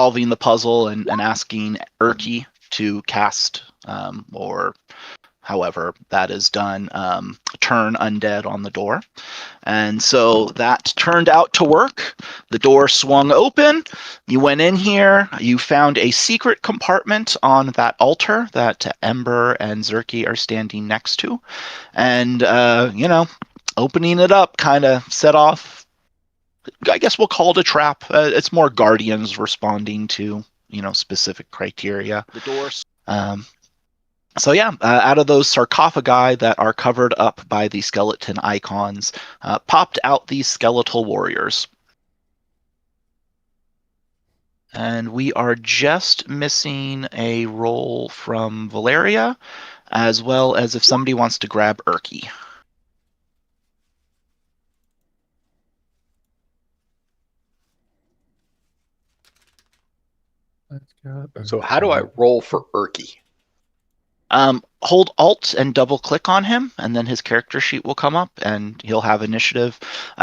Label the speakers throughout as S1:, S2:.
S1: solving the puzzle and asking Erky to cast or however that is done, turn undead on the door. And so that turned out to work. The door swung open. You went in here. You found a secret compartment on that altar that Ember and Zerky are standing next to. And, opening it up kind of set off, I guess we'll call it a trap. It's more guardians responding to, specific criteria. The doors. Out of those sarcophagi that are covered up by the skeleton icons, popped out these skeletal warriors. And we are just missing a roll from Valeria, as well as if somebody wants to grab Erky.
S2: So how do I roll for Erky?
S1: Hold Alt and double click on him, and then his character sheet will come up, and he'll have initiative.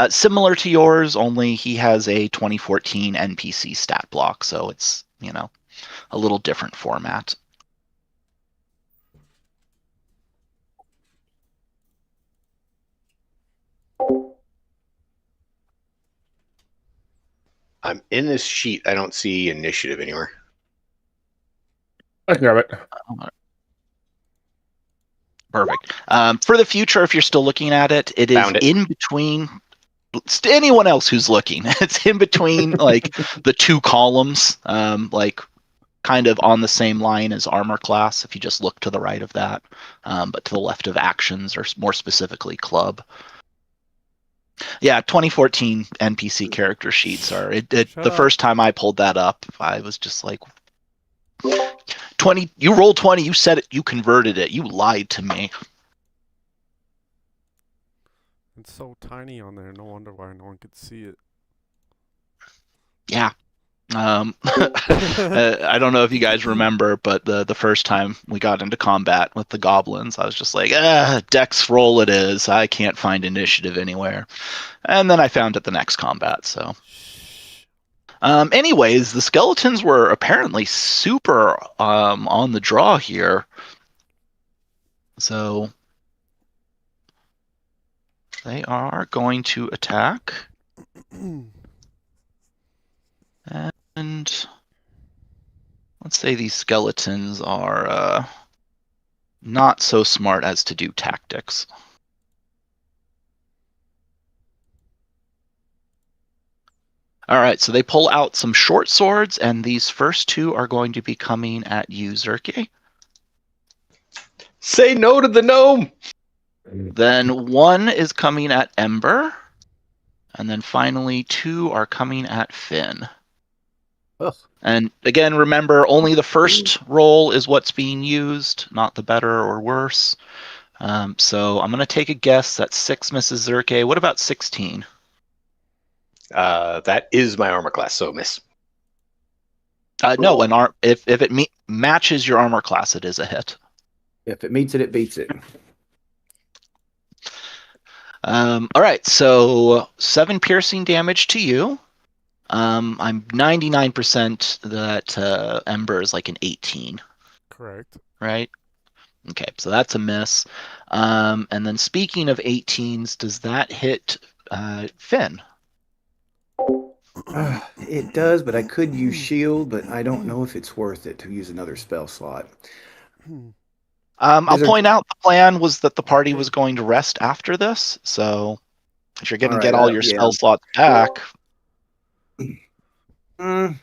S1: Similar to yours, only he has a 2014 NPC stat block, so it's, a little different format.
S2: I'm in this sheet. I don't see initiative anywhere.
S3: I can grab it.
S1: Perfect. For the future, if you're still looking at it, it is in between. Anyone else who's looking, it's in between like the two columns, kind of on the same line as armor class. If you just look to the right of that, but to the left of actions, or more specifically club. Yeah, 2014 NPC character sheets are. The first time I pulled that up, I was just like, 20. You rolled 20. You said it. You converted it. You lied to me.
S4: It's so tiny on there. No wonder why no one could see it.
S1: Yeah. I don't know if you guys remember, but the first time we got into combat with the goblins, I was just like, Dex roll it is. I can't find initiative anywhere. And then I found it the next combat, so. Anyways, the skeletons were apparently super on the draw here. So they are going to attack. And let's say these skeletons are not so smart as to do tactics. All right, so they pull out some short swords, and these first two are going to be coming at you, Zerky.
S2: Say no to the gnome!
S1: Then one is coming at Ember, and then finally two are coming at Finn.
S3: Ugh.
S1: And again, remember, only the first roll is what's being used, not the better or worse. So I'm going to take a guess that 6 misses Zerky. What about 16?
S2: That is my armor class, so miss.
S1: No, if it matches your armor class, it is a hit.
S5: If it meets it, it beats it.
S1: All right, so 7 piercing damage to you. I'm 99% that Ember is like an 18.
S4: Correct.
S1: Right? Okay, so that's a miss. And then speaking of 18s, does that hit Finn?
S5: It does, but I could use shield, but I don't know if it's worth it to use another spell slot.
S1: I'll point out the plan was that the party was going to rest after this, so if you're going to get all your spell slots back.
S5: I'm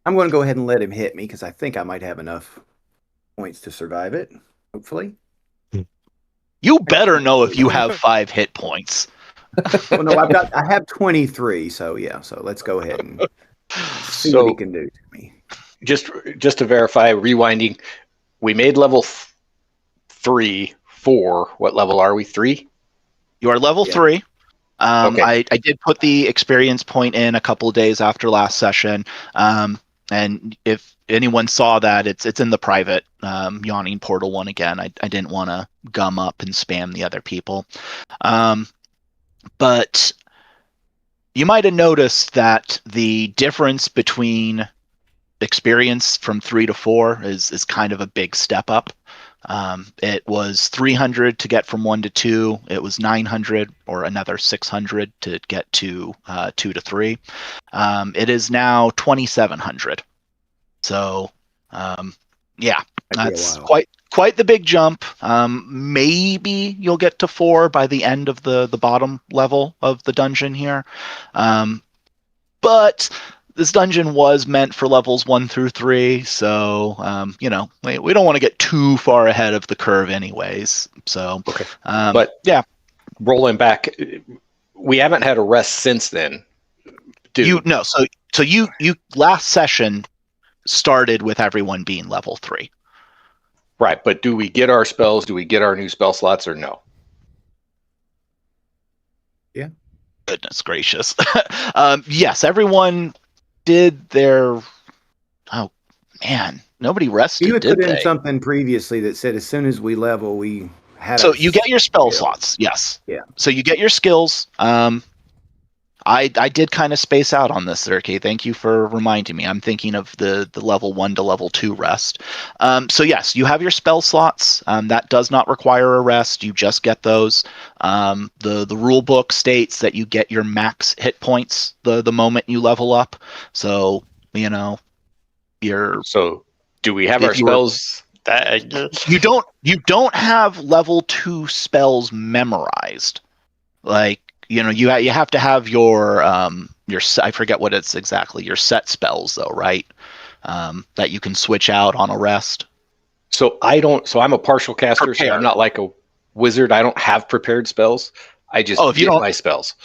S5: going to go ahead and let him hit me because I think I might have enough points to survive it, hopefully.
S1: You better know if you have 5 hit points.
S5: Well, no, I have 23, so yeah. So let's go ahead and see what he can do to me.
S2: Just to verify, rewinding, we made level 4. What level are we? 3?
S1: You are level 3.
S2: Okay.
S1: I did put the experience point in a couple of days after last session. And if anyone saw that, it's in the private Yawning portal one again. I didn't want to gum up and spam the other people. But you might have noticed that the difference between experience from 3 to 4 is kind of a big step up. It was 300 to get from 1 to 2. It was 900 or another 600 to get to 2 to 3. It is now 2,700. So, yeah,
S5: That'd be a
S1: that's
S5: while.
S1: quite the big jump. Maybe you'll get to 4 by the end of the bottom level of the dungeon here. But this dungeon was meant for levels 1 through 3, so we don't want to get too far ahead of the curve, anyways. So,
S2: Okay.
S1: but yeah,
S2: rolling back, we haven't had a rest since then.
S1: So you last session started with everyone being level 3.
S2: Right, but do we get our spells? Do we get our new spell slots, or no?
S5: Yeah.
S1: Goodness gracious. Yes, everyone did their. Oh man, nobody rested,
S5: You had
S1: did
S5: put in
S1: they?
S5: something previously that said as soon as we level, we had
S1: So
S5: a
S1: you get your spell
S5: skill.
S1: slots, yes.
S5: Yeah.
S1: So you get your skills. I did kind of space out on this, Zerky. Thank you for reminding me. I'm thinking of the level 1 to level 2 rest. So yes, you have your spell slots. That does not require a rest. You just get those. The rule book states that you get your max hit points the moment you level up. So you're
S2: So do we have
S1: if
S2: our
S1: you were
S2: spells?
S1: you don't have level 2 spells memorized. Like you have to have your I forget what it's exactly, your set spells though, right? That you can switch out on a rest.
S2: So I'm a partial caster, so I'm
S1: Prepared.
S2: not like a wizard. I don't have prepared spells. I just
S1: If you
S2: get
S1: don't
S2: my spells.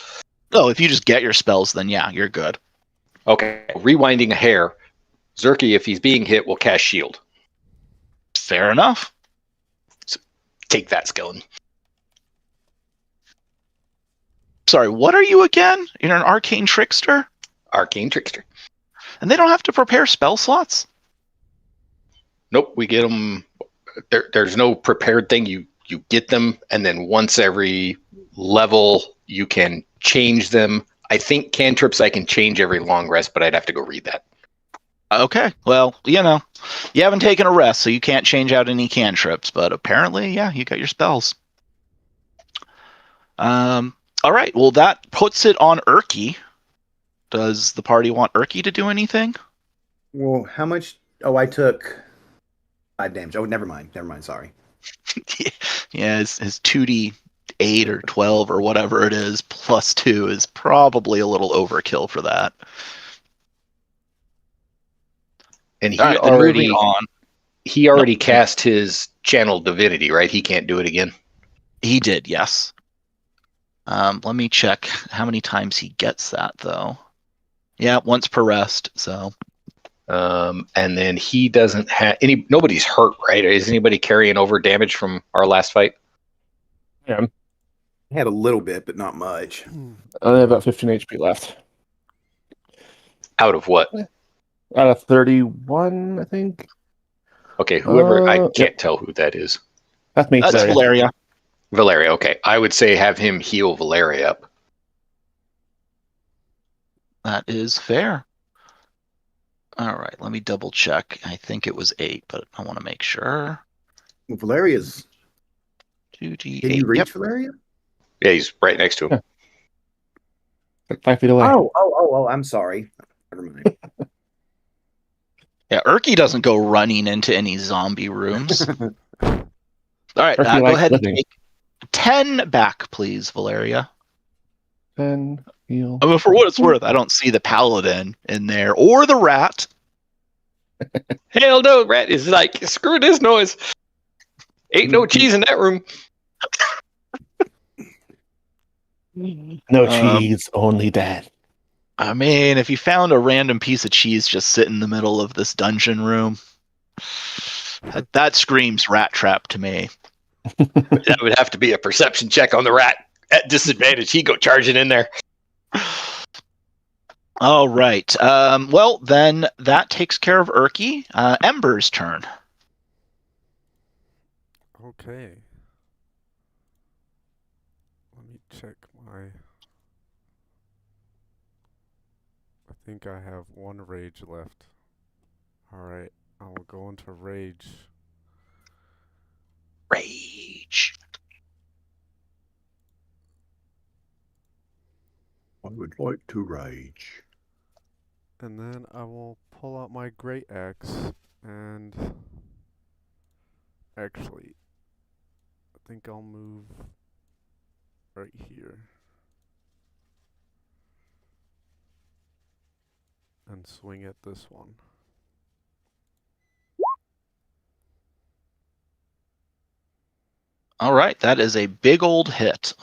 S1: if you just get your spells, then yeah, you're good.
S2: Okay, rewinding a hair. Zerky, if he's being hit, will cast shield.
S1: Fair enough.
S2: Take that, skeleton.
S1: Sorry, what are you again? You're an arcane trickster?
S2: Arcane trickster.
S1: And they don't have to prepare spell slots?
S2: Nope, we get them. There's no prepared thing. You get them, and then once every level, you can change them. I think cantrips I can change every long rest, but I'd have to go read that.
S1: Okay, well, you haven't taken a rest, so you can't change out any cantrips, but apparently, yeah, you got your spells. All right, well, that puts it on Erky. Does the party want Erky to do anything?
S5: Well, how much? Oh, I took 5 damage. Oh, never mind. Sorry.
S1: Yeah, his 2d8 or 12 or whatever it is plus 2 is probably a little overkill for that.
S2: And he
S1: All right, then moving on.
S2: He already cast his channel divinity, right? He can't do it again.
S1: He did, yes. Let me check how many times he gets that, though. Yeah, once per rest, so.
S2: And then he doesn't have nobody's hurt, right? Is anybody carrying over damage from our last fight?
S3: Yeah,
S5: I had a little bit, but not much.
S3: I only have about 15 HP left.
S2: Out of what?
S3: Out of 31, I think.
S2: Okay, whoever, I can't
S3: Yep.
S2: tell who that is.
S3: That's me.
S1: That's
S3: Valeria.
S1: Valeria.
S2: Valeria, okay. I would say have him heal Valeria up.
S1: That is fair. All right, let me double check. I think it was 8, but I want to make sure.
S5: Well, Valeria's.
S1: 2d8.
S5: Can you reach
S1: Yep.
S5: Valeria?
S2: Yeah, he's right next to him.
S3: 5 feet away.
S5: Oh, I'm sorry. Never mind.
S1: Yeah, Erky doesn't go running into any zombie rooms. All right,
S3: Erky
S1: go
S3: likes
S1: ahead and
S3: living.
S1: take 10 back, please, Valeria.
S3: 10 heal.
S1: I mean, for what it's worth, I don't see the paladin in there or the rat.
S2: Hell no, Rat is like, screw this noise. Ain't no cheese in that room.
S3: No cheese, only death.
S1: I mean, if you found a random piece of cheese just sitting in the middle of this dungeon room, that screams rat trap to me.
S2: That would have to be a perception check on the rat. At disadvantage, he'd go charging in there.
S1: All right. Well, then that takes care of Erky. Ember's turn.
S4: Okay. Let me check my think I have one rage left. Alright, I will go into rage.
S1: Rage.
S5: I would like to rage.
S4: And then I will pull out my great axe and actually I think I'll move right here and swing at this one.
S1: All right, that is a big old hit.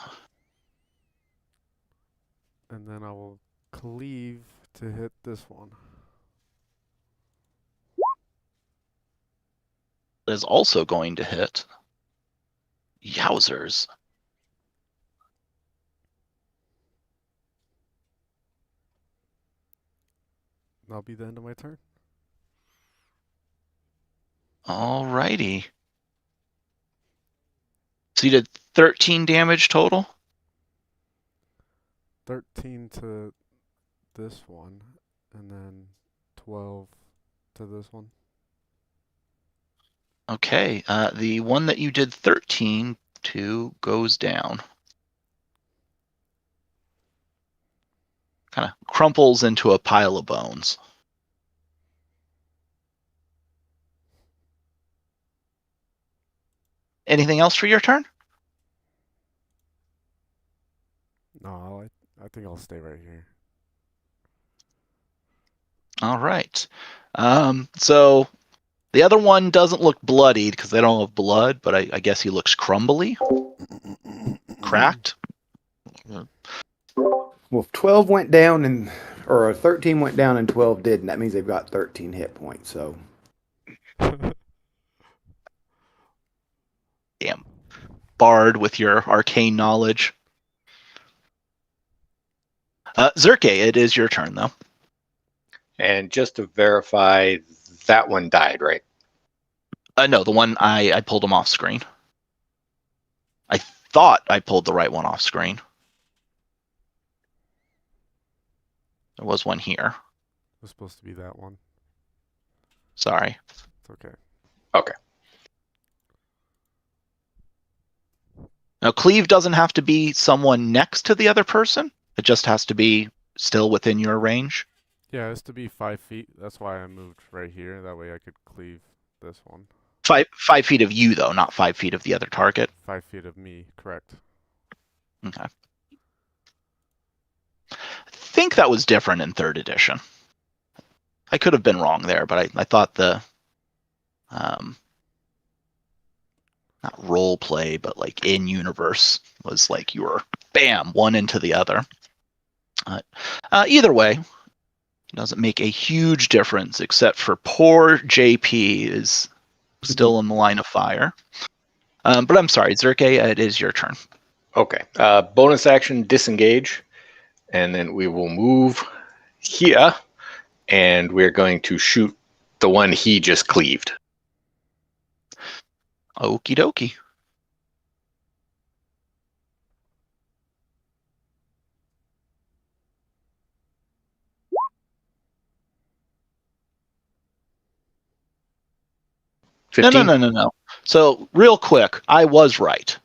S4: And then I will cleave to hit this one.
S1: It is also going to hit. Yowzers.
S4: That'll be the end of my turn.
S1: All righty. So you did 13 damage total?
S4: 13 to this one, and then 12 to this one.
S1: Okay, the one that you did 13 to goes down. Kind of crumples into a pile of bones. Anything else for your turn?
S4: No, I think I'll stay right here.
S1: All right. So the other one doesn't look bloodied because they don't have blood, but I guess he looks crumbly, cracked.
S5: Well, if 12 went down or 13 went down and 12 didn't, that means they've got 13 hit points. So
S1: Damn. Bard with your arcane knowledge. Zerke, it is your turn, though.
S2: And just to verify, that one died, right?
S1: No, the one I pulled him off screen. I thought I pulled the right one off screen. There was one here.
S4: It was supposed to be that one.
S1: Sorry.
S4: It's okay.
S2: Okay.
S1: Now, cleave doesn't have to be someone next to the other person. It just has to be still within your range.
S4: Yeah, it has to be 5 feet. That's why I moved right here. That way I could cleave this one.
S1: 5 feet of you, though, not 5 feet of the other target.
S4: 5 feet of me, correct.
S1: Okay. I think that was different in 3rd edition. I could have been wrong there, but I thought the not role play, but like in universe was like you were bam, one into the other. Either way, it doesn't make a huge difference, except for poor JP is still in the line of fire. But I'm sorry, Zerke, it is your turn.
S2: Okay. Bonus action, disengage. And then we will move here. And we're going to shoot the one he just cleaved.
S1: Okie dokie. No. So real quick, I was right.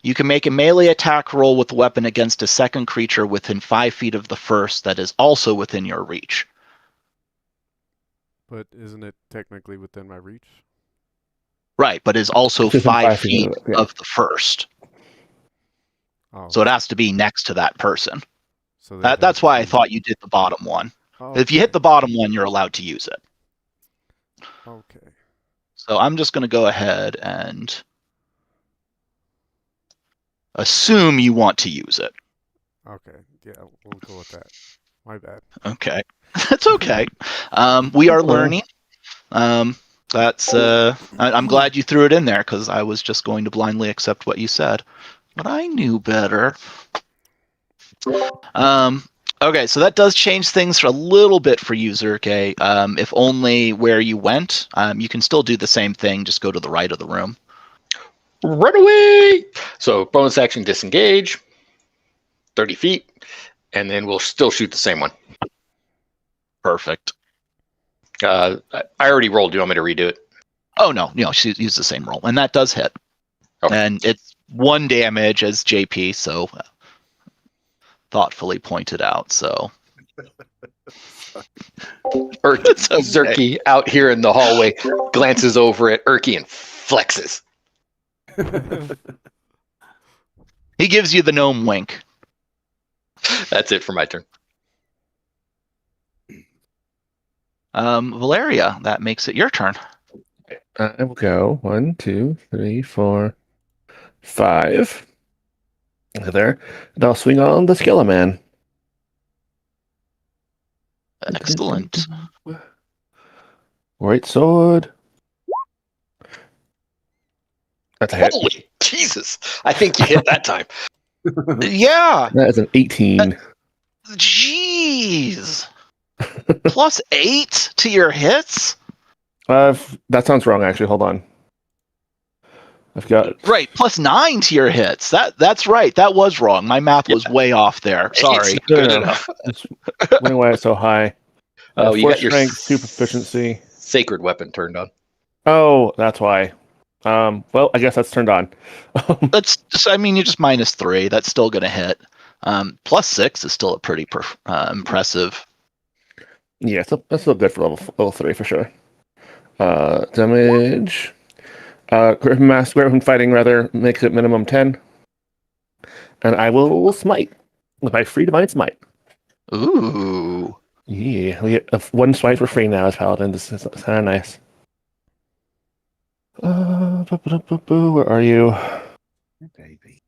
S1: You can make a melee attack roll with the weapon against a second creature within 5 feet of the first that is also within your reach.
S4: But isn't it technically within my reach?
S1: Right, but is also
S3: Within
S1: 5
S3: 5 feet
S1: feet
S3: of it, yeah.
S1: of the first.
S4: Oh,
S1: So it has to be next to that person.
S4: so
S1: That's why I thought you did the bottom one. If you hit the bottom one, you're allowed to use it.
S4: Okay.
S1: So I'm just going to go ahead and assume you want to use it.
S4: Okay. Yeah, we'll go with that. My bad.
S1: Okay. That's okay. We are learning. I'm glad you threw it in there because I was just going to blindly accept what you said. But I knew better. Okay, so that does change things for a little bit for you, Zerke. If only where you went. You can still do the same thing, just go to the right of the room.
S2: Run away! So bonus action, disengage. 30 feet. And then we'll still shoot the same one.
S1: Perfect.
S2: I already rolled. Do you want me to redo it?
S1: Oh no, she used the same roll, and that does hit.
S2: Okay.
S1: And it's 1 damage as JP so thoughtfully pointed out. So It's okay.
S2: Zerky out here in the hallway glances over at Erky and flexes.
S1: He gives you the gnome wink.
S2: That's it for my turn.
S1: Valeria, that makes it your turn.
S3: I will go 1, 2, 3, 4, 5. There. And I'll swing on the Skeleman.
S1: Excellent.
S3: Great sword. That's a hit.
S2: Holy Jesus! I think you hit that time.
S1: Yeah.
S3: That is an 18.
S1: Jeez. +8 to your hits?
S3: That sounds wrong, actually. Hold on. I've got...
S1: Right, +9 to your hits. That's right. That was wrong. My math was way off there. Sorry.
S2: It's good enough.
S3: Wondering why it's so high.
S2: Oh, you
S3: Force
S2: got your
S3: strength, super proficiency.
S2: sacred weapon turned on.
S3: Oh, that's why. Well, I guess that's turned on.
S1: That's just, you just -3. That's still going to hit. +6 is still a pretty impressive.
S3: Yeah, that's still good for level 3 for sure. Damage. Griffin fighting rather makes it minimum 10. And I will smite with my free divine smite.
S1: Ooh.
S3: Yeah, we get 1 smite for free now as Paladin. This is kind of nice. Where are you?
S5: Baby.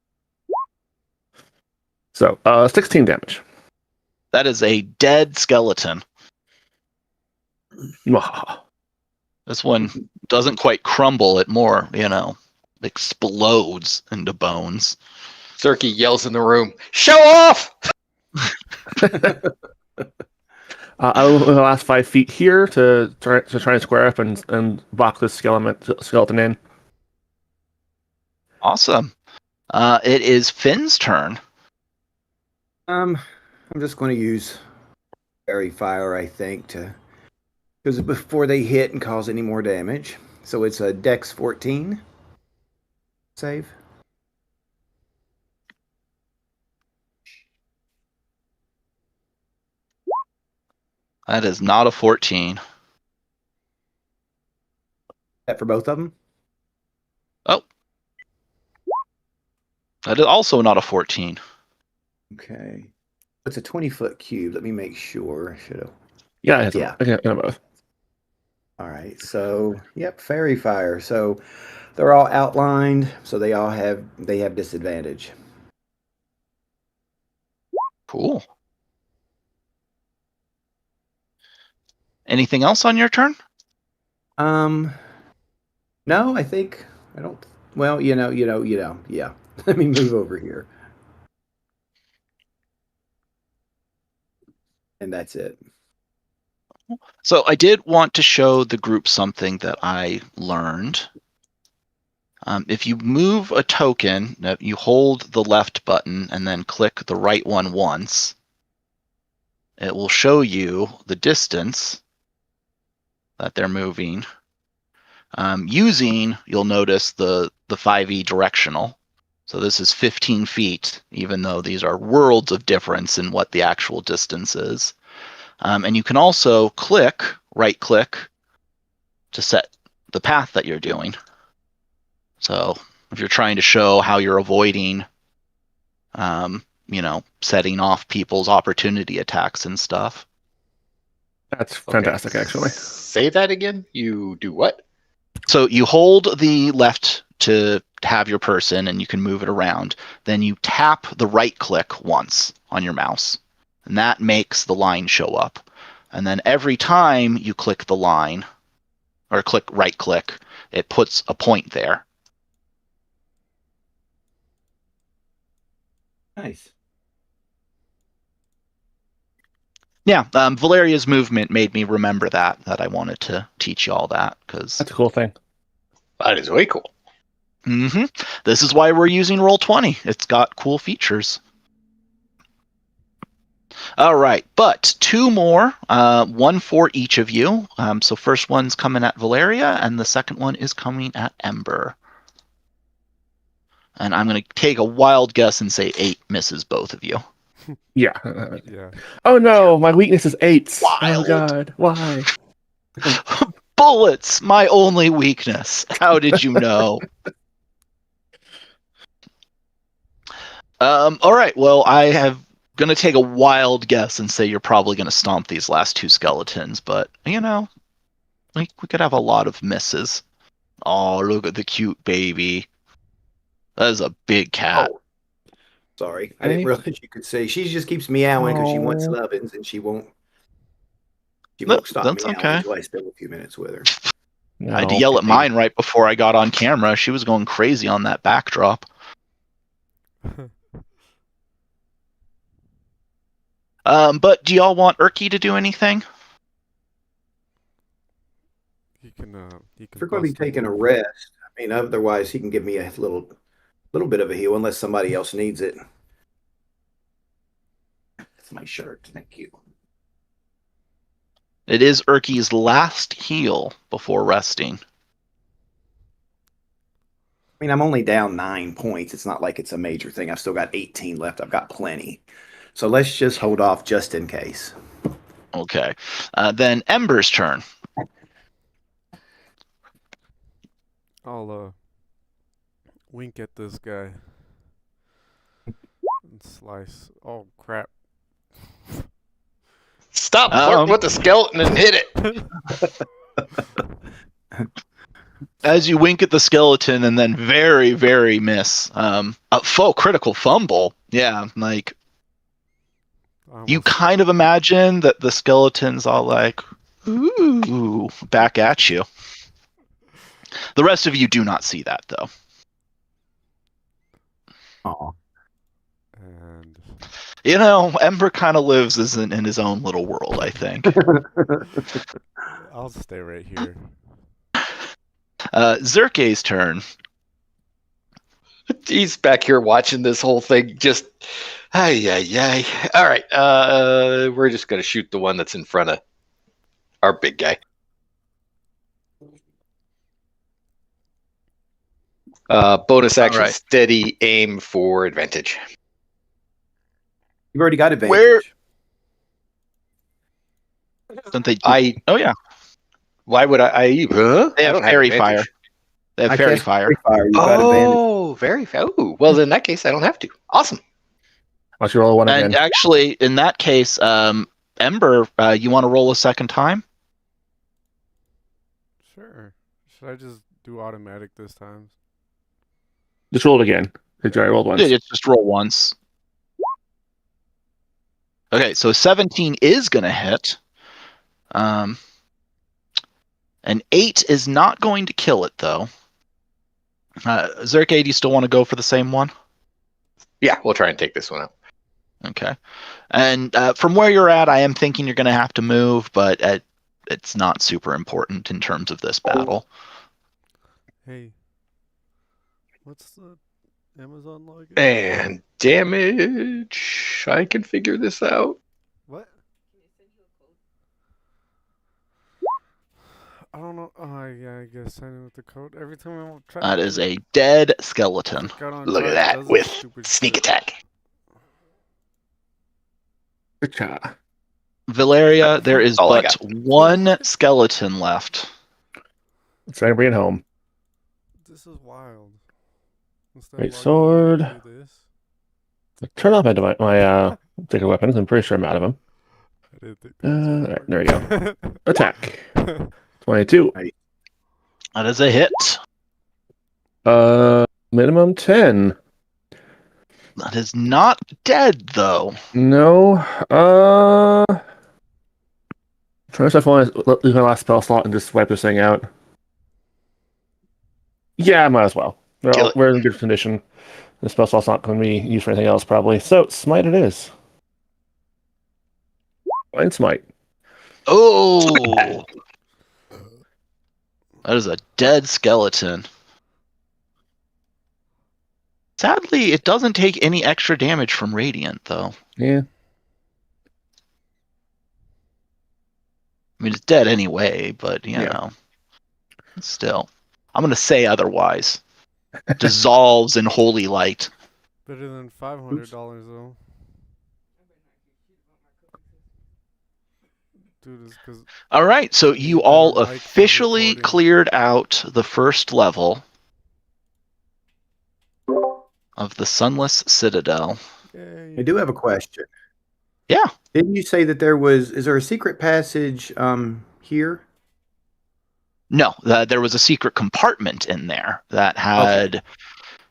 S3: So, 16 damage.
S1: That is a dead skeleton.
S3: Mwah.
S1: This one doesn't quite crumble. It more, explodes into bones.
S2: Zerky yells in the room, "Show off!"
S3: I will move the last 5 feet here to try and square up and box this skeleton in.
S1: Awesome. It is Finn's turn.
S5: I'm just going to use fairy fire, I think, because before they hit and cause any more damage. So it's a Dex 14 save.
S1: That is not a 14.
S5: That for both of them?
S1: Oh. That is also not a 14.
S5: Okay. It's a 20-foot cube. Let me make sure.
S3: Yeah, I got both.
S5: All right. So, yep, fairy fire. So they're all outlined, so they have disadvantage.
S1: Cool. Anything else on your turn?
S5: No, I don't. Well, yeah. Let me move over here. And that's it.
S1: So I did want to show the group something that I learned. If you move a token, you hold the left button and then click the right one once, it will show you the distance that they're moving. You'll notice the 5e directional. So this is 15 feet, even though these are worlds of difference in what the actual distance is. And you can also right click, to set the path that you're doing. So if you're trying to show how you're avoiding, setting off people's opportunity attacks and stuff.
S3: That's fantastic, actually.
S2: Say that again? You do what?
S1: So you hold the left to have your person and you can move it around. Then you tap the right click once on your mouse. And that makes the line show up. And then every time you click the line, or right click, it puts a point there.
S5: Nice.
S1: Yeah, Valeria's movement made me remember that I wanted to teach you all that. Because
S3: that's a cool thing.
S2: That is way cool.
S1: Mm-hmm. This is why we're using Roll20. It's got cool features. All right, but 2 more, one for each of you. So first one's coming at Valeria, and the second one is coming at Ember. And I'm going to take a wild guess and say 8 misses both of you.
S3: Yeah.
S4: Yeah.
S3: Oh no, my weakness is 8s. Oh
S1: Wild.
S3: god, why?
S1: Bullets, my only weakness. How did you know? All right, well, I have going to take a wild guess and say you're probably going to stomp these last 2 skeletons, but, we could have a lot of misses. Oh, look at the cute baby. That is a big cat.
S5: Oh, sorry. I didn't realize you could say she just keeps meowing because she wants
S3: Oh.
S5: lovin's and she won't
S1: No,
S5: stop
S1: that's
S5: meowing
S1: okay.
S5: until I spend a few minutes with her.
S1: I had to yell at mine right before I got on camera. She was going crazy on that backdrop. But do y'all want Urki to do anything?
S4: He can.
S5: If we're going to be taking a rest, I mean, otherwise he can give me a little bit of a heal unless somebody else needs it. That's my shirt. Thank you.
S1: It is Urki's last heal before resting.
S5: I mean, I'm only down 9 points. It's not like it's a major thing. I've still got 18 left. I've got plenty. So let's just hold off just in case.
S1: Okay. Then Ember's turn.
S4: I'll wink at this guy and slice. Oh crap!
S2: Stop flirting with the skeleton and hit it.
S1: As you wink at the skeleton and then very, very miss. A faux critical fumble. Yeah, like you kind of imagine that the skeleton's all like, ooh, back at you. The rest of you do not see that, though.
S5: Oh.
S4: And
S1: Ember kind of lives in his own little world, I think.
S4: I'll stay right here.
S1: Zerke's turn.
S2: He's back here watching this whole thing. Just, ay. All right, we're just gonna shoot the one that's in front of our big guy. Bonus action,
S1: right.
S2: steady aim for advantage.
S5: You've already got advantage.
S1: Where- Don't they? Oh yeah.
S2: Why would I? Huh?
S1: They
S2: I
S1: have
S2: don't
S1: fairy
S2: advantage.
S1: fire. They have
S5: I
S1: fairy
S5: cast
S1: fire.
S5: Fire. You got advantage.
S2: Oh, very fire. Ooh, well, in that case, I don't have to. Awesome.
S3: I'll roll a 1
S1: And
S3: again.
S1: actually, in that case, Ember, you want to roll a second time?
S4: Sure. Should I just do automatic this time?
S3: Just roll it again. Because I rolled once.
S1: Yeah, just roll once. Okay, so 17 is going to hit. An 8 is not going to kill it, though. Zerke, do you still want to go for the same one?
S2: Yeah, we'll try and take this one out.
S1: Okay. And from where you're at, I am thinking you're going to have to move, but it's not super important in terms of this battle.
S4: Hey. What's the Amazon login?
S2: And damage. I can figure this out.
S4: What? I don't know. Oh, yeah, I guess I know the code. Every time I try.
S1: That is a dead skeleton.
S2: Look at that with sneak attack.
S3: Good job.
S1: Valeria, there is
S2: All I
S1: but
S2: got.
S1: one skeleton left.
S3: Let's try and bring it home.
S4: This is wild. Instead
S3: Great
S4: of
S3: sword.
S4: do this,
S3: Turn off my sacred weapons. I'm pretty sure I'm out of them.
S4: I didn't think
S3: Right, there we go. Attack. 22.
S1: That is a hit.
S3: Minimum 10.
S1: That is not dead, though.
S3: No. Try to want to lose my last spell slot and just wipe this thing out. Yeah, might as well. We're in good condition. The spell slot's not going to be used for anything else, probably. So, smite it is. Fine smite.
S1: Oh! That is a dead skeleton. Sadly, it doesn't take any extra damage from Radiant, though.
S3: Yeah.
S1: I mean, it's dead anyway, but you
S5: Yeah.
S1: know, still, I'm gonna say otherwise. Dissolves in holy light.
S4: Better than $500 though. Dude, it's because
S1: All right, so
S4: I need
S1: you
S4: a better
S1: all
S4: mic for
S1: officially
S4: recording.
S1: cleared out the first level of the Sunless Citadel.
S4: Yay.
S5: I do have a question.
S1: Yeah.
S5: Didn't you say that is there a secret passage here?
S1: No, there was a secret compartment in there that
S5: Okay.
S1: had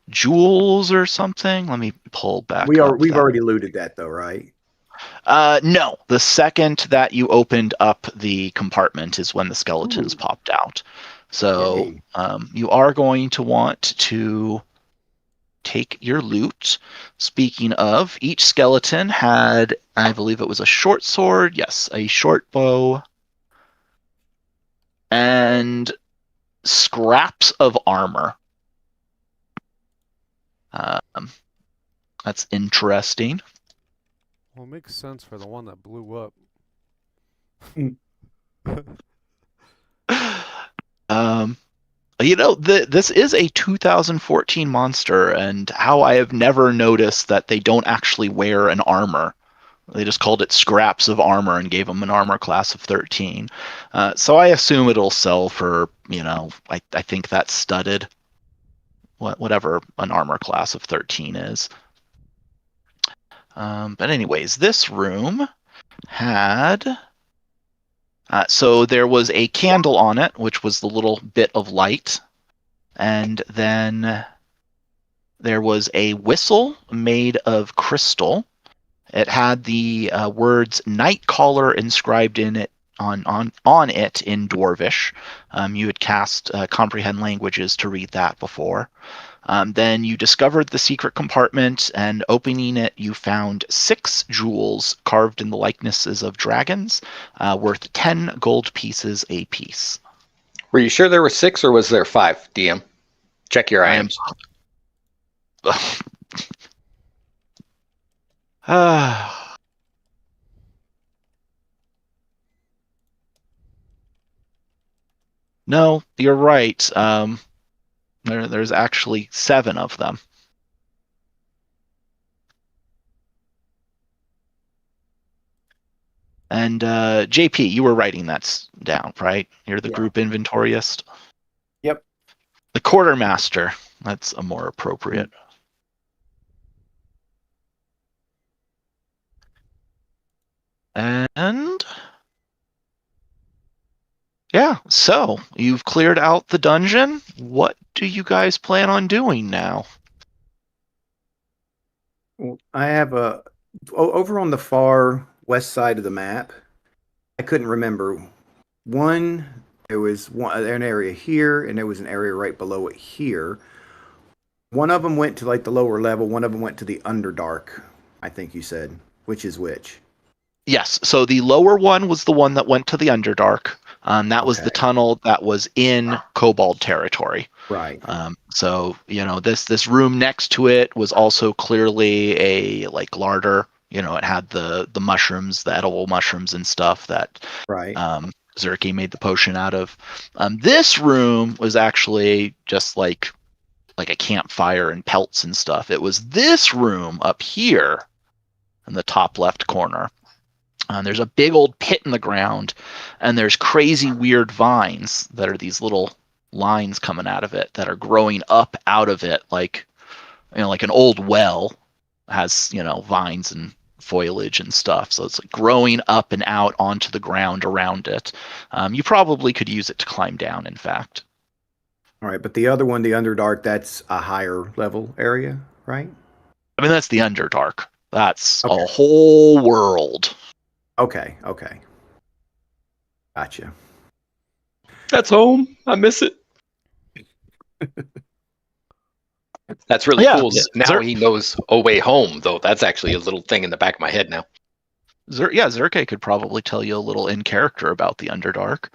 S1: jewels or something. Let me pull back
S5: We've
S1: up that.
S5: already looted that though, right?
S1: No, the second that you opened up the compartment is when the skeletons
S5: Ooh.
S1: popped out. So
S5: Yay.
S1: you are going to want to take your loot. Speaking of, each skeleton had, I believe it was a short sword, yes, a short bow, and scraps of armor. That's interesting.
S4: Well, it makes sense for the one that blew up.
S1: This is a 2014 monster, and how I have never noticed that they don't actually wear an armor. They just called it scraps of armor and gave them an armor class of 13. So I assume it'll sell for, I think that's studded, whatever an armor class of 13 is. But anyways, this room had... so there was a candle on it, which was the little bit of light. And then there was a whistle made of crystal. It had the words Nightcaller inscribed in it on it in Dwarvish. You had cast Comprehend Languages to read that before. Then you discovered the secret compartment, and opening it, you found 6 jewels carved in the likenesses of dragons, worth 10 gold pieces apiece.
S2: Were you sure there were 6 or was there 5, DM? Check your items.
S1: No, you're right. There's actually 7 of them. And JP, you were writing that down, right? You're the group inventoryist?
S5: Yep.
S1: The quartermaster. That's a more appropriate. And yeah, so you've cleared out the dungeon. What do you guys plan on doing now?
S5: Well, I have over on the far west side of the map. I couldn't remember. There was an area here, and there was an area right below it here. One of them went to like the lower level. One of them went to the Underdark. I think you said. Which is which?
S1: Yes, so the lower one was the one that went to the Underdark. That was the
S5: Okay.
S1: tunnel that was in Kobold territory.
S5: Right.
S1: So this room next to it was also clearly a larder. It had the mushrooms, the edible mushrooms and stuff that
S5: Right.
S1: Zerke made the potion out of. This room was actually just like a campfire and pelts and stuff. It was this room up here in the top left corner. There's a big old pit in the ground, and there's crazy weird vines that are these little lines coming out of it that are growing up out of it, like an old well has vines and foliage and stuff. So it's like growing up and out onto the ground around it. You probably could use it to climb down, in fact.
S5: All right, but the other one, the Underdark, that's a higher level area, right?
S1: I mean, that's the Underdark. That's
S5: Okay.
S1: a whole world.
S5: Okay. Gotcha.
S2: That's home. I miss it. That's really cool. Now he knows a way home, though. That's actually a little thing in the back of my head now.
S1: Zerke could probably tell you a little in character about the Underdark.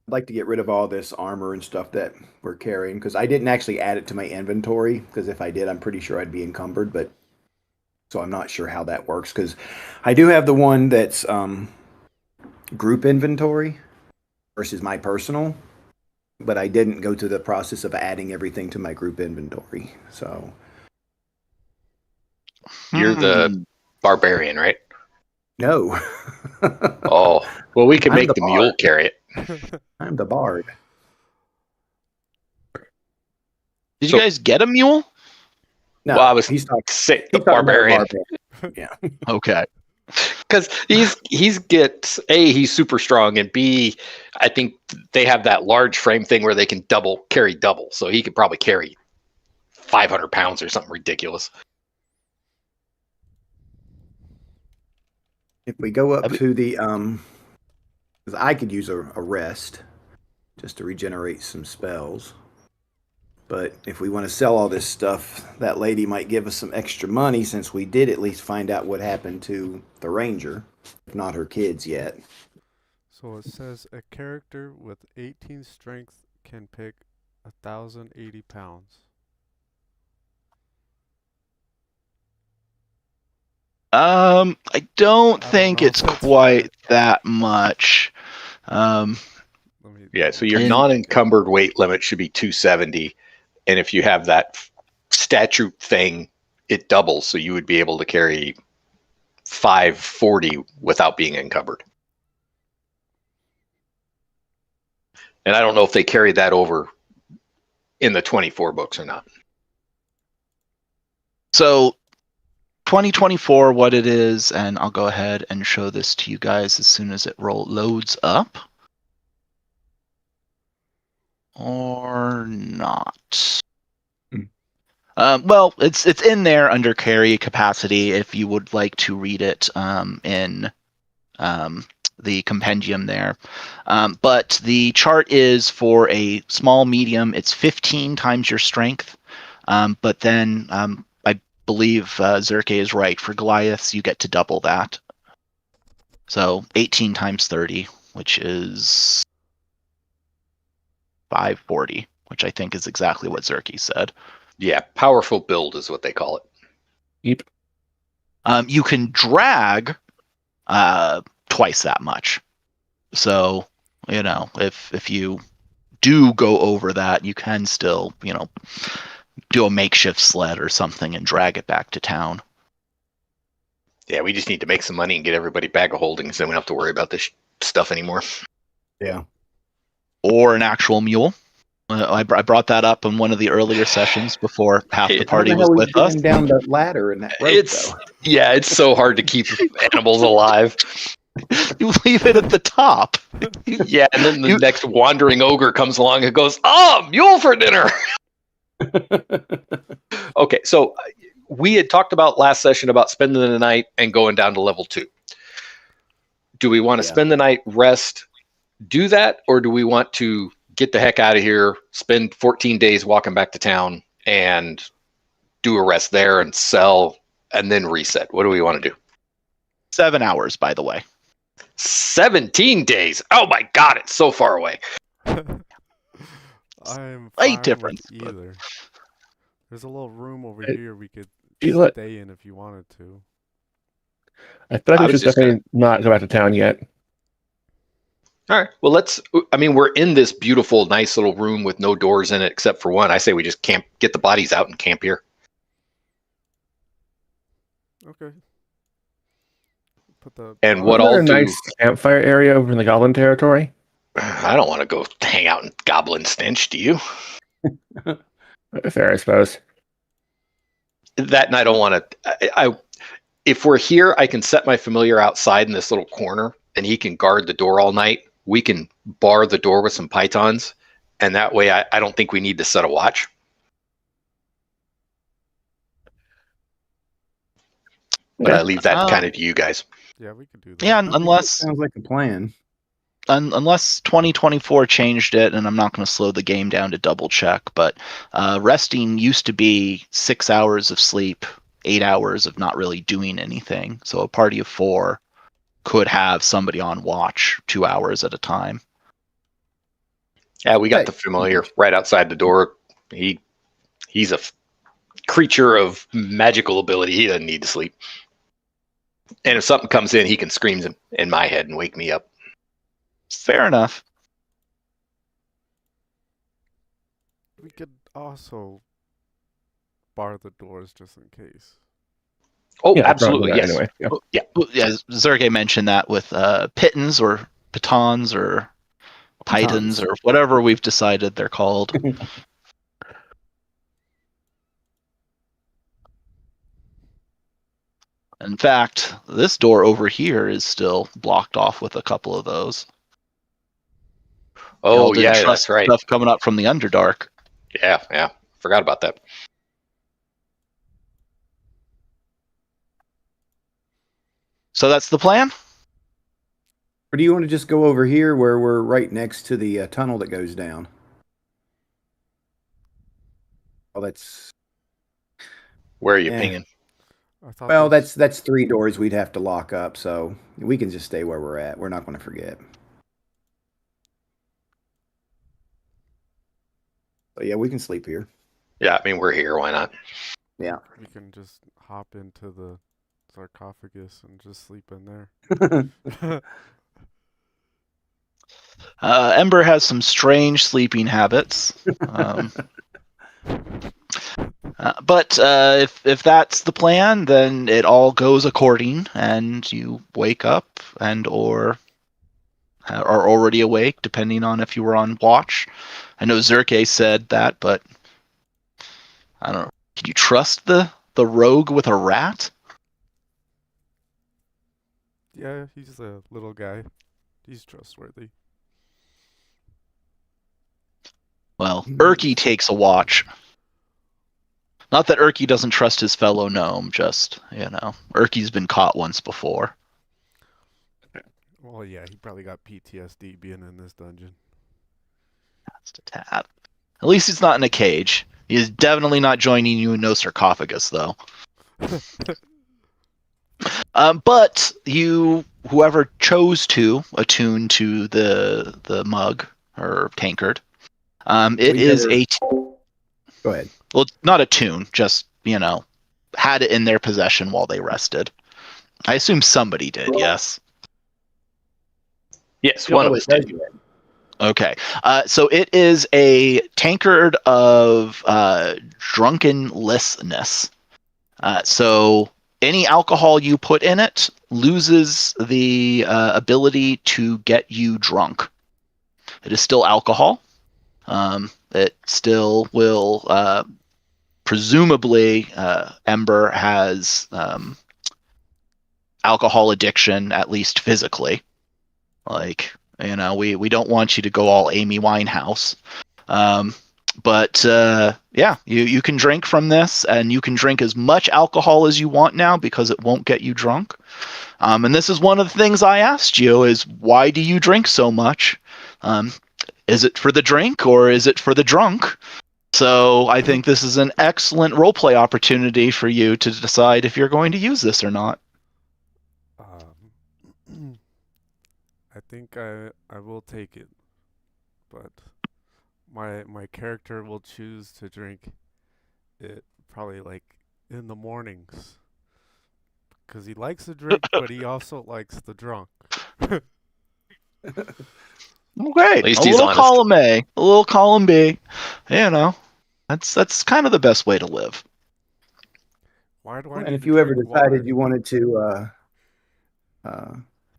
S5: I'd like to get rid of all this armor and stuff that we're carrying because I didn't actually add it to my inventory because if I did, I'm pretty sure I'd be encumbered. But So I'm not sure how that works because I do have the one that's group inventory versus my personal, but I didn't go through the process of adding everything to my group inventory. So
S2: You're the barbarian, right?
S5: no.
S2: Oh, well, we can
S5: I'm
S2: make
S5: the
S2: the mule
S5: bard.
S2: carry it.
S5: I'm the bard.
S1: Did
S2: So-
S1: you guys get a mule?
S5: No,
S2: Well, I was
S5: he's talking.
S2: say the
S5: He's talking about a
S2: barbarian.
S5: barbarian.
S1: Okay.
S2: Because he's super strong, and B, I think they have that large frame thing where they can carry double, so he could probably carry 500 pounds or something ridiculous.
S5: If we go up to the because I could use a rest just to regenerate some spells. But if we want to sell all this stuff, that lady might give us some extra money since we did at least find out what happened to the ranger, if not her kids yet.
S4: So it says a character with 18 strength can pick 1,080 pounds.
S1: I don't think
S4: know
S1: it's
S4: if that's
S1: quite
S4: right.
S1: that much.
S4: Let me.
S2: Yeah, so your
S1: And-
S2: non-encumbered weight limit should be 270, and if you have that statute thing, it doubles, so you would be able to carry 540 without being encumbered. And I don't know if they carry that over in the 24 books or not.
S1: So 2024, what it is, and I'll go ahead and show this to you guys as soon as it loads up. Or not. Well, it's in there under carry capacity if you would like to read it in the compendium there. But the chart is for a small medium. It's 15 times your strength. But then I believe Zerke is right. For Goliaths, you get to double that. So 18 times 30, which is 540, which I think is exactly what Zerke said.
S2: Yeah, powerful build is what they call it.
S3: Yep.
S1: You can drag twice that much. So, if you do go over that, you can still, do a makeshift sled or something and drag it back to town.
S2: Yeah, we just need to make some money and get everybody bag of holdings, then we don't have to worry about this stuff anymore.
S5: Yeah.
S1: Or an actual mule. I brought that up in one of the earlier sessions before half the party was with us.
S5: Down the ladder and that rope, though.
S2: It's so hard to keep animals alive.
S1: You leave it at the top.
S2: Yeah, and then the next wandering ogre comes along and goes, "Oh, mule for dinner." Okay, so we had talked about last session about spending the night and going down to level 2. Do we want to spend the night, rest, do that, or do we want to get the heck out of here, spend 14 days walking back to town, and do a rest there and sell, and then reset? What do we want to do?
S1: 7 hours, by the way.
S2: 17 days. Oh my God, it's so far away.
S4: I'm
S1: Slight
S4: fine
S1: difference,
S4: with
S1: but-
S4: either. There's a little room over
S3: It-
S4: here we could
S3: you let-
S4: stay in if you wanted to.
S3: I feel like
S2: I
S3: we
S2: was
S3: should
S2: just
S3: definitely not go back to town yet.
S2: All right. Well, we're in this beautiful, nice little room with no doors in it except for one. I say we just get the bodies out and camp here.
S4: Okay. Put the
S2: And what
S3: Isn't there
S2: I'll
S3: a
S2: do,
S3: nice campfire area over in the Goblin territory?
S2: I don't want to go hang out in Goblin Stench, do you?
S3: Fair, I suppose.
S2: That, and I don't want to. If we're here, I can set my familiar outside in this little corner, and he can guard the door all night. We can bar the door with some pythons, and that way I don't think we need to set a watch. But I leave that kind of to you guys.
S4: Yeah, we could do that.
S1: Yeah,
S5: I think that
S1: unless
S5: sounds like a plan.
S1: unless 2024 changed it, and I'm not going to slow the game down to double check, but resting used to be 6 hours of sleep, 8 hours of not really doing anything. So a party of 4 could have somebody on watch 2 hours at a time.
S2: Yeah, we got
S5: Right.
S2: the familiar right outside the door. He's a creature of magical ability. He doesn't need to sleep. And if something comes in, he can scream in my head and wake me up.
S1: Fair enough.
S4: We could also bar the doors just in case.
S2: Oh,
S3: Yeah,
S2: absolutely,
S3: probably
S2: yes.
S3: that anyway. Yeah.
S1: Yeah, Zerge mentioned that with pitons or pitons or pitons or whatever we've decided they're called. In fact, this door over here is still blocked off with a couple of those.
S2: Oh,
S1: Y'all didn't
S2: yeah,
S1: trust
S2: that's right.
S1: Stuff coming up from the Underdark.
S2: Yeah. Forgot about that.
S1: So that's the plan?
S5: Or do you want to just go over here where we're right next to the tunnel that goes down? Oh, that's
S2: Where are you
S5: Yeah.
S2: pinging?
S4: I thought
S5: well,
S4: this-
S5: that's 3 doors we'd have to lock up, so we can just stay where we're at. We're not going to forget. But yeah, we can sleep here.
S2: Yeah, I mean, we're here. Why not?
S5: Yeah.
S4: we can just hop into the sarcophagus and just sleep in there.
S1: Ember has some strange sleeping habits. But if that's the plan, then it all goes according, and you wake up and or are already awake, depending on if you were on watch. I know Zerke said that, but I don't know. Can you trust the rogue with a rat?
S4: Yeah, he's a little guy. He's trustworthy.
S1: Well, Erky takes a watch. Not that Erky doesn't trust his fellow gnome, just, Erky's been caught once before.
S4: Well, yeah, he probably got PTSD being in this dungeon.
S1: Just a tad. At least he's not in a cage. He is definitely not joining you in no sarcophagus, though. But whoever chose to attune to the mug or tankard, it is
S5: Go ahead.
S1: well, not attune, just had it in their possession while they rested. I assume somebody did. Yes.
S2: Yes, one of us did.
S1: Okay. So it is a tankard of drunkenlessness. So any alcohol you put in it loses the ability to get you drunk. It is still alcohol. It still will, presumably, Ember has alcohol addiction, at least physically. Like, we don't want you to go all Amy Winehouse. But you can drink from this, and you can drink as much alcohol as you want now because it won't get you drunk. And this is one of the things I asked you is, why do you drink so much? Is it for the drink or is it for the drunk? So I think this is an excellent roleplay opportunity for you to decide if you're going to use this or not.
S4: I think I will take it, but my character will choose to drink it probably like in the mornings, because he likes to drink, but he also likes the drunk.
S1: Okay,
S2: At least
S1: a
S2: he's
S1: little
S2: honest.
S1: column A, a little column B. That's kind of the best way to live.
S4: Why do I?
S5: And
S4: need
S5: if
S4: to
S5: you ever
S4: drink
S5: decided
S4: water?
S5: you wanted to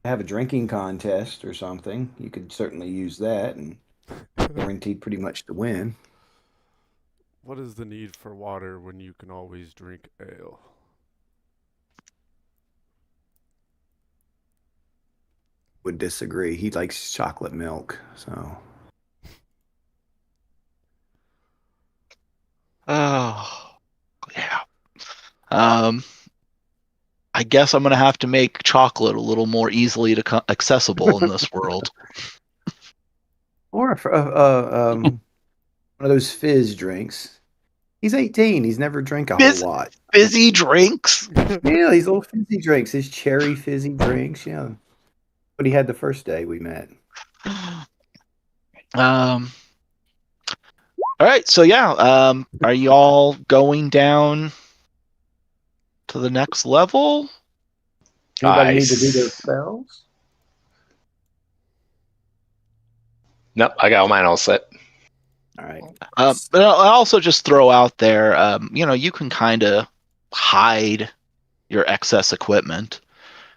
S5: have a drinking contest or something, you could certainly use that and guaranteed pretty much to win.
S4: What is the need for water when you can always drink ale?
S5: Would disagree. He likes chocolate milk, so.
S1: Oh, yeah. I guess I'm gonna have to make chocolate a little more easily accessible in this world.
S5: Or one of those fizz drinks. He's 18. He's never drank a
S1: Fizz-
S5: whole lot.
S1: Fizzy drinks.
S5: Yeah, these little fizzy drinks, his cherry fizzy drinks. Yeah, what he had the first day we met.
S1: All right, so yeah, are you all going down to the next level?
S5: Anybody
S2: I
S5: need to do their
S2: s-
S5: spells?
S2: Nope, I got mine all set.
S5: All right.
S1: But I'll also just throw out there, you can kind of hide your excess equipment.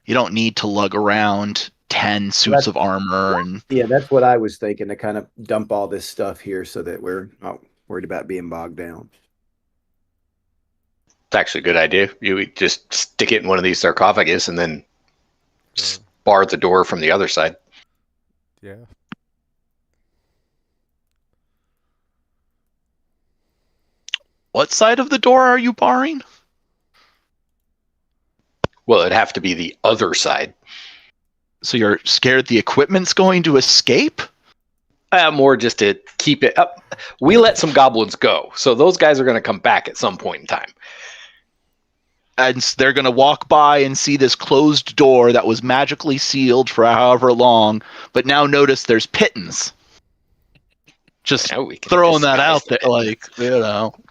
S1: You don't need to lug around 10 suits of armor and
S5: Yeah, that's what I was thinking, to kind of dump all this stuff here so that we're not worried about being bogged down.
S2: It's actually a good idea. You just stick it in one of these sarcophagus and then
S4: Uh,
S2: bar the door from the other side.
S4: yeah.
S1: what side of the door are you barring?
S2: Well, it'd have to be the other side.
S1: So you're scared the equipment's going to escape?
S2: More just to keep it up. We let some goblins go, so those guys are going to come back at some point in time.
S1: And they're going to walk by and see this closed door that was magically sealed for however long, but now notice there's pittance. Just
S2: Now we can
S1: throwing that
S2: disguise
S1: out
S2: the
S1: there, like,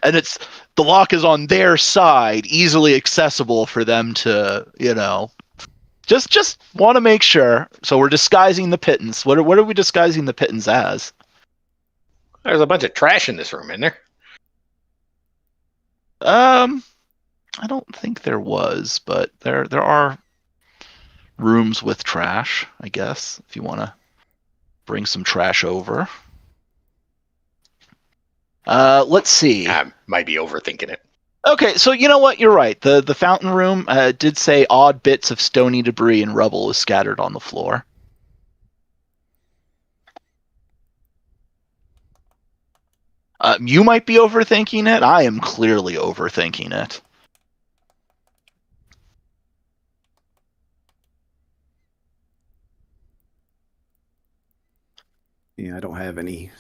S1: and it's the lock is on their side, easily accessible for them to, just want to make sure. So we're disguising the pittance. What are we disguising the pittance as?
S2: There's a bunch of trash in this room, isn't there?
S1: I don't think there was, but there are rooms with trash, I guess, if you want to bring some trash over. Let's see.
S2: I might be overthinking it.
S1: Okay, so you know what? You're right. The fountain room did say odd bits of stony debris and rubble was scattered on the floor. You might be overthinking it. I am clearly overthinking it.
S5: Yeah, I don't have any.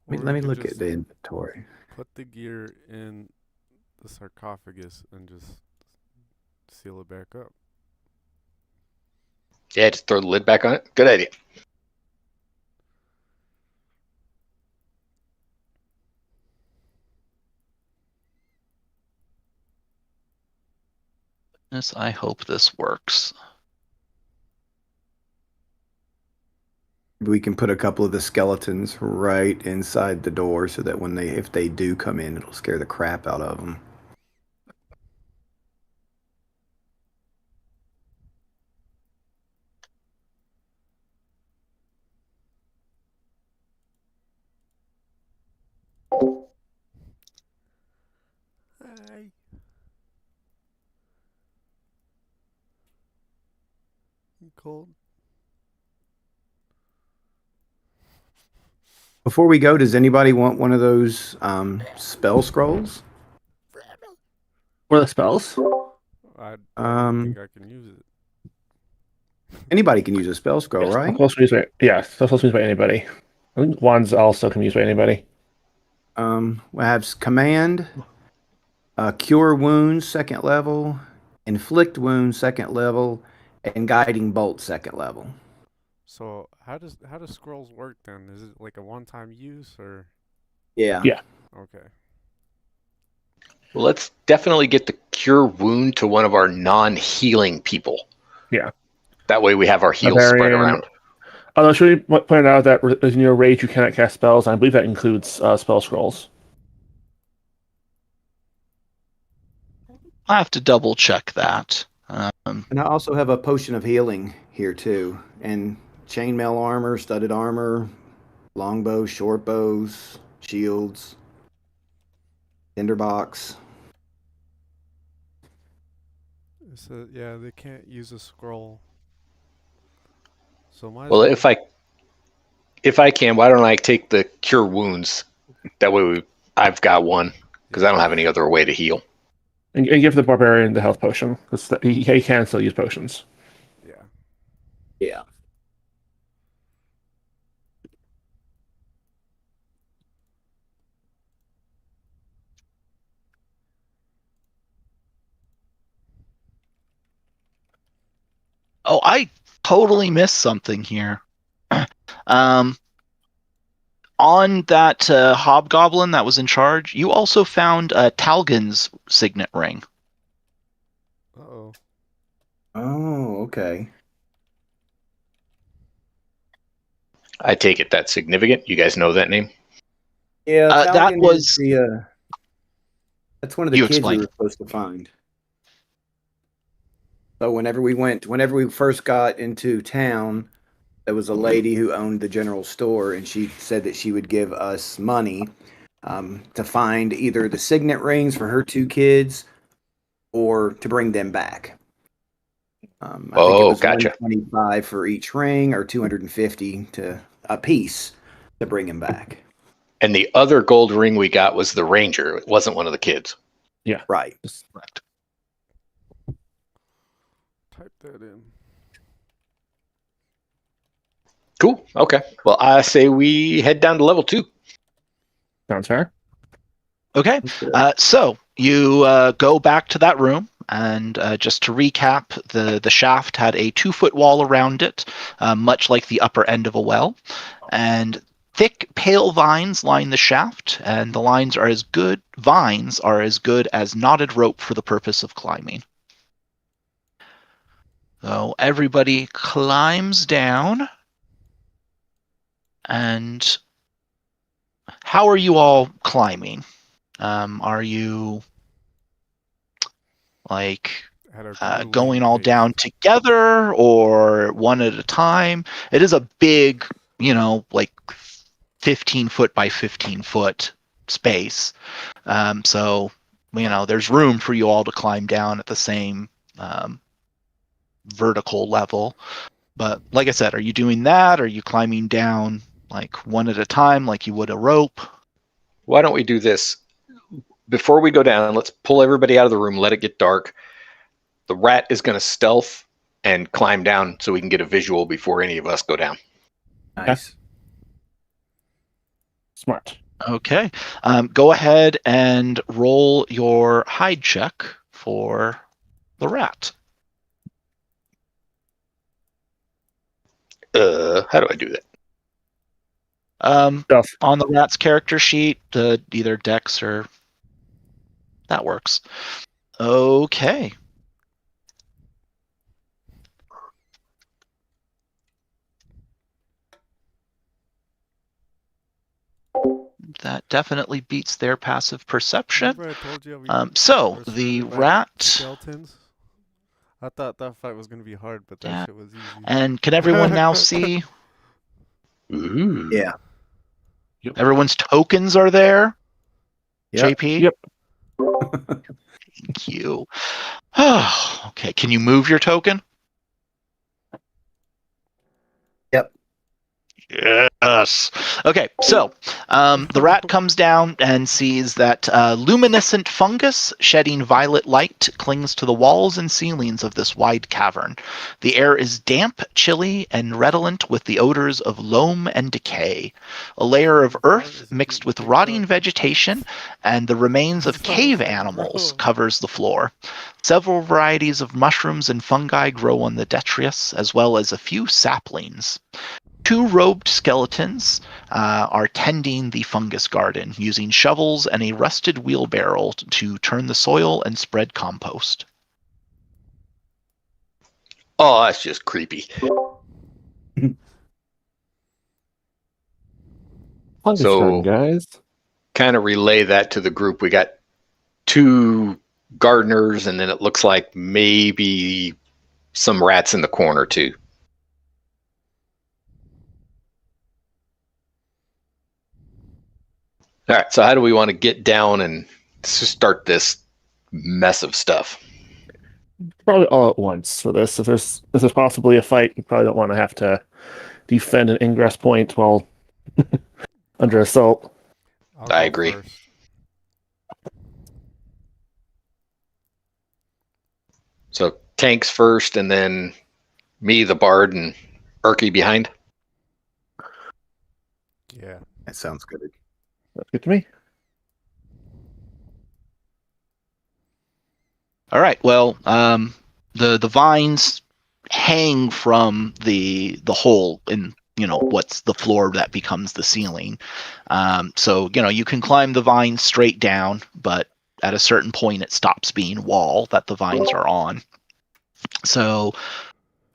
S4: Or
S5: Let
S4: we
S5: me
S4: could
S5: look at
S4: just
S5: the inventory.
S4: put the gear in the sarcophagus and just seal it back up.
S2: Yeah, just throw the lid back on it. Good idea.
S1: Yes, I hope this works.
S5: We can put a couple of the skeletons right inside the door so that if they do come in, it'll scare the crap out of them.
S4: Hi. You cold?
S5: Before we go, does anybody want one of those spell scrolls?
S3: What are the spells?
S4: I don't think I can use it.
S5: Anybody can use a spell scroll,
S3: Yes,
S5: right?
S3: supposed to be used by, yeah, it's supposed to be used by anybody. I think wands also can be used by anybody.
S5: We have command, cure wounds second level, inflict wounds second level, and guiding bolt second level.
S4: So how does scrolls work then? Is it like a one-time use or?
S5: Yeah.
S3: Yeah.
S4: Okay.
S2: Well, let's definitely get the cure wound to one of our non-healing people.
S3: Yeah.
S2: That way we have our heals spread
S3: Barbarian.
S2: around.
S3: Although should we point out that in your rage you cannot cast spells, and I believe that includes spell scrolls.
S1: I have to double check that.
S5: And I also have a potion of healing here too, and chainmail armor, studded armor, longbows, short bows, shields, tinderbox.
S4: So yeah, they can't use a scroll. So might as
S2: Well, if I can, why don't I take the cure wounds? That way I've got one because I don't have any other way to heal.
S3: And give the barbarian the health potion, because he can still use potions.
S4: Yeah.
S5: Yeah.
S1: Oh, I totally missed something here. On that hobgoblin that was in charge, you also found Talgon's signet ring.
S4: Uh-oh.
S5: Oh, okay.
S2: I take it that's significant. You guys know that name?
S5: Yeah,
S1: That
S5: Talgan is
S1: was
S5: the. That's one of the
S1: you
S5: kids we
S1: explain.
S5: were supposed to find. So whenever we first got into town, there was a lady who owned the general store, and she said that she would give us money to find either the signet rings for her two kids or to bring them back. I think it was
S2: Gotcha.
S5: 125 for each ring, or 250 to a piece to bring him back.
S2: And the other gold ring we got was the ranger. It wasn't one of the kids.
S3: Yeah.
S5: Right.
S1: Correct.
S4: Type that in.
S2: Cool. Okay. Well, I say we head down to level 2.
S3: Sounds fair.
S1: Okay, so you go back to that room, and just to recap, the shaft had a 2-foot wall around it, much like the upper end of a well, and thick, pale vines line the shaft, and the vines are as good as knotted rope for the purpose of climbing. So everybody climbs down, and how are you all climbing? Are you like
S4: At our grueling
S1: going all
S4: pace.
S1: down together or one at a time? It is a big, like 15 foot by 15 foot space. So, there's room for you all to climb down at the same vertical level. But like I said, are you doing that? Are you climbing down like one at a time like you would a rope?
S2: Why don't we do this? Before we go down, let's pull everybody out of the room, let it get dark. The rat is going to stealth and climb down so we can get a visual before any of us go down.
S5: Nice.
S3: Smart.
S1: Okay. Go ahead and roll your hide check for the rat.
S2: How do I do that?
S3: Stuff.
S1: On the rat's character sheet, either Dex or that works. Okay. That definitely beats their passive perception.
S4: Remember I told you
S1: So
S4: were
S1: the
S4: surrounded by
S1: rat,
S4: skeletons? I thought that fight was gonna be hard, but that
S1: Yeah.
S4: shit was easy.
S1: and can everyone now see?
S2: Ooh.
S5: Yeah.
S1: Everyone's tokens are there.
S5: Yep.
S1: JP.
S3: Yep.
S1: Thank you. Okay. Can you move your token?
S5: Yep.
S1: Yes. Okay, so the rat comes down and sees that luminescent fungus shedding violet light clings to the walls and ceilings of this wide cavern. The air is damp, chilly, and redolent with the odors of loam and decay. A layer of earth mixed with rotting vegetation and the remains of cave animals covers the floor. Several varieties of mushrooms and fungi grow on the detritus, as well as a few saplings. 2 robed skeletons are tending the fungus garden, using shovels and a rusted wheelbarrow to turn the soil and spread compost.
S2: Oh, that's just creepy.
S3: Fungus
S2: So-
S3: garden, guys.
S2: Kind of relay that to the group. We got 2 gardeners, and then it looks like maybe some rats in the corner too. All right, so how do we want to get down and start this mess of stuff?
S3: Probably all at once for this. If there's possibly a fight, you probably don't want to have to defend an ingress point while under assault.
S4: I'll
S2: I
S4: go
S2: agree.
S4: first.
S2: So tanks first, and then me, the bard, and Erky behind.
S4: Yeah.
S5: That sounds good.
S3: That's good to me.
S1: All right. Well, the vines hang from the hole in what's the floor that becomes the ceiling. So you can climb the vine straight down, but at a certain point it stops being wall that the vines are on. So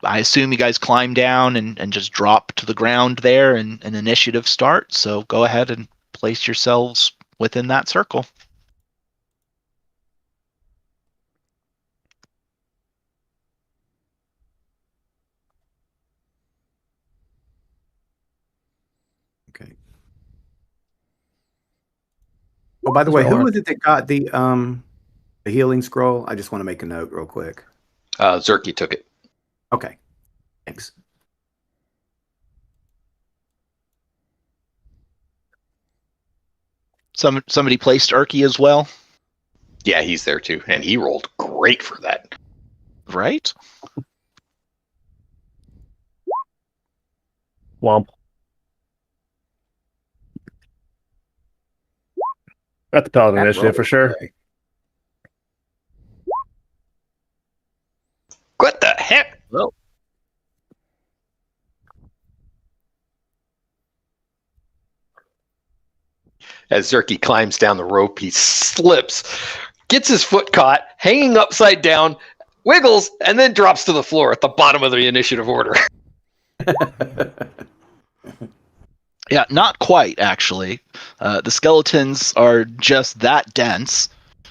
S1: I assume you guys climb down and just drop to the ground there, and an initiative starts. So go ahead and place yourselves within that circle.
S5: Okay. Oh, by the way, who was it that got the healing scroll? I just want to make a note real quick.
S2: Zerky took it.
S5: Okay. Thanks.
S1: Somebody placed Urki as well?
S2: Yeah, he's there too, and he rolled great for that.
S1: Right?
S3: Womp. Got the Paladin initiative for sure.
S5: Okay.
S2: What the heck?
S1: Well,
S2: As Zerky climbs down the rope, he slips, gets his foot caught, hanging upside down, wiggles, and then drops to the floor at the bottom of the initiative order.
S1: yeah, not quite, actually. The skeletons are just that dense.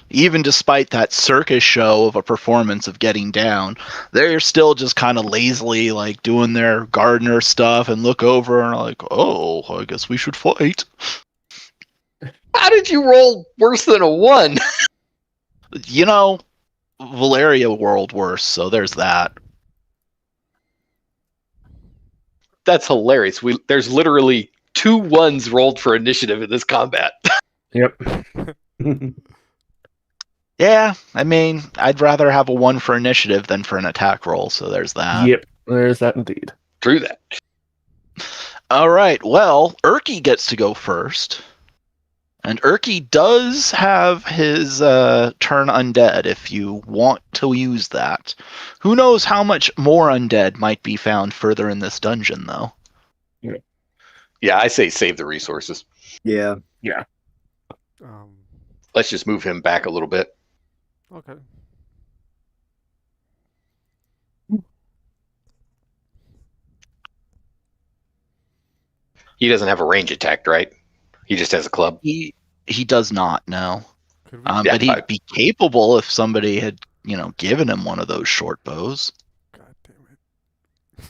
S1: Even despite that circus show of a performance of getting down, they're still just kind of lazily like doing their gardener stuff and look over and are like, oh, I guess we should fight.
S2: How did you roll worse than a 1?
S1: Valeria rolled worse, so there's that.
S2: That's hilarious. There's literally 2 1s rolled for initiative in this combat.
S3: Yep.
S1: Yeah, I mean, I'd rather have a 1 for initiative than for an attack roll, so there's that.
S3: Yep, there's that indeed.
S2: True that.
S1: All right, well, Urki gets to go first. And Urki does have his turn undead if you want to use that. Who knows how much more undead might be found further in this dungeon, though.
S2: Yeah, I say save the resources.
S5: Yeah.
S2: Let's just move him back a little bit.
S4: Okay.
S2: He doesn't have a range attack, right? He just has a club.
S1: He does not, no.
S4: Could we,
S1: But he'd be capable if somebody had, given him one of those short bows.
S4: God damn it.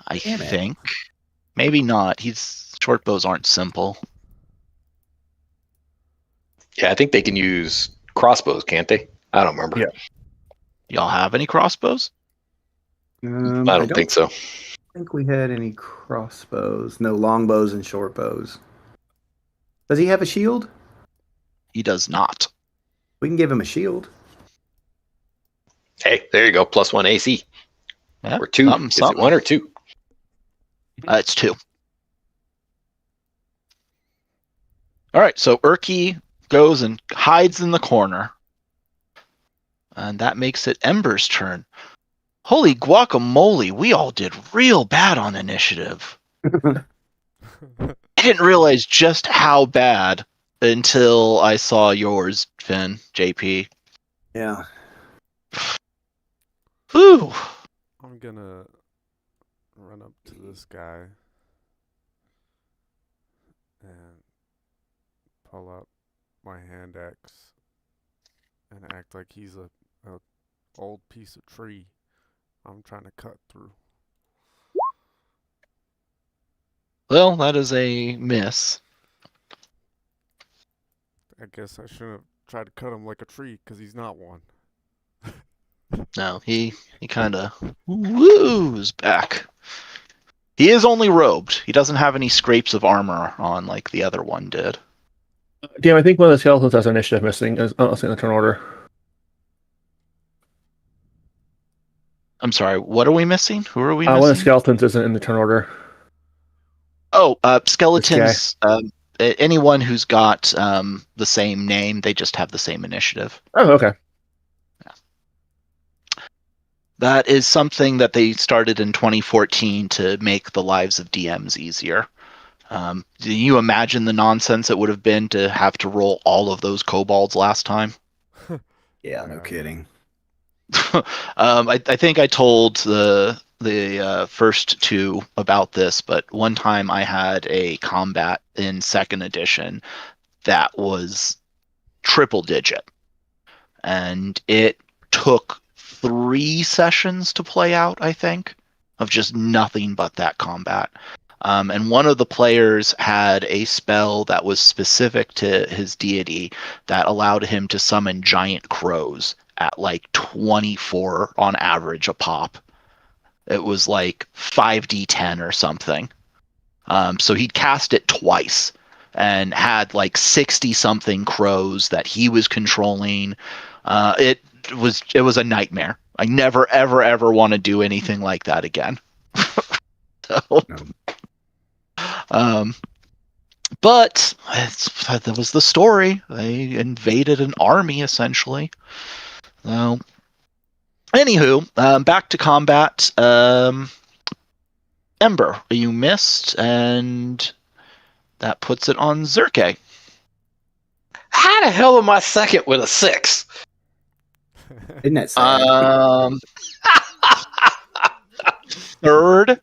S1: I
S5: Damn it.
S1: think. Maybe not. Short bows aren't simple.
S2: Yeah, I think they can use crossbows, can't they? I don't remember.
S3: Yeah.
S1: Y'all have any crossbows?
S2: I don't think so.
S5: think we had any crossbows. No longbows and short bows. Does he have a shield?
S1: He does not.
S5: We can give him a shield.
S2: Hey, there you go. +1 AC.
S1: Yeah,
S2: Or 2.
S1: something,
S2: Is
S1: something.
S2: it 1 or 2?
S1: It's 2. All right, so Urki goes and hides in the corner. And that makes it Ember's turn. Holy guacamole, we all did real bad on initiative. I didn't realize just how bad until I saw yours, Finn, JP.
S5: Yeah.
S1: Whew.
S4: I'm gonna run up to this guy and pull out my hand axe and act like he's a old piece of tree I'm trying to cut through.
S1: Well, that is a miss.
S4: I guess I shouldn't have tried to cut him like a tree because he's not one.
S1: No, he kind of woos back. He is only robed. He doesn't have any scrapes of armor on like the other one did.
S3: Damn, I think one of the skeletons has initiative missing. Is in the turn order.
S1: I'm sorry, what are we missing? Who are we missing?
S3: One of the skeletons isn't in the turn order.
S1: Oh, skeletons. Anyone who's got the same name, they just have the same initiative.
S3: Oh, okay.
S1: That is something that they started in 2014 to make the lives of DMs easier. Do you imagine the nonsense it would have been to have to roll all of those kobolds last time?
S5: Yeah, no
S4: Yeah.
S5: kidding.
S1: I think I told the first two about this, but one time I had a combat in second edition that was triple digit, and it took 3 sessions to play out, I think, of just nothing but that combat. And one of the players had a spell that was specific to his deity that allowed him to summon giant crows at like 24 on average a pop. It was like 5d10 or something. So he'd cast it twice and had like 60 something crows that he was controlling. It was a nightmare. I never ever ever want to do anything like that again. So, um, but that was the story. They invaded an army essentially. So, anywho, back to combat. Ember, you missed, and that puts it on Zerke.
S2: How the hell am I second with a 6?
S5: Isn't that sad?
S1: Third.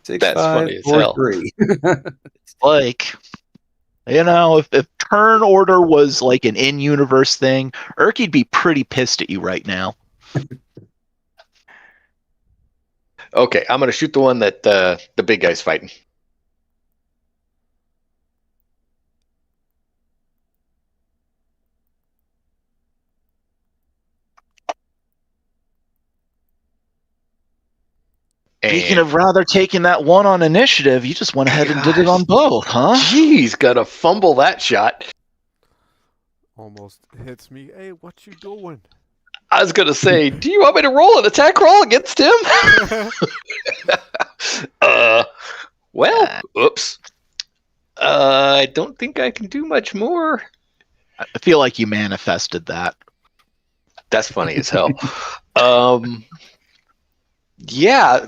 S5: 6,
S2: That's
S5: 5,
S2: funny as
S5: 4,
S2: hell.
S5: 3.
S1: Like, if turn order was like an in-universe thing, Urky'd be pretty pissed at you right now.
S2: Okay, I'm gonna shoot the one that the big guy's fighting.
S1: Speaking
S2: And
S1: of rather taking that one on initiative, you just went ahead and did it on both, huh?
S2: Jeez, gonna fumble that shot.
S4: Almost hits me. Hey, what you doing?
S2: I was gonna say, do you want me to roll an attack roll against him? Well, oops. I don't think I can do much more.
S1: I feel like you manifested that.
S2: That's funny as hell. Yeah,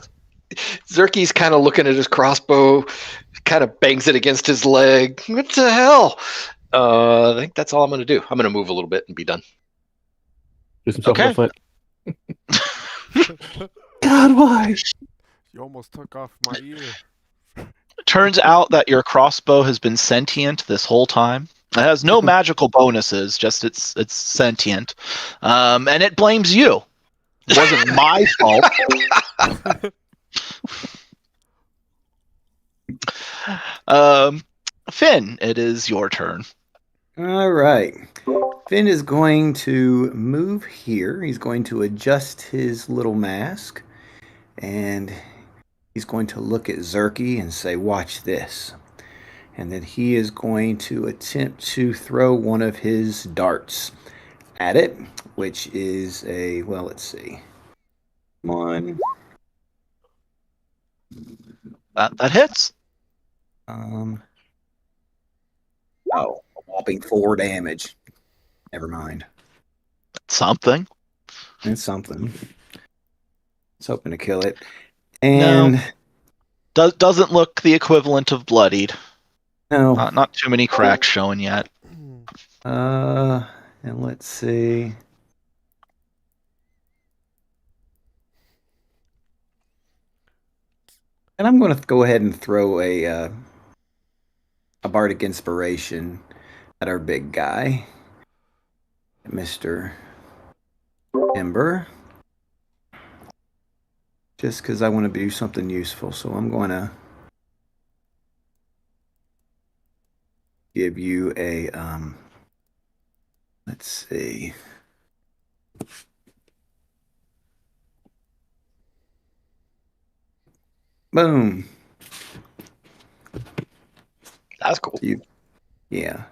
S2: Zerky's kind of looking at his crossbow, kind of bangs it against his leg. What the hell? I think that's all I'm gonna do. I'm gonna move a little bit and be done.
S3: Just himself
S1: Okay.
S3: on the foot. God, why?
S4: You almost took off my ear.
S1: Turns out that your crossbow has been sentient this whole time. It has no magical bonuses, just it's sentient, and it blames you. It wasn't my fault. Finn, it is your turn.
S5: All right. Finn is going to move here. He's going to adjust his little mask. And he's going to look at Zerky and say, "Watch this." And then he is going to attempt to throw one of his darts at it, which is a, well, let's see. Come on.
S1: That hits.
S5: Oh, a whopping 4 damage. Never mind.
S1: Something.
S5: It's something. It's hoping to kill it. And
S1: Doesn't look the equivalent of bloodied.
S5: no.
S1: Not too many cracks showing yet.
S5: And let's see. And I'm going to go ahead and throw a bardic inspiration at our big guy, Mr. Ember. Just because I want to do something useful. So I'm going to give you a, let's see. Boom.
S2: That's cool.
S5: Yeah.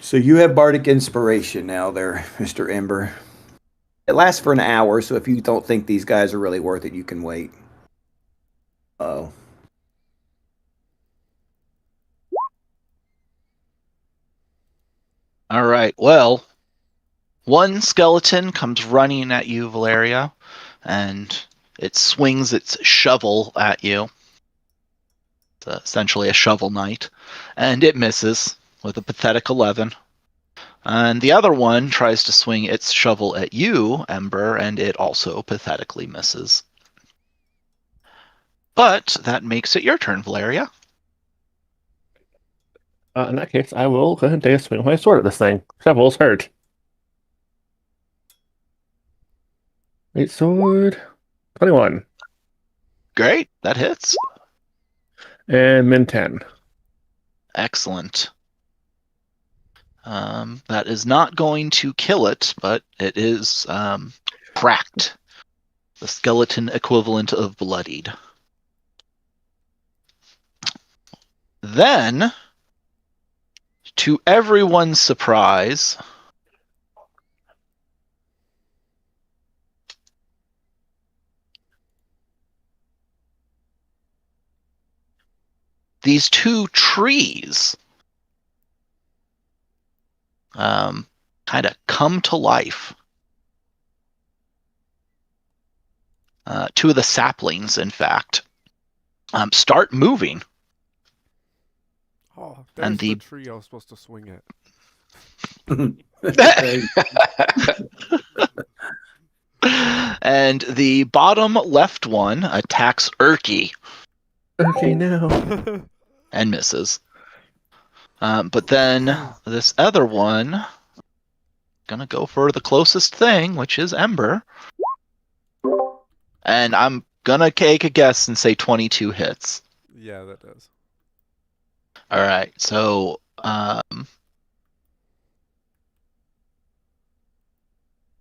S5: So you have bardic inspiration now there, Mr. Ember. It lasts for an hour, so if you don't think these guys are really worth it, you can wait. Oh.
S1: All right. Well, One skeleton comes running at you, Valeria, and it swings its shovel at you. It's essentially a shovel knight, and it misses with a pathetic 11. And the other one tries to swing its shovel at you, Ember, and it also pathetically misses. But that makes it your turn, Valeria.
S3: In that case, I will go ahead and take a swing with my sword at this thing. Shovel's hurt. Great sword. 21.
S1: Great, that hits.
S3: And min 10.
S1: Excellent. That is not going to kill it, but it is cracked. The skeleton equivalent of bloodied. Then, to everyone's surprise, these two trees kind of come to life. Two of the saplings, in fact, start moving.
S4: Oh, there's
S1: And
S4: the
S1: the
S4: tree I was supposed to swing at.
S1: and the bottom left one attacks Urki
S3: Okay, now.
S1: and misses. But then this other one gonna go for the closest thing, which is Ember. And I'm gonna take a guess and say 22 hits.
S4: Yeah, that does.
S1: All right, so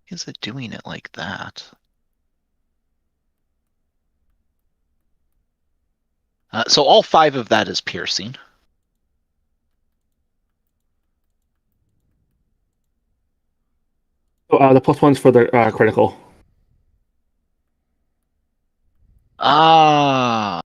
S1: is it doing it like that? So all 5 of that is piercing.
S3: The +1's for the critical.
S1: Ah.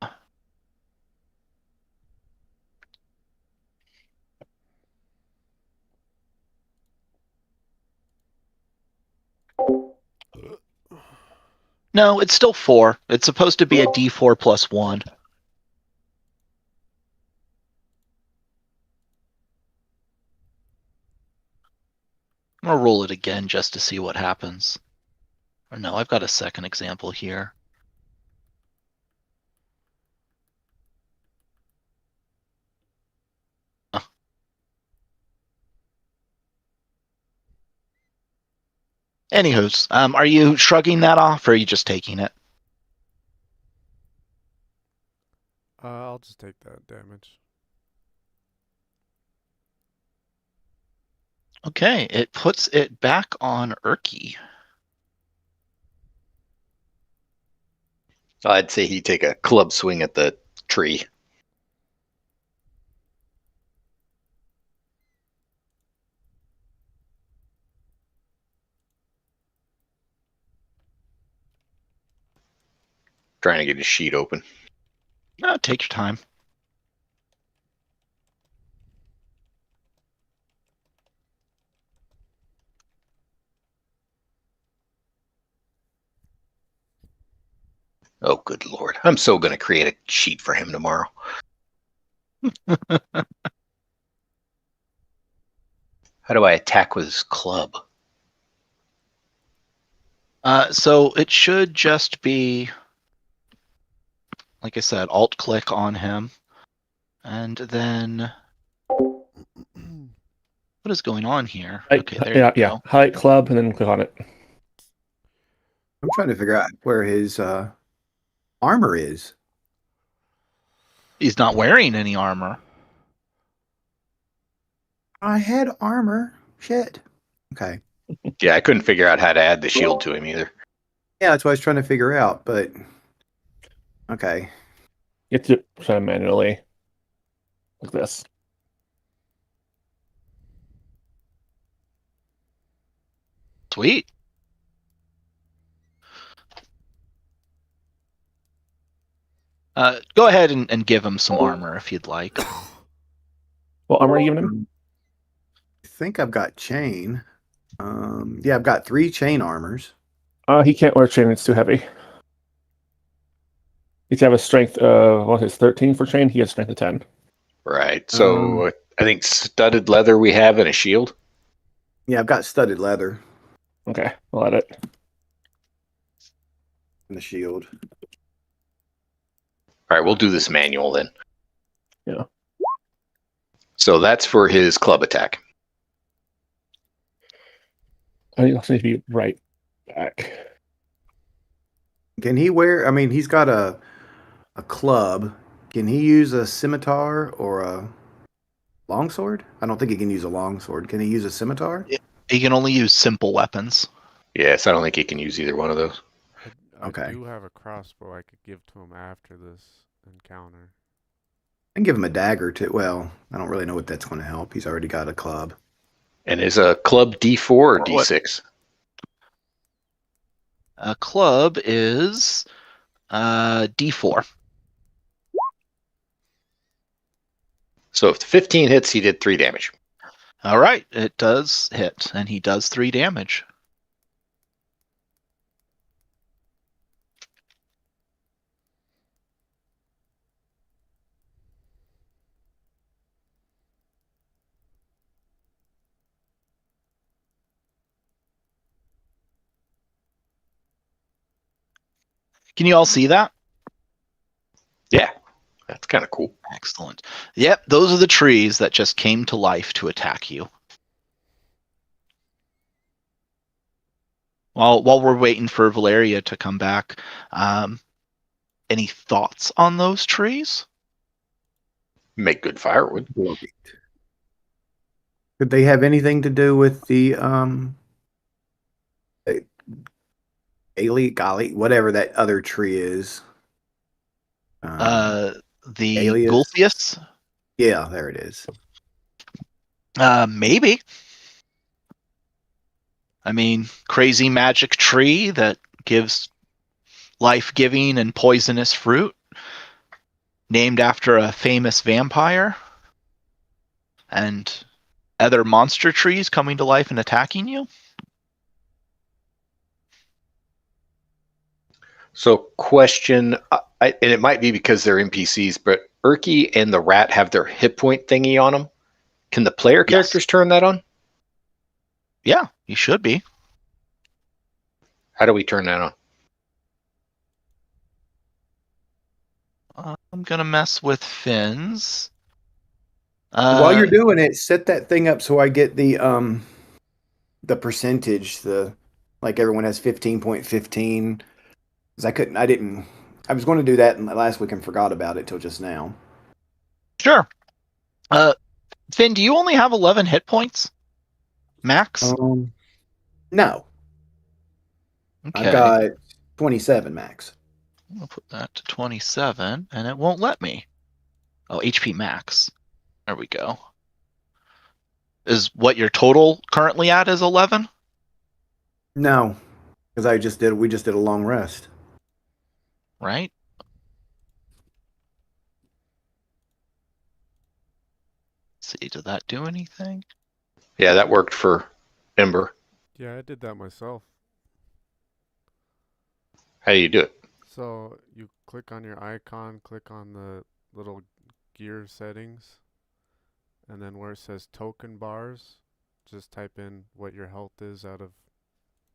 S1: No, it's still 4. It's supposed to be a D4 plus 1. I'm gonna roll it again just to see what happens. Or no, I've got a second example here. Anywho's, are you shrugging that off, or are you just taking it?
S4: I'll just take that damage.
S1: Okay, it puts it back on Urki.
S2: I'd say he'd take a club swing at the tree. Trying to get his sheet open.
S1: No, take your time.
S2: Oh, good Lord. I'm so going to create a sheet for him tomorrow. How do I attack with his club?
S1: So it should just be, like I said, alt-click on him. And then... What is going on here? Okay, there you go.
S3: Highlight club and then click on it.
S5: I'm trying to figure out where his armor is.
S1: He's not wearing any armor.
S5: I had armor. Shit. Okay.
S2: Yeah, I couldn't figure out how to add the shield to him either.
S5: Yeah, that's what I was trying to figure out, but okay.
S3: You have to try it manually. Like this.
S1: Sweet. Go ahead and give him some armor if you'd like.
S3: What armor are you giving him?
S5: I think I've got chain. Yeah, I've got 3 chain armors.
S3: He can't wear chain, it's too heavy. He's have a strength what is 13 for chain? He has strength of 10.
S2: Right. So I think studded leather we have and a shield.
S5: Yeah, I've got studded leather
S3: Okay, I'll add it.
S5: and the shield.
S2: All right, we'll do this manual then.
S3: Yeah.
S2: So that's for his club attack.
S3: I think also need to be right back.
S5: Can he wear? I mean, he's got a club. Can he use a scimitar or a longsword? I don't think he can use a longsword. Can he use a scimitar?
S1: He can only use simple weapons.
S2: Yes, I don't think he can use either one of those.
S4: I
S5: Okay.
S4: do have a crossbow I could give to him after this encounter.
S5: And give him a dagger too. Well, I don't really know what that's going to help. He's already got a club.
S2: And is a club D4 or
S1: What?
S2: D6?
S1: A club is D4.
S2: So if the 15 hits, he did 3 damage.
S1: All right, it does hit, and he does 3 damage. Can you all see that?
S2: Yeah, that's kind of cool.
S1: Excellent. Yep, those are the trees that just came to life to attack you. While we're waiting for Valeria to come back, any thoughts on those trees?
S2: Make good firewood.
S5: Could they have anything to do with the golly, whatever that other tree is?
S1: The
S5: Alias?
S1: Gulthius?
S5: Yeah, there it is.
S1: Maybe. I mean, crazy magic tree that gives life-giving and poisonous fruit, named after a famous vampire, and other monster trees coming to life and attacking you.
S2: So question, and it might be because they're NPCs, but Urky and the rat have their hit point thingy on them. Can the player characters turn that on?
S1: Yeah, you should be.
S2: How do we turn that on?
S1: I'm gonna mess with Finn's.
S5: While you're doing it, set that thing up so I get the percentage. Like everyone has 15.15. Because I was going to do that last week and forgot about it till just now.
S1: Sure. Finn, do you only have 11 hit points? Max?
S5: No.
S1: Okay.
S5: I've got 27 max.
S1: I'll put that to 27, and it won't let me. Oh, HP max. There we go. Is what your total currently at is 11?
S5: No, because we just did a long rest.
S1: Right? Let's see, did that do anything?
S2: Yeah, that worked for Ember.
S4: Yeah, I did that myself.
S2: How do you do it?
S4: So you click on your icon, click on the little gear settings, and then where it says token bars, just type in what your health is out of,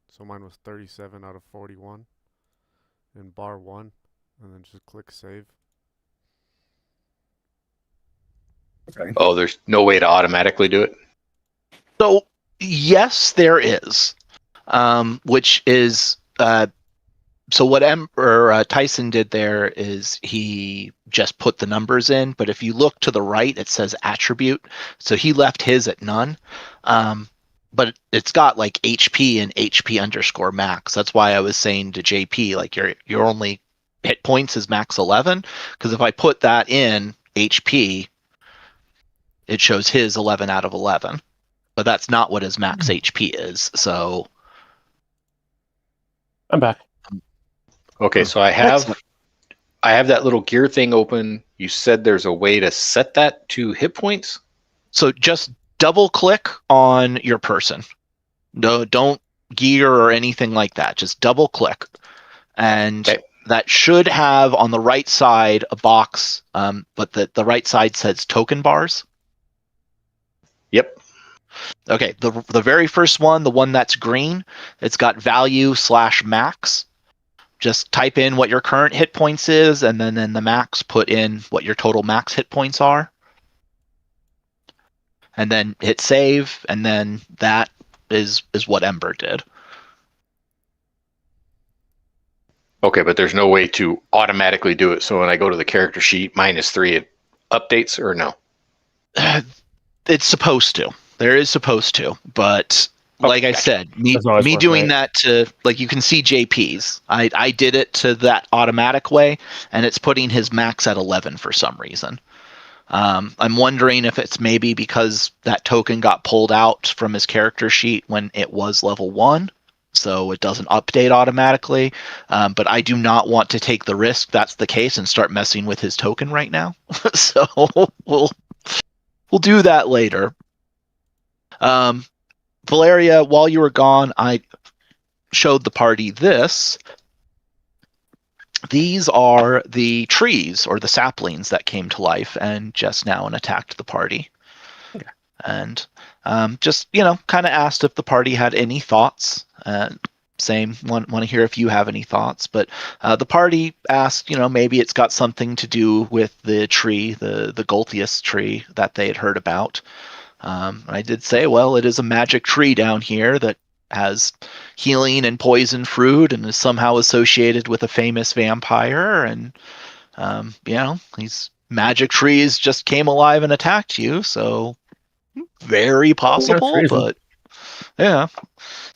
S4: so mine was 37 out of 41, in bar 1, and then just click save.
S5: Okay.
S2: Oh, there's no way to automatically do it?
S1: So, yes, there is. Which is... So what Tyson did there is he just put the numbers in, but if you look to the right, it says attribute. So he left his at none, but it's got like HP and HP underscore max. That's why I was saying to JP, like your only hit points is max 11, because if I put that in HP, it shows his 11 out of 11, but that's not what his max HP is. So
S3: I'm back.
S2: Okay, so I have that little gear thing open. You said there's a way to set that to hit points?
S1: So just double click on your person. No, don't gear or anything like that. Just double click, and
S2: Okay.
S1: that should have on the right side a box, but the right side says token bars.
S2: Yep.
S1: Okay, the very first one, the one that's green, it's got value/max. Just type in what your current hit points is, and then in the max, put in what your total max hit points are. And then hit save, and then that is what Ember did.
S2: Okay, but there's no way to automatically do it. So when I go to the character sheet, -3, it updates or no?
S1: It's supposed to. There is supposed to, but like I
S2: gotcha.
S1: said, me
S3: Doesn't always work,
S1: doing
S3: right?
S1: that to, like, you can see JP's. I did it to that automatic way, and it's putting his max at 11 for some reason. I'm wondering if it's maybe because that token got pulled out from his character sheet when it was level 1, so it doesn't update automatically. But I do not want to take the risk that's the case and start messing with his token right now. So we'll do that later. Valeria, while you were gone, I showed the party this. These are the trees or the saplings that came to life and just now and attacked the party.
S3: Okay.
S1: And just, kind of asked if the party had any thoughts. Same, want to hear if you have any thoughts. But the party asked, maybe it's got something to do with the tree, the Golthius tree that they had heard about. I did say, well, it is a magic tree down here that has healing and poison fruit and is somehow associated with a famous vampire. And, these magic trees just came alive and attacked you. So very possible, but yeah,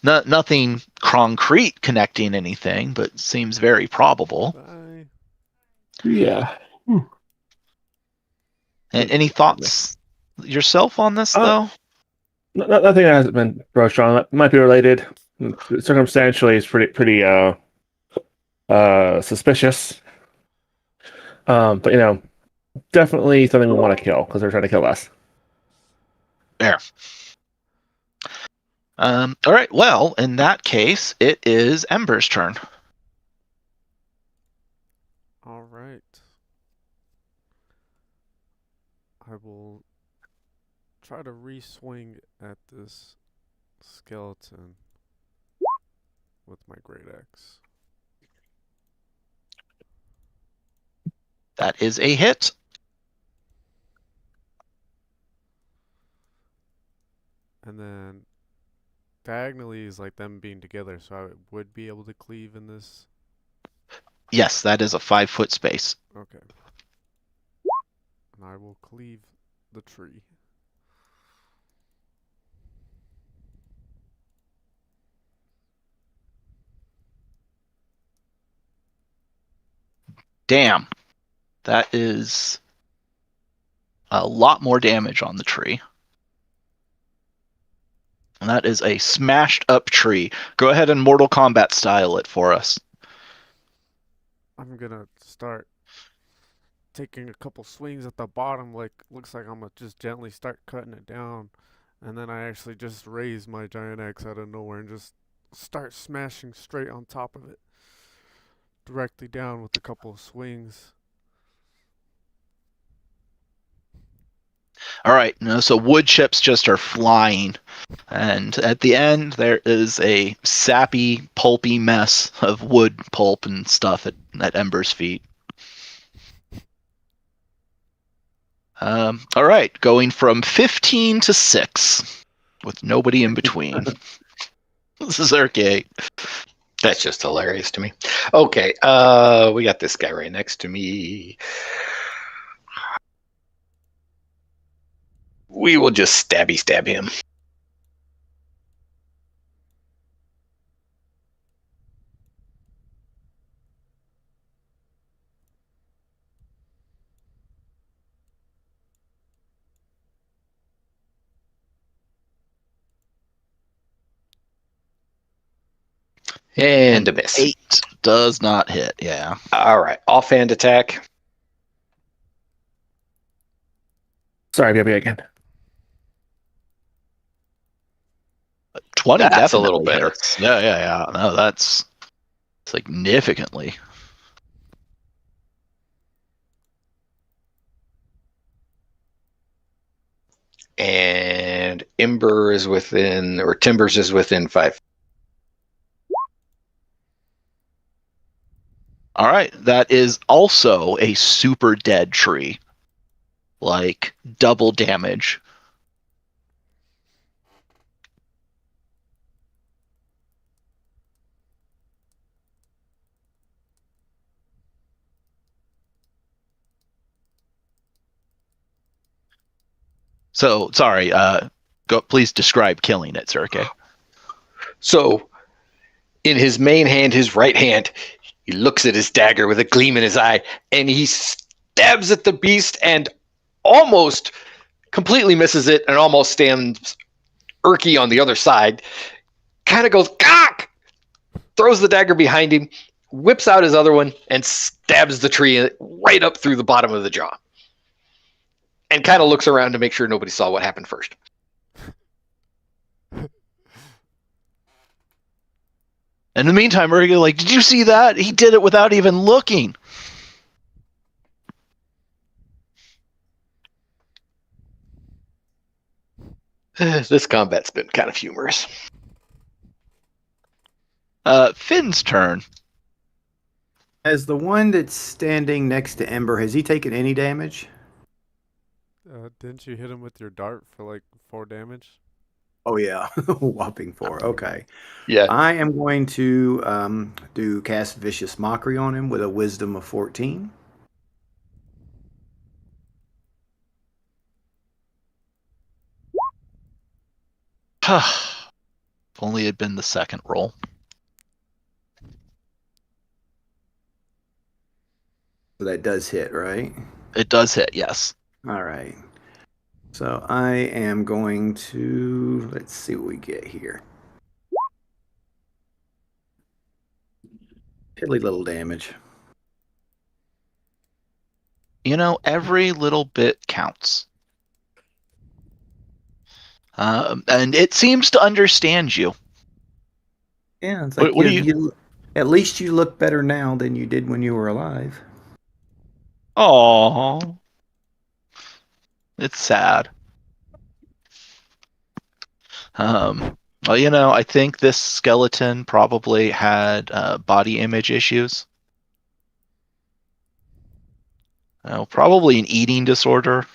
S1: nothing concrete connecting anything, but seems very probable.
S4: Bye.
S3: Yeah.
S1: Any thoughts yourself on this, though?
S3: Nothing that hasn't been brushed on. It might be related. Circumstantially, it's pretty suspicious. But definitely something we want to kill because they're trying to kill us.
S1: There. All right. Well, in that case, it is Ember's turn.
S4: All right. I will try to re-swing at this skeleton with my great axe.
S1: That is a hit.
S4: And then diagonally is like them being together, so I would be able to cleave in this.
S1: Yes, that is a 5-foot space.
S4: Okay. And I will cleave the tree.
S1: Damn. That is a lot more damage on the tree. And that is a smashed up tree. Go ahead and Mortal Kombat style it for us.
S4: I'm gonna start taking a couple swings at the bottom, looks like I'm gonna just gently start cutting it down, and then I actually just raise my giant axe out of nowhere and just start smashing straight on top of it, directly down with a couple of swings.
S1: All right, so wood chips just are flying, and at the end there is a sappy, pulpy mess of wood pulp and stuff at Ember's feet. All right, going from 15 to 6 with nobody in between. This is okay.
S2: That's just hilarious to me. Okay, we got this guy right next to me. We will just stab him. And a miss.
S1: 8 does not hit, yeah.
S2: All right, offhand attack.
S3: Sorry, baby, again.
S1: 20
S2: That's a
S1: definitely
S2: little better.
S1: hits. Yeah. No, that's significantly.
S2: And Timbers is within 5.
S1: All right, that is also a super dead tree. Like double damage. So, sorry, please describe killing it, Sirke.
S2: So, in his main hand, his right hand, he looks at his dagger with a gleam in his eye, and he stabs at the beast and almost completely misses it and almost stands Erky on the other side. Kind of goes, cock! Throws the dagger behind him, whips out his other one, and stabs the tree right up through the bottom of the jaw. And kind of looks around to make sure nobody saw what happened first.
S1: In the meantime, Erky, like, did you see that? He did it without even looking.
S2: This combat's been kind of humorous.
S1: Finn's turn.
S5: As the one that's standing next to Ember, has he taken any damage?
S4: Didn't you hit him with your dart for like 4 damage?
S5: Oh yeah, whopping 4. Okay.
S2: Yeah.
S5: I am going to do cast Vicious Mockery on him with a Wisdom of 14.
S1: If only it had been the second roll.
S5: So that does hit, right?
S1: It does hit, yes.
S5: All right. So I am going to, let's see what we get here. Piddly little damage.
S1: You know, every little bit counts. And it seems to understand you.
S5: Yeah, it's like
S1: What do you...
S5: at least you look better now than you did when you were alive.
S1: Aww. It's sad. Well, you know, I think this skeleton probably had body image issues. Probably an eating disorder.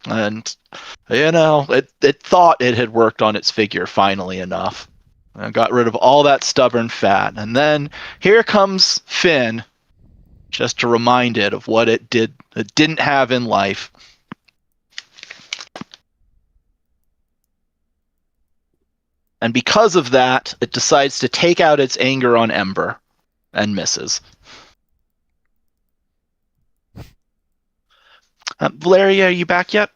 S1: And, you know, it thought it had worked on its figure finally enough. Got rid of all that stubborn fat. And then here comes Finn, just to remind it of what it didn't have in life. And because of that, it decides to take out its anger on Ember and misses. Valeria, are you back yet?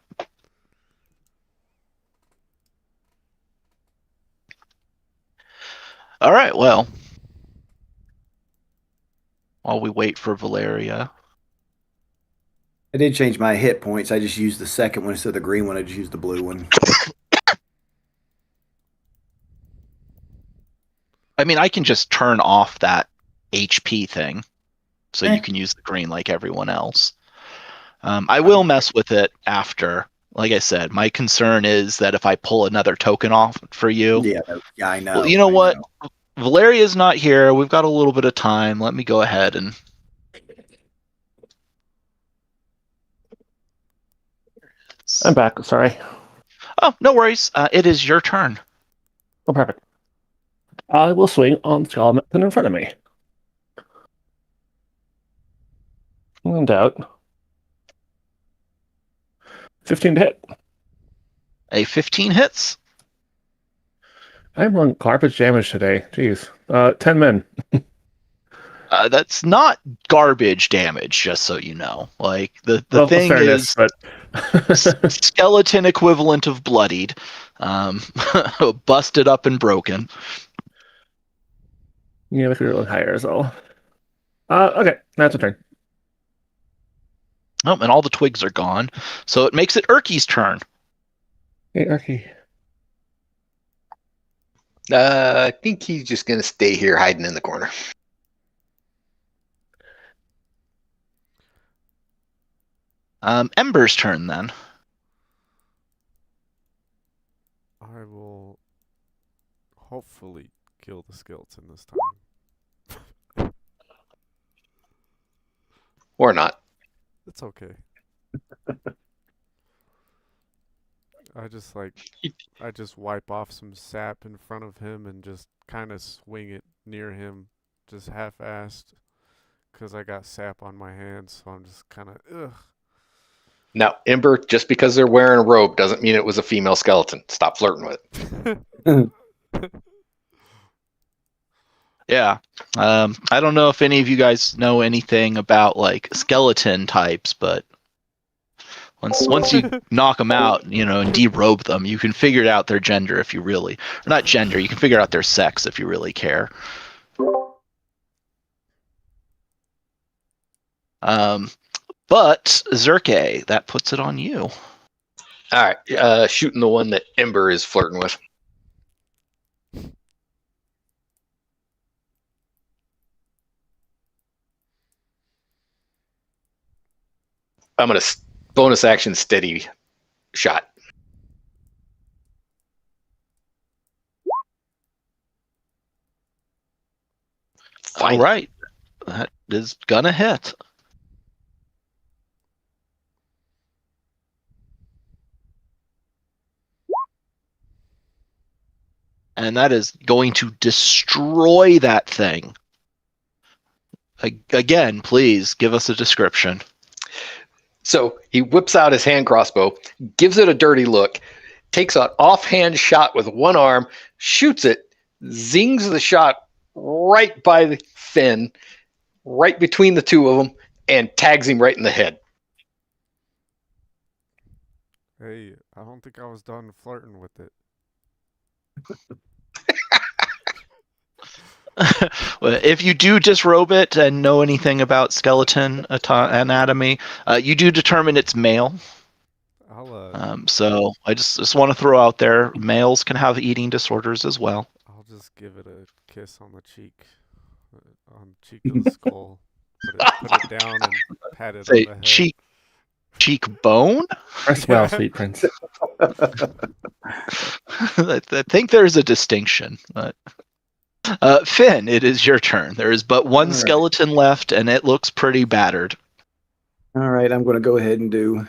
S1: All right, well, while we wait for Valeria.
S5: I did change my hit points. I just used the second one instead of the green one. I just used the blue one.
S1: I mean, I can just turn off that HP thing, so you can use the green like everyone else. I will mess with it after. Like I said, my concern is that if I pull another token off for you...
S5: Yeah, I know.
S1: Well, you know what? Valeria's not here. We've got a little bit of time. Let me go ahead and...
S3: I'm back. Sorry.
S1: Oh, no worries. It is your turn.
S3: Oh, perfect. I will swing on the skeleton in front of me. In doubt. 15 to hit.
S1: A 15 hits.
S3: I'm on garbage damage today. Jeez. 10 men.
S1: That's not garbage damage, just so you know. Like, the
S3: Well,
S1: thing
S3: fairness,
S1: is
S3: but
S1: skeleton equivalent of bloodied. Busted up and broken.
S3: yeah, we could do it higher as well. Okay, that's a turn.
S1: Oh, and all the twigs are gone. So it makes it Erky's turn.
S3: Hey, Arky.
S2: I think he's just gonna stay here hiding in the corner.
S1: Ember's turn then.
S4: I will hopefully kill the skeleton this time.
S2: Or not.
S4: It's okay. I just wipe off some sap in front of him and just kind of swing it near him, just half-assed, because I got sap on my hands, so I'm just kind of, ugh.
S2: Now, Ember, just because they're wearing a robe doesn't mean it was a female skeleton. Stop flirting with it.
S1: Yeah. I don't know if any of you guys know anything about like skeleton types, but once you knock them out, and derobe them, you can figure out their gender if you really, or not gender, you can figure out their sex if you really care. But Zerke, that puts it on you.
S2: All right, shooting the one that Ember is flirting with. I'm gonna bonus action steady shot.
S1: All right, that is gonna hit. And that is going to destroy that thing. Again, please give us a description.
S2: So he whips out his hand crossbow, gives it a dirty look, takes an offhand shot with one arm, shoots it, zings the shot right by the fin, right between the two of them, and tags him right in the head.
S4: Hey, I don't think I was done flirting with it.
S1: Well, if you do disrobe it and know anything about skeleton anatomy, you do determine it's male. So I just want to throw out there, males can have eating disorders as well.
S4: I'll just give it a kiss on the cheek, on the cheek of the skull. Put it down and pat it
S1: Say
S4: on the head.
S1: cheekbone?
S3: Rest well, sweet prince.
S1: I think there's a distinction. But Finn, it is your turn. There is but one skeleton left, and it looks pretty battered.
S5: All right, I'm going to go ahead and do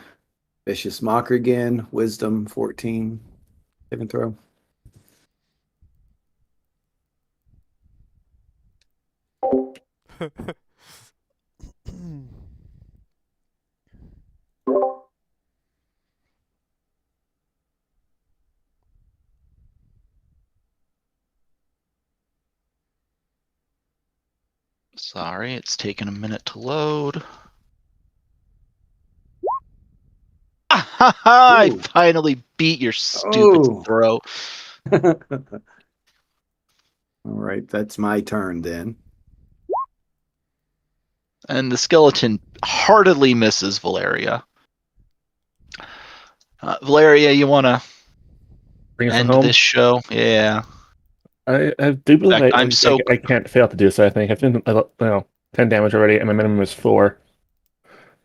S5: Vicious Mocker again. Wisdom 14. Saving throw.
S1: Sorry, it's taking a minute to load. I finally beat your stupid throw.
S5: All right, that's my turn then.
S1: And the skeleton heartily misses Valeria. Valeria, you want to end this show? Yeah.
S3: I do believe
S1: fact,
S3: I can't fail to do so. I think I've been 10 damage already, and my minimum is 4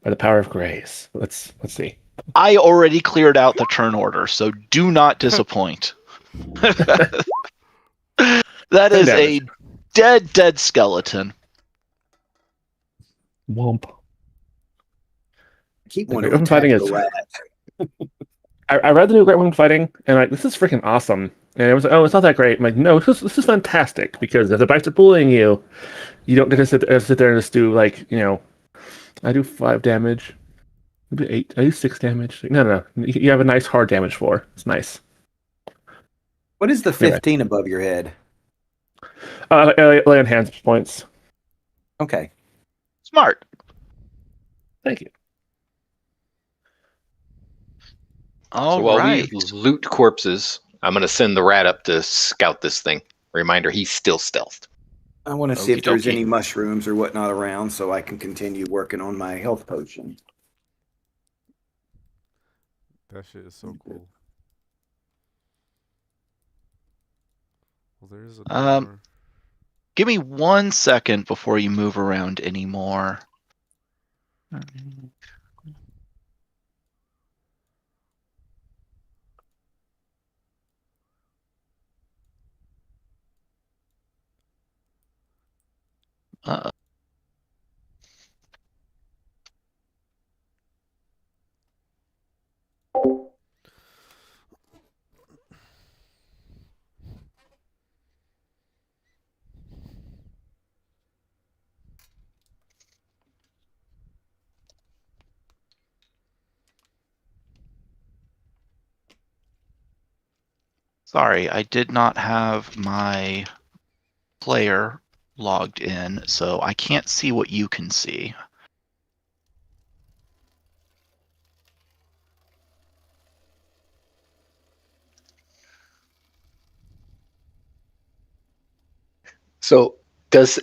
S3: by the power of grace. Let's see.
S1: I already cleared out the turn order, so do not disappoint. That is a dead skeleton.
S3: Womp.
S5: I keep wanting to fighting the rat.
S3: I read the new Great Wing Fighting, and this is freaking awesome. And it was it's not that great. I'm like, no, this is fantastic, because if the bites are bullying you, you don't get to sit there and just do I do 5 damage, maybe 8. I do 6 damage. No. You have a nice hard damage 4. It's nice.
S5: What is the 15 above your head?
S3: Lay on hands points.
S5: Okay.
S1: Smart.
S3: Thank you.
S2: So while we loot corpses, I'm going to send the rat up to scout this thing. Reminder, he's still stealthed.
S5: I want to see if there's any mushrooms or whatnot around so I can continue working on my health potion.
S4: That shit is so cool. Well, there is a
S1: Um,
S4: door.
S1: Give me 1 second before you move around anymore. Uh, Sorry, I did not have my player logged in, so I can't see what you can see.
S2: So does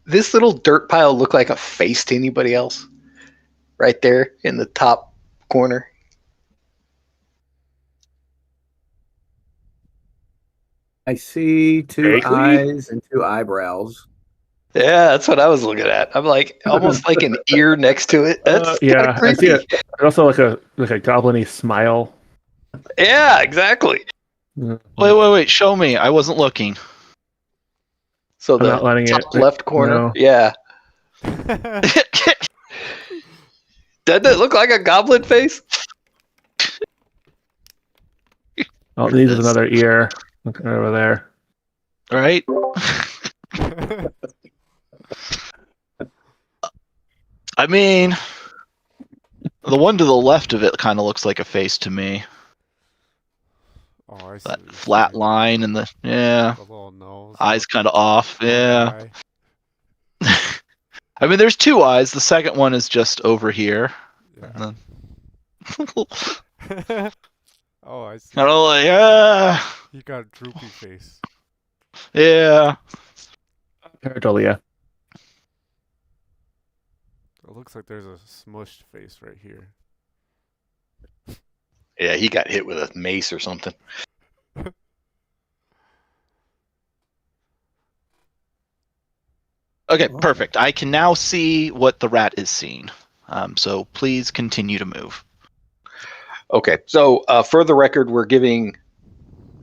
S2: this little dirt pile look like a face to anybody else? Right there in the top corner.
S5: I see two
S3: Vaguely?
S5: eyes and two eyebrows.
S2: Yeah, that's what I was looking at. I'm like almost like an ear next to it. That's kind of
S3: Yeah, I see
S2: creepy.
S3: it. And also like a goblin-y smile.
S2: Yeah, exactly.
S1: Wait, show me. I wasn't looking.
S2: So
S3: I'm
S2: the
S3: outlining it.
S2: top left corner.
S3: No.
S2: Yeah. Doesn't it look like a goblin face?
S3: Oh, it needs another ear. Look over there.
S1: Right? I mean, the one to the left of it kind of looks like a face to me.
S4: Oh, I see
S1: That
S4: what you're
S1: flat
S4: saying.
S1: line and the
S4: little nose.
S1: eyes kind of off.
S4: one
S1: Yeah.
S4: eye.
S1: I mean, there's two eyes. The second one is just over here.
S4: Yeah.
S1: And then,
S4: Oh, I see.
S1: kind of like,
S4: You got a droopy face.
S1: yeah.
S3: Paradolia.
S4: It looks like there's a smushed face right here.
S2: Yeah, he got hit with a mace or something.
S1: Okay, perfect. I can now see what the rat is seeing. So please continue to move.
S2: Okay, so for the record, we're giving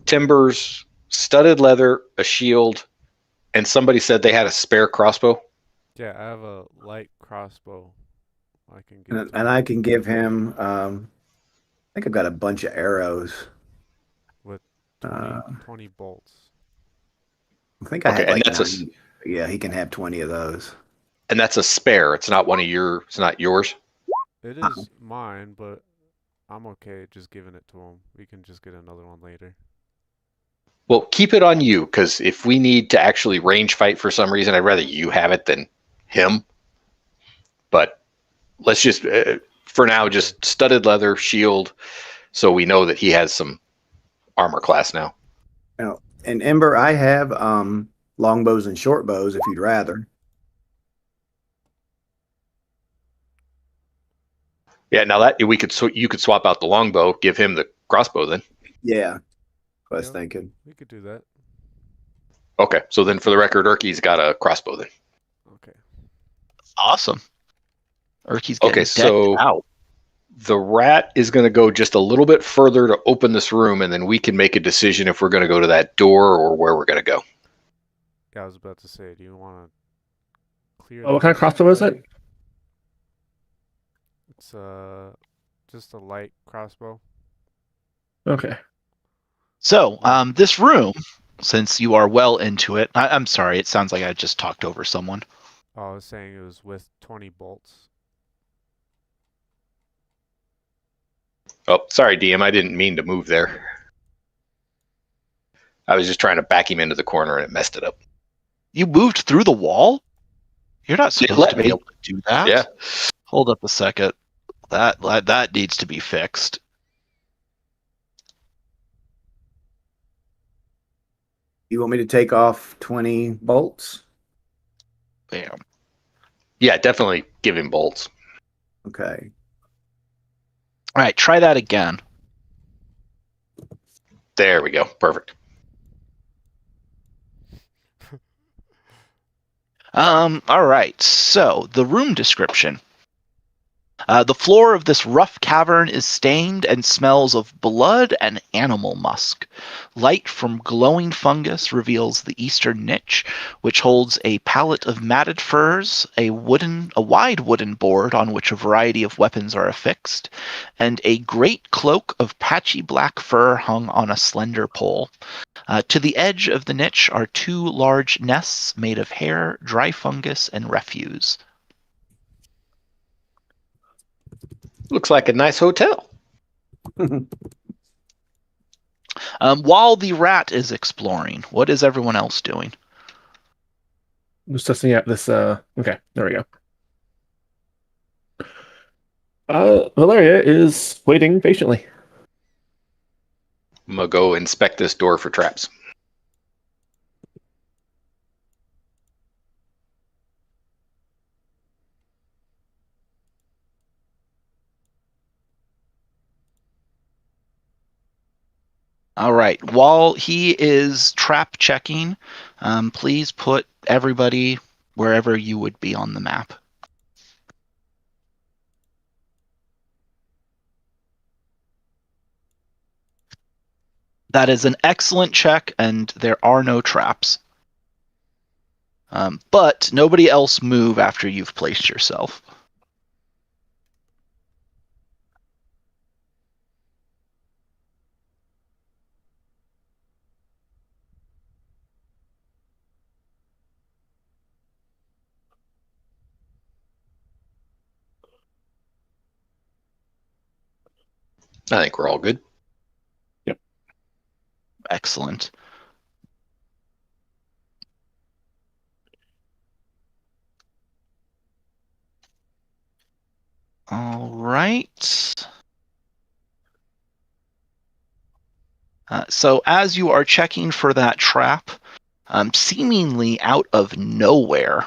S2: Timbers studded leather, a shield, and somebody said they had a spare crossbow.
S4: Yeah, I have a light crossbow. I can give
S5: And,
S4: to
S5: and
S4: him
S5: I can give him, I think I've got a bunch of arrows.
S4: with 20 bolts.
S5: I think I
S2: Okay,
S5: had
S2: and
S5: like
S2: that's
S5: 90. Yeah, he can have 20 of those.
S2: and that's a spare. It's not one of your. It's not yours.
S4: It is mine, but I'm okay just giving it to him. We can just get another one later.
S2: Well, keep it on you, because if we need to actually range fight for some reason, I'd rather you have it than him. But let's just, for now, just studded leather, shield, so we know that he has some armor class now.
S5: Now, in Ember, I have long bows and short bows if you'd rather.
S2: Yeah, now that we could, you could swap out the longbow, give him the crossbow then.
S5: Yeah, I was
S4: Yep.
S5: thinking.
S4: We could do that.
S2: Okay, so then for the record, Erky's got a crossbow then.
S4: Okay.
S1: Awesome. Urky's getting
S2: Okay,
S1: decked
S2: so
S1: out.
S2: the rat is going to go just a little bit further to open this room, and then we can make a decision if we're going to go to that door or where we're going to go.
S4: Yeah, I was about to say, do you want to clear
S3: Oh, what kind of crossbow is it?
S4: It's just a light crossbow.
S3: Okay.
S1: So, this room, since you are well into it, I'm sorry, it sounds like I just talked over someone.
S4: Oh, I was saying it was with 20 bolts.
S2: Oh, sorry, DM. I didn't mean to move there. I was just trying to back him into the corner and it messed it up.
S1: You moved through the wall? You're not supposed
S2: let
S1: to be
S2: me.
S1: able to do that.
S2: Yeah.
S1: Hold up a second. That needs to be fixed.
S5: You want me to take off 20 bolts?
S1: Bam.
S2: Yeah, definitely give him bolts.
S5: Okay.
S1: All right, try that again.
S2: There we go. Perfect.
S1: All right. So the room description. The floor of this rough cavern is stained and smells of blood and animal musk. Light from glowing fungus reveals the eastern niche, which holds a pallet of matted furs, a wide wooden board on which a variety of weapons are affixed, and a great cloak of patchy black fur hung on a slender pole. To the edge of the niche are two large nests made of hair, dry fungus, and refuse.
S2: Looks like a nice hotel.
S1: While the rat is exploring, what is everyone else doing?
S3: Just testing out this. Okay, there we go. Valeria is waiting patiently.
S2: I'm gonna go inspect this door for traps.
S1: All right. While he is trap checking, please put everybody wherever you would be on the map. That is an excellent check, and there are no traps. But nobody else move after you've placed yourself.
S2: I think we're all good.
S1: Excellent. All right. So as you are checking for that trap, seemingly out of nowhere,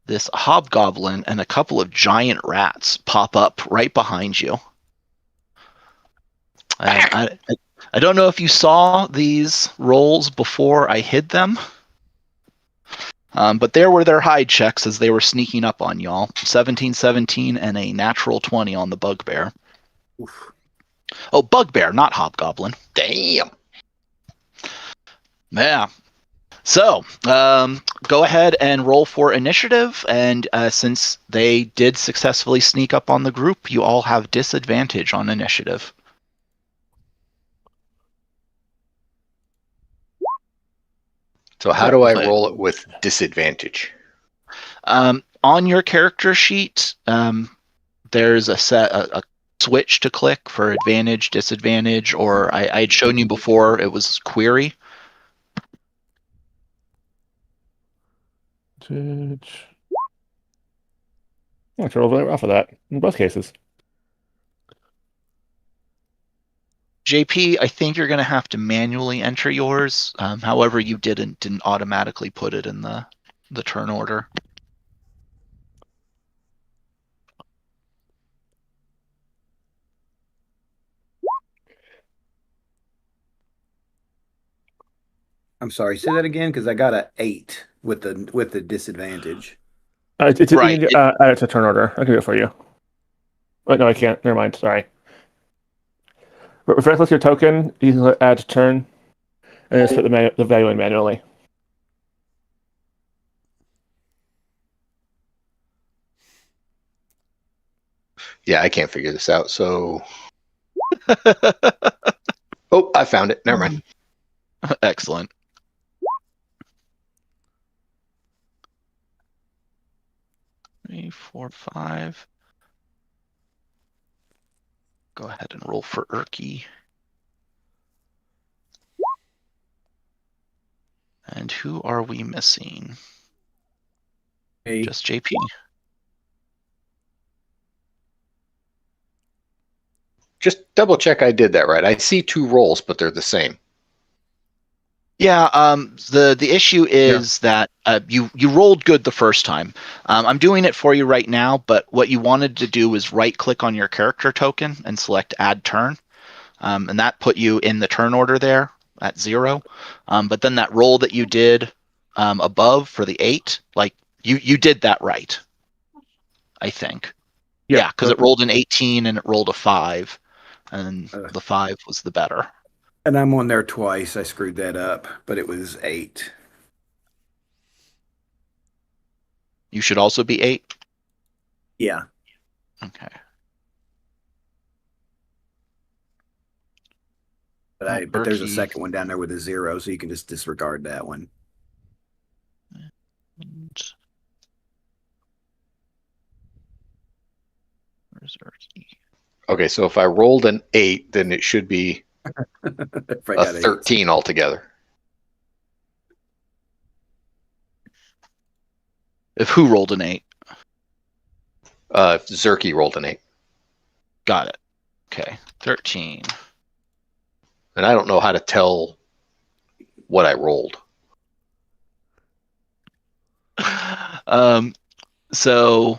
S1: this hobgoblin and a couple of giant rats pop up right behind you. I don't know if you saw these rolls before I hid them, but there were their hide checks as they were sneaking up on y'all. 17-17 and a natural 20 on the bugbear.
S5: Oof.
S1: Oh, bugbear, not hobgoblin.
S2: Damn.
S1: Yeah. So, go ahead and roll for initiative, and since they did successfully sneak up on the group, you all have disadvantage on initiative.
S2: So how do I roll it with disadvantage?
S1: On your character sheet, there's a switch to click for advantage, disadvantage, or I had shown you before it was query.
S3: I rolled right off of that in both cases.
S1: JP, I think you're going to have to manually enter yours. However, you didn't automatically put it in the turn order.
S5: I'm sorry. Say that again, because I got a 8 with the disadvantage.
S1: Right.
S3: It's a turn order. I can do it for you. Oh, no, I can't. Never mind. Sorry. If I click your token, you can add to turn, and just put the value in manually.
S2: Yeah, I can't figure this out. So, oh, I found it. Never mind.
S1: Excellent. Three, 4, 5. Go ahead and roll for Erky. And who are we missing?
S5: Hey,
S1: Just JP.
S2: Just double check I did that right. I see 2 rolls, but they're the same.
S1: Yeah, the issue is that you rolled good the first time. I'm doing it for you right now, but what you wanted to do was right-click on your character token and select Add Turn, and that put you in the turn order there. at 0. But then that roll that you did above for the 8, like you did that right, I think. Yeah, because it rolled an 18 and it rolled a 5, and the 5 was the better.
S5: And I'm on there twice. I screwed that up, but it was 8.
S1: You should also be 8.
S5: Yeah.
S1: Okay.
S5: But there's a second one down there with a 0, so you can just disregard that one.
S1: Where's Erky?
S2: Okay, so if I rolled an 8, then it should be
S5: If I
S2: a
S5: got
S2: 13 altogether.
S1: If who rolled an 8?
S2: If Zerky rolled an 8.
S1: Got it. Okay, 13.
S2: And I don't know how to tell what I rolled.
S1: So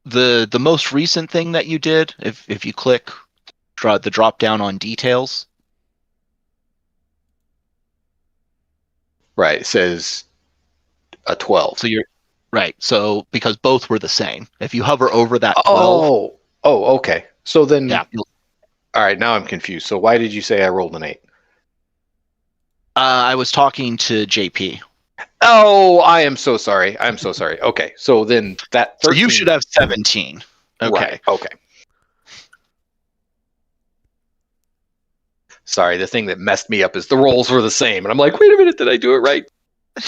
S1: the most recent thing that you did, if you click the drop down on details,
S2: Right, it says a 12.
S1: so you're right. So because both were the same, if you hover over that 12,
S2: oh, okay. So then,
S1: yeah.
S2: All right, now I'm confused. So why did you say I rolled an 8?
S1: I was talking to JP.
S2: Oh, I am so sorry. I'm so sorry. Okay, so then that 13...
S1: So you should have 17. Okay.
S2: Right, okay. Sorry, the thing that messed me up is the rolls were the same. And I'm like, wait a minute, did I do it right?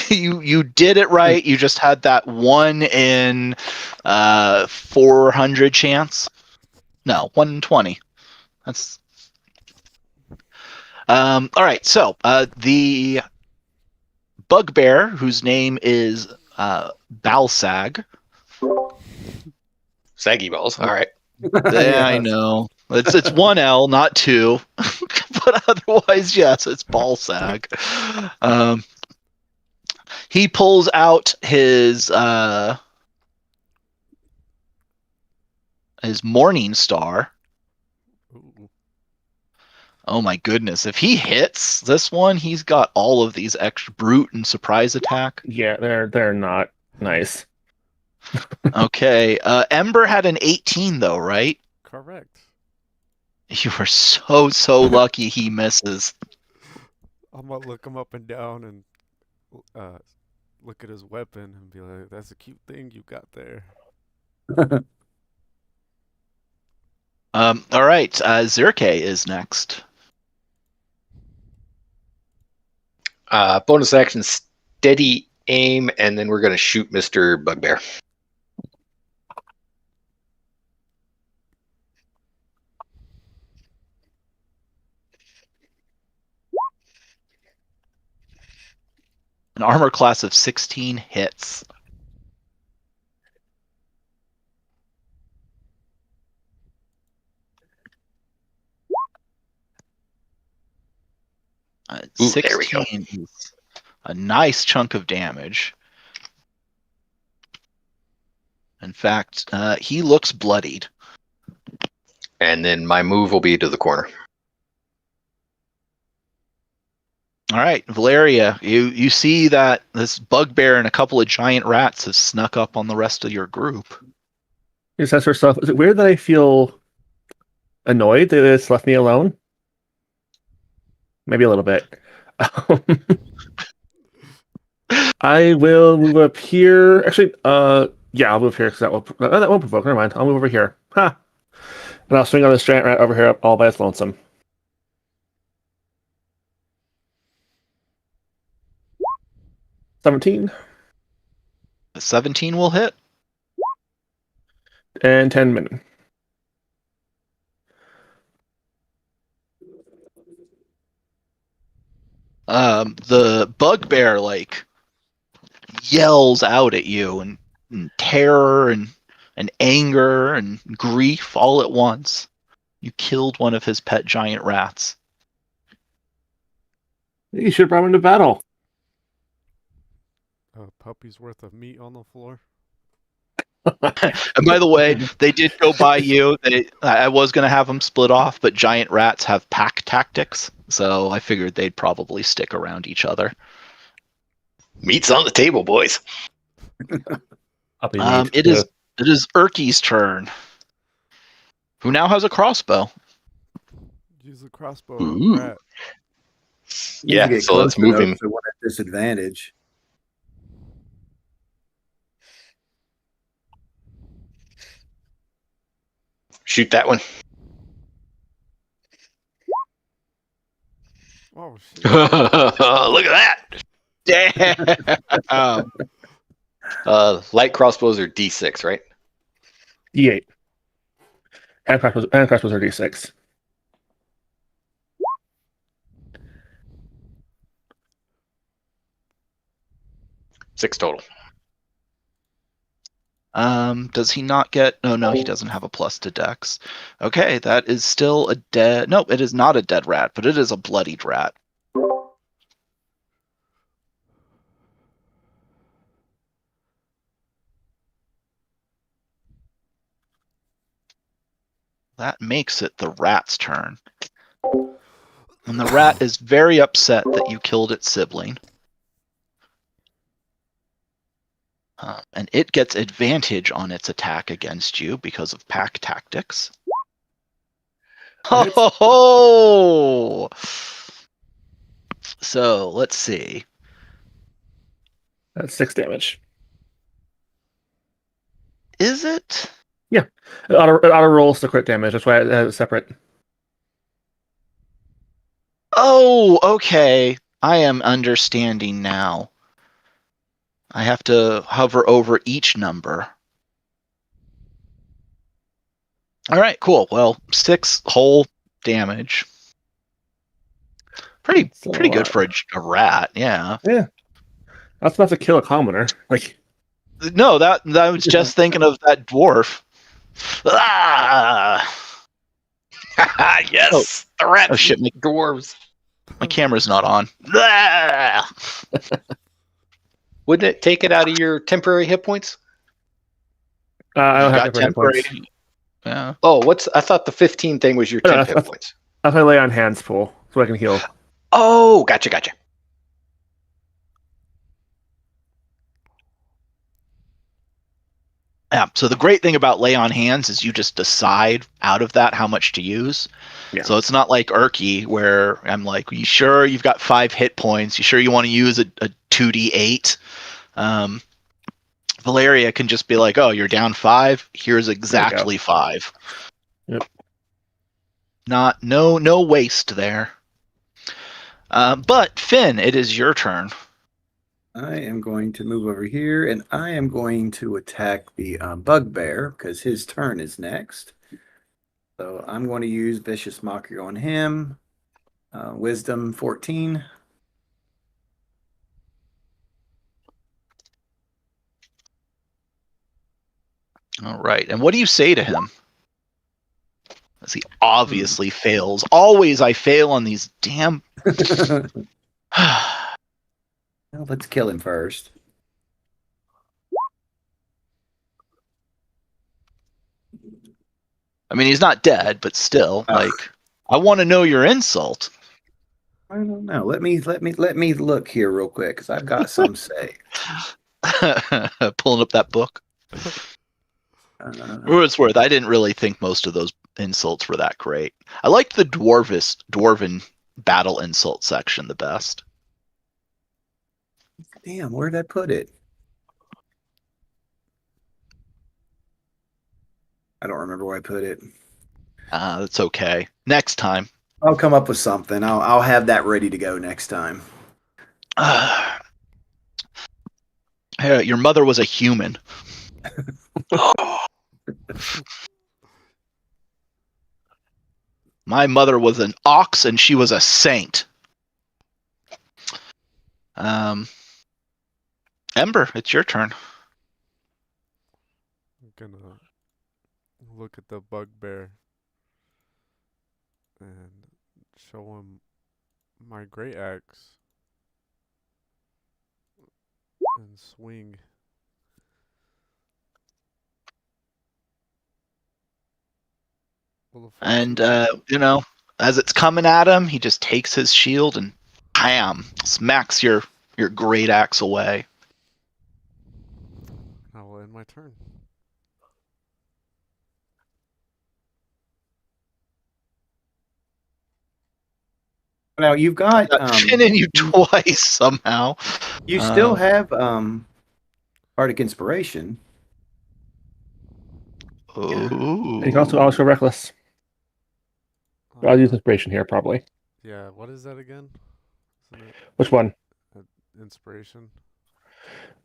S1: You did it right. You just had that 1 in 400 chance. No, 1 in 20. That's all right. So the bugbear, whose name is Balsag.
S2: Saggy balls. All right.
S1: Yeah, I know. It's 1 L, not 2. But otherwise, yes, it's Balsag. He pulls out his Morning Star.
S4: Ooh.
S1: Oh my goodness. If he hits this one, he's got all of these extra brute and surprise attack.
S3: Yeah, they're not nice.
S1: Okay. Ember had an 18 though, right?
S4: Correct.
S1: You were so lucky he misses.
S4: I'm gonna look him up and down and look at his weapon and be like, "That's a cute thing you got there."
S1: All right. Zirke is next.
S2: Bonus action, steady aim, and then we're going to shoot Mr. Bugbear.
S1: An armor class of 16 hits.
S2: Ooh,
S1: 16 is a nice chunk of damage. In fact, he looks bloodied.
S2: And then my move will be to the corner.
S1: All right, Valeria, you see that this bugbear and a couple of giant rats have snuck up on the rest of your group.
S3: She says to herself, is it weird that I feel annoyed that it's left me alone? Maybe a little bit. I will move up here. Actually, yeah, I'll move here because that won't provoke. Never mind. I'll move over here. Ha! And I'll swing on this giant rat over here all by its lonesome. $17.
S1: 17 will hit.
S3: And 10 minutes.
S1: The bugbear yells out at you in terror and anger and grief all at once. You killed one of his pet giant rats.
S3: You should have brought him to battle.
S4: A puppy's worth of meat on the floor.
S1: And by the way, they did go by you. I was going to have them split off, but giant rats have pack tactics, so I figured they'd probably stick around each other.
S2: Meat's on the table, boys.
S3: Puppy meat.
S1: It is Erky's turn, who now has a crossbow.
S4: Use the crossbow on
S2: Ooh.
S4: the rat.
S5: Need
S2: Yeah,
S5: to get
S2: so let's
S5: close
S2: move
S5: enough
S2: him.
S5: so we're at disadvantage.
S2: Shoot that one.
S4: Oh shit!
S2: Look at
S1: Damn.
S2: that. Light crossbows are D6, right?
S3: D8. And crossbows are D6.
S2: Six total.
S1: Does he not get? Oh no, he doesn't have a plus to Dex. Okay, that is still a dead. No, it is not a dead rat, but it is a bloodied rat. That makes it the rat's turn. And the rat is very upset that you killed its sibling. And it gets advantage on its attack against you because of pack tactics. Oh! So let's see.
S3: That's 6 damage.
S1: Is it?
S3: Yeah. It auto rolls the crit damage. That's why it has it separate.
S1: Oh, okay. I am understanding now. I have to hover over each number. All right, cool. Well, 6 whole damage. Pretty good for a rat, yeah.
S3: Yeah. That's enough to kill a commoner. Like,
S1: No, that I was just thinking of that dwarf. Ah!
S2: Yes, the rat.
S1: Oh shit,
S2: Dwarves.
S1: my camera's not on. Ah!
S2: Wouldn't it take it out of your temporary hit points?
S3: I don't
S1: You
S3: have
S1: got
S3: temporary
S1: temporary.
S3: points.
S1: Yeah.
S2: Oh, I thought the 15 thing was your
S3: No,
S2: temp
S3: that's-
S2: hit points.
S3: That's why I lay on hands pool, so I can heal.
S2: Oh, gotcha.
S1: Yeah. So the great thing about lay on hands is you just decide out of that how much to use.
S3: Yeah.
S1: So it's not like Erky where I'm like, you sure you've got 5 hit points? You sure you want to use a 2d8? Valeria can just be like, oh, you're down 5. Here's exactly 5.
S3: Yep.
S1: No waste there. But Finn, it is your turn.
S5: I am going to move over here, and I am going to attack the bugbear because his turn is next. So I'm going to use Vicious Mockery on him. Wisdom 14.
S1: All right. And what do you say to him? As he obviously fails. Always I fail on these damn.
S5: Well, let's kill him first.
S1: I mean, he's not dead, but still, like, I want to know your insult.
S5: I don't know. Let me look here real quick because I've got some saved.
S1: Pulling up that book. For what it's worth, I didn't really think most of those insults were that great. I liked the dwarven battle insult section the best.
S5: Damn, where'd I put it? I don't remember where I put it.
S1: That's okay. Next time.
S5: I'll come up with something. I'll have that ready to go next time.
S1: Your mother was a human. My mother was an ox and she was a saint. Ember, it's your turn.
S4: I'm gonna look at the bugbear and show him my great axe and swing Well, the
S1: And
S4: 14
S1: as it's coming at him, he just takes his shield and bam, smacks your great axe away.
S4: I will end my turn.
S5: Now you've got
S1: Pinning you twice somehow.
S5: you still have Arctic Inspiration.
S1: Oh.
S3: You can also reckless. I'll use inspiration here probably.
S4: Yeah, what is that again? Isn't it
S3: Which one?
S4: inspiration?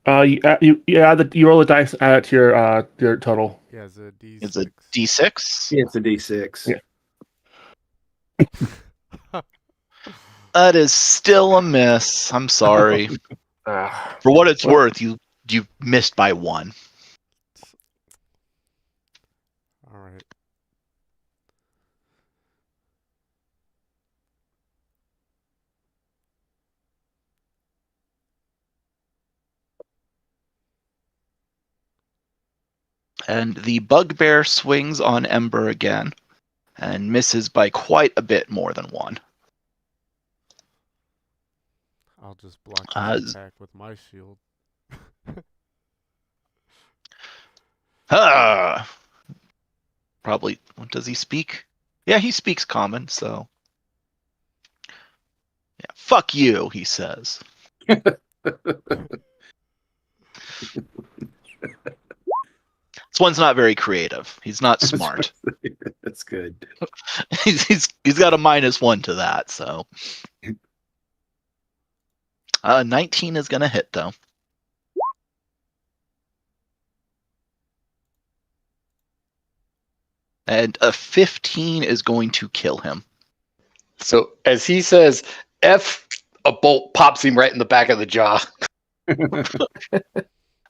S3: You roll the dice, add it to your total.
S4: Yeah, it's a D6.
S1: It's a D6.
S5: Yeah, it's a D6.
S3: Yeah.
S1: That is still a miss. I'm sorry. For what it's worth, you missed by 1.
S4: All right.
S1: And the bugbear swings on Ember again and misses by quite a bit more than 1.
S4: I'll just block his attack with my shield.
S1: Probably. Does he speak? Yeah, he speaks common, so. Yeah, fuck you, he says. This one's not very creative. He's not smart.
S5: That's good.
S1: he's got a -1 to that, so. 19 is going to hit, though. And a 15 is going to kill him.
S2: So as he says, F, a bolt pops him right in the back of the jaw.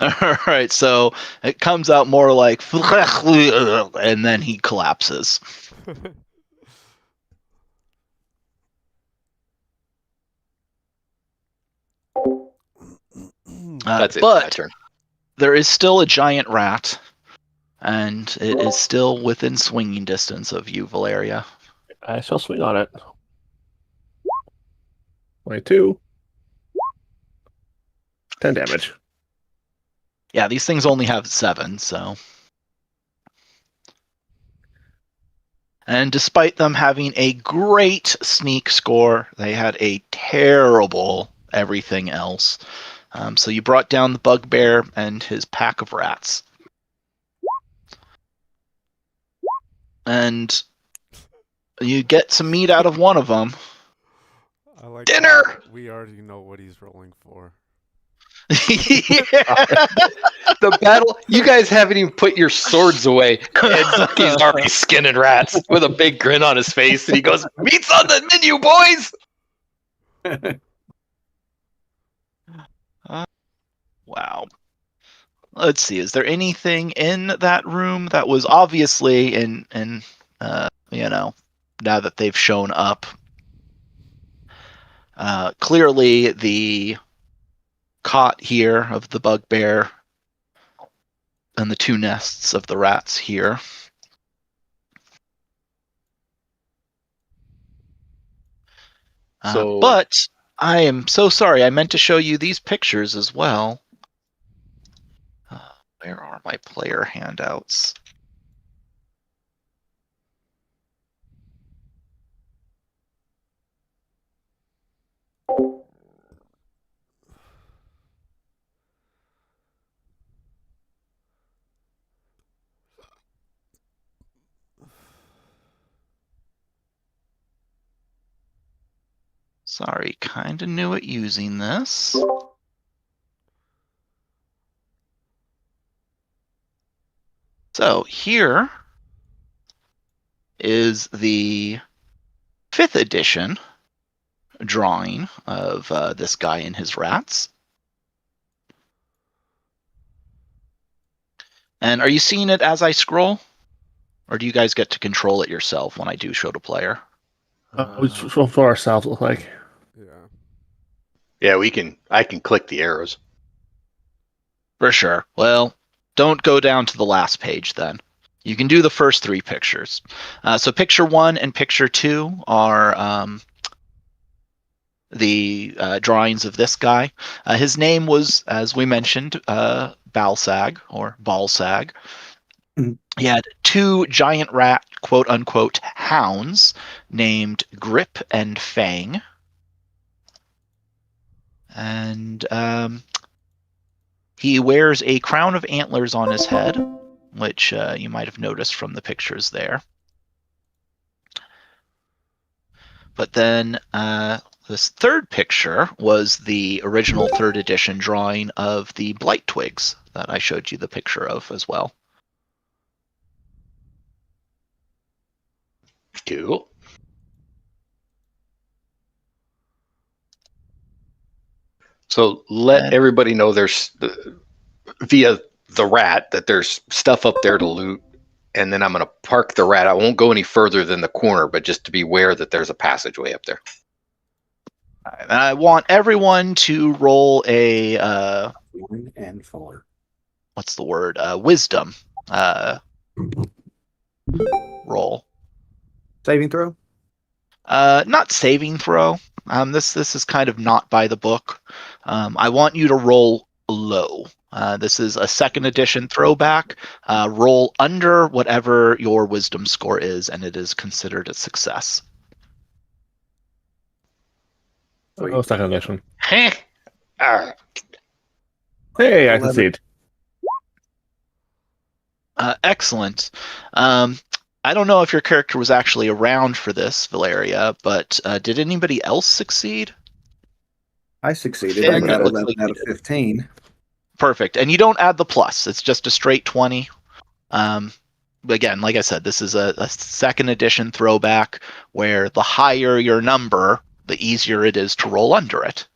S1: All right, so it comes out more like, and then he collapses.
S2: That's it.
S1: But
S2: turn.
S1: there is still a giant rat, and it is still within swinging distance of you, Valeria.
S3: I shall swing on it. 22. 10 damage.
S1: Yeah, these things only have 7, so. And despite them having a great sneak score, they had a terrible everything else. So you brought down the bugbear and his pack of rats. And you get some meat out of one of them.
S4: I like
S2: Dinner!
S4: how we already know what he's rolling for.
S2: The battle, you guys haven't even put your swords away. And Zucky's already skinning rats with a big grin on his face. And he goes, meat's on the menu, boys!
S1: Wow. Let's see. Is there anything in that room that was obviously now that they've shown up? Clearly, the cot here of the bugbear and the 2 nests of the rats here. But I am so sorry. I meant to show you these pictures as well. Where are my player handouts? Sorry, kind of new at using this. So here is the 5th edition drawing of this guy and his rats. And are you seeing it as I scroll? Or do you guys get to control it yourself when I do show to player?
S3: We roll for ourselves, look like.
S4: Yeah.
S2: Yeah, I can click the arrows.
S1: For sure. Well, don't go down to the last page then. You can do the first 3 pictures. So picture 1 and picture 2 are the drawings of this guy. His name was, as we mentioned, Balsag or Balsag.
S5: Mhm.
S1: He had 2 giant rat, quote unquote, hounds named Grip and Fang. And he wears a crown of antlers on his head, which you might have noticed from the pictures there. But then this third picture was the original 3rd edition drawing of the blight twigs that I showed you the picture of as well.
S2: Cool. So let everybody know there's via the rat that there's stuff up there to loot, and then I'm going to park the rat. I won't go any further than the corner, but just to be aware that there's a passageway up there.
S1: And I want everyone to roll a
S5: 1 and 4.
S1: what's the word? Wisdom roll.
S5: Saving throw?
S1: Not saving throw. This is kind of not by the book. I want you to roll low. This is a 2nd edition throwback. Roll under whatever your wisdom score is, and it is considered a success.
S3: Oh, 2nd edition.
S2: Heh.
S3: Hey, I
S5: 11.
S3: concede.
S1: Excellent. I don't know if your character was actually around for this, Valeria, but did anybody else succeed?
S5: I succeeded.
S1: Finn,
S5: I got
S1: it looks
S5: 11
S1: like
S5: out
S1: you
S5: of
S1: did.
S5: 15.
S1: Perfect. And you don't add the plus. It's just a straight 20. Again, like I said, this is a 2nd edition throwback where the higher your number, the easier it is to roll under it.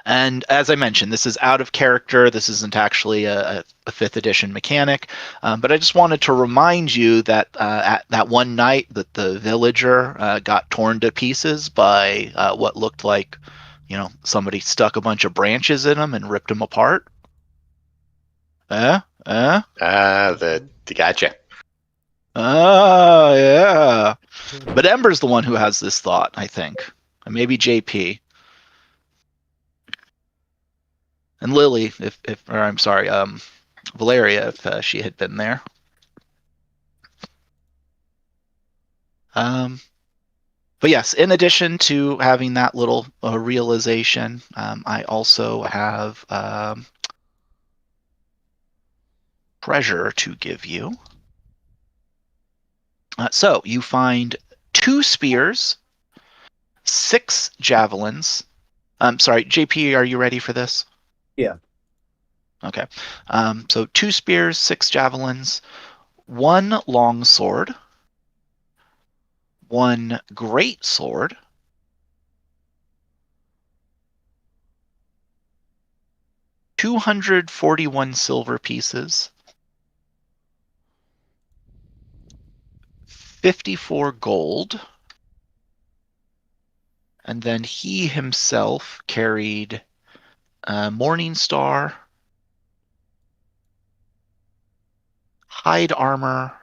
S1: And as I mentioned, this is out of character. This isn't actually a 5th edition mechanic. But I just wanted to remind you that at that one night that the villager got torn to pieces by what looked like, somebody stuck a bunch of branches in him and ripped him apart.
S2: Gotcha.
S1: Oh, yeah. But Ember's the one who has this thought, I think. And maybe JP. And Lily, Valeria, if she had been there. But yes, in addition to having that little realization, I also have treasure to give you. So you find 2 spears, 6 javelins. Sorry, JP, are you ready for this?
S5: Yeah.
S1: Okay. So 2 spears, 6 javelins, 1 long sword, 1 great sword, 241 silver pieces, 54 gold, and then he himself carried a Morning Star, hide armor,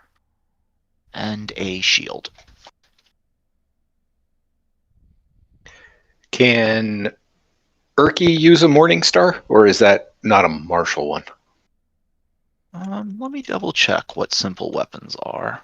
S1: and a shield.
S2: Can Erky use a Morning Star, or is that not a martial one?
S1: Let me double check what simple weapons are.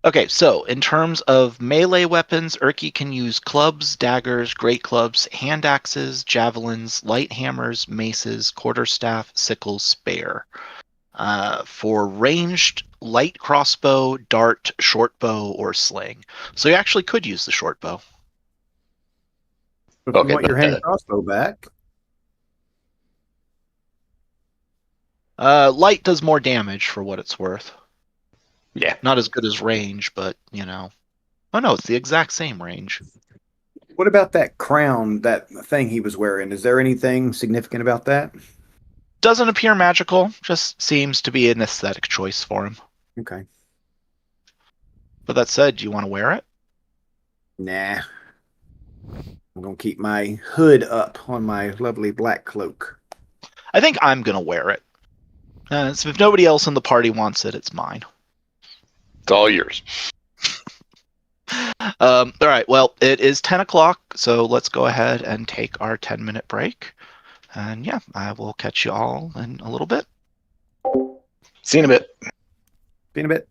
S1: Okay, so in terms of melee weapons, Erky can use clubs, daggers, great clubs, hand axes, javelins, light hammers, maces, quarterstaff, sickles, spear. For ranged, light crossbow, dart, short bow, or sling. So you actually could use the short bow.
S5: If you want your hand crossbow back.
S1: Light does more damage for what it's worth.
S2: Yeah.
S1: Not as good as range, but, Oh no, it's the exact same range.
S5: What about that crown, that thing he was wearing? Is there anything significant about that?
S1: Doesn't appear magical, just seems to be an aesthetic choice for him.
S5: Okay.
S1: But that said, do you want to wear it?
S5: Nah. I'm gonna keep my hood up on my lovely black cloak.
S1: I think I'm gonna wear it. So if nobody else in the party wants it, it's mine.
S2: It's all yours.
S1: All right. Well, it is 10 o'clock, so let's go ahead and take our 10-minute break. And yeah, I will catch you all in a little bit.
S2: See you in a bit.
S5: See you in a bit.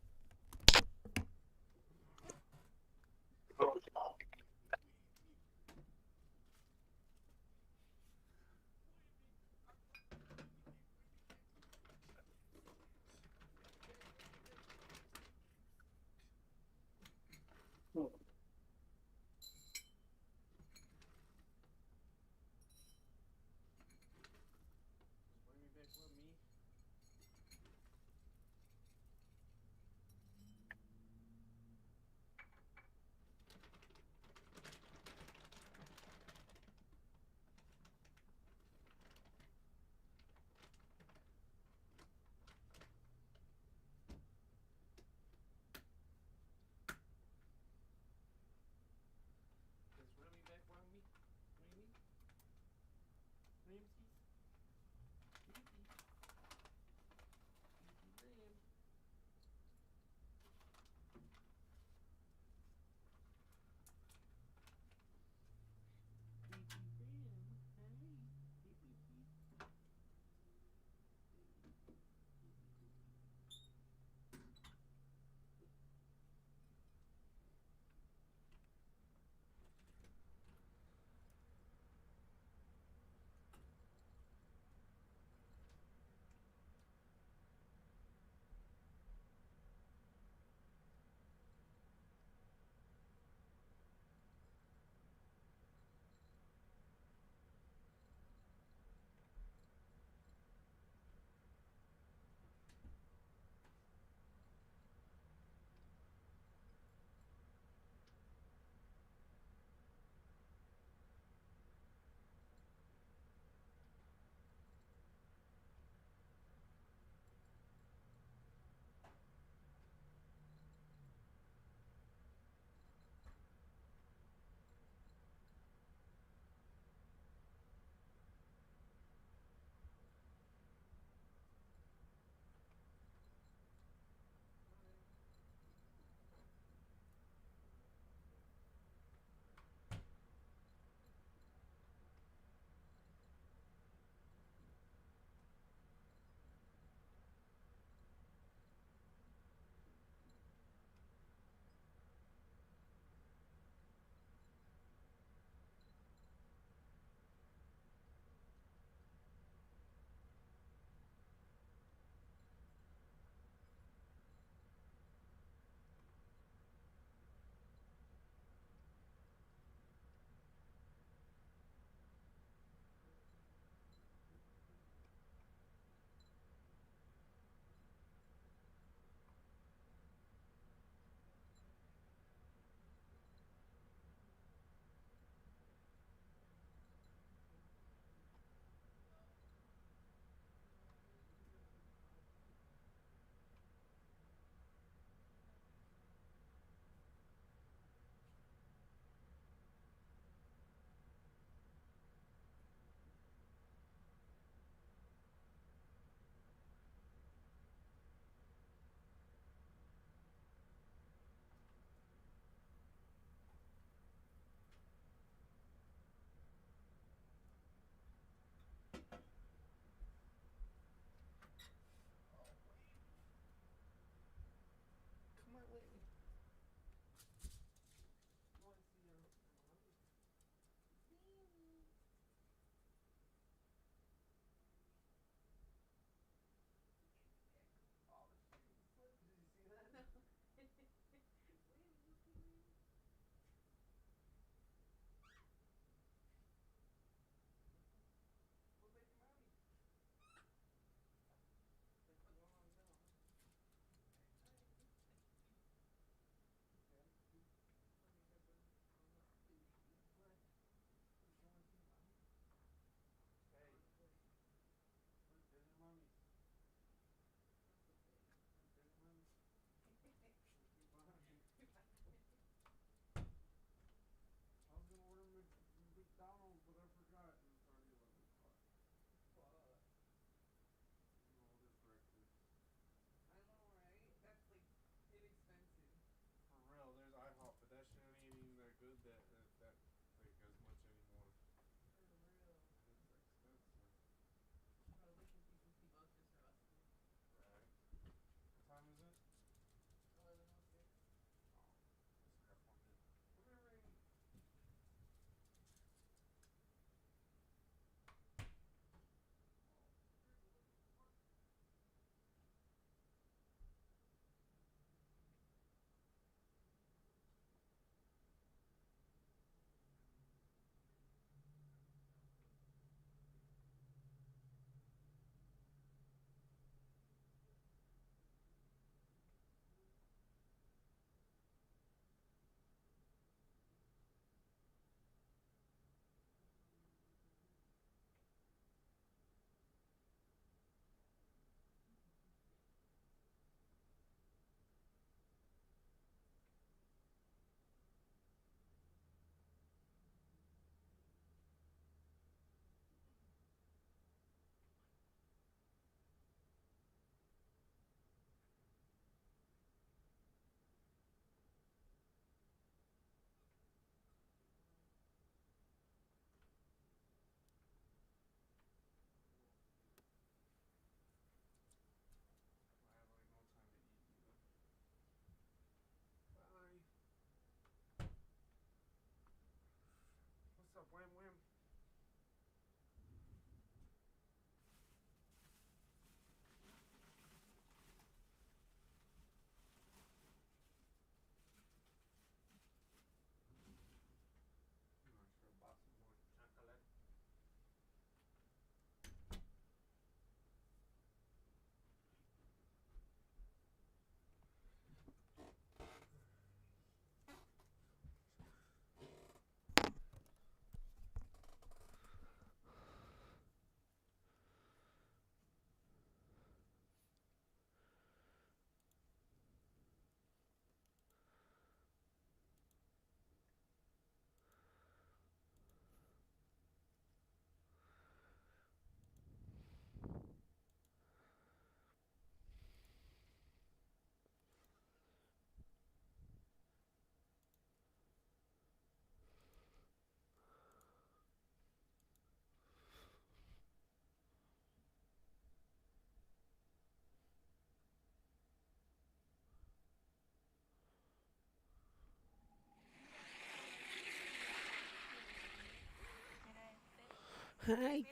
S4: Ay.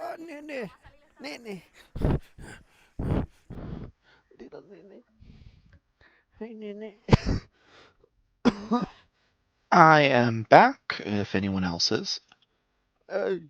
S4: Oh, nene. Nene. Little nene. Hey, nene.
S1: I am back, if anyone else is.
S4: Hey.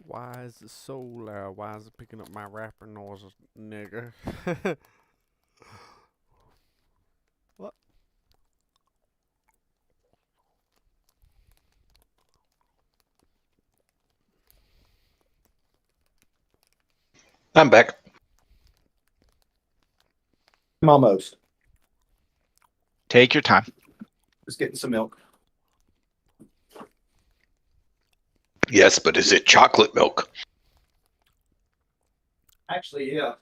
S4: Why is it so loud? Why is it picking up my rapper noises, nigga? What?
S2: I'm back.
S5: I'm almost.
S1: Take your time.
S5: Just getting some milk.
S2: Yes, but is it chocolate milk?
S5: Actually, yeah.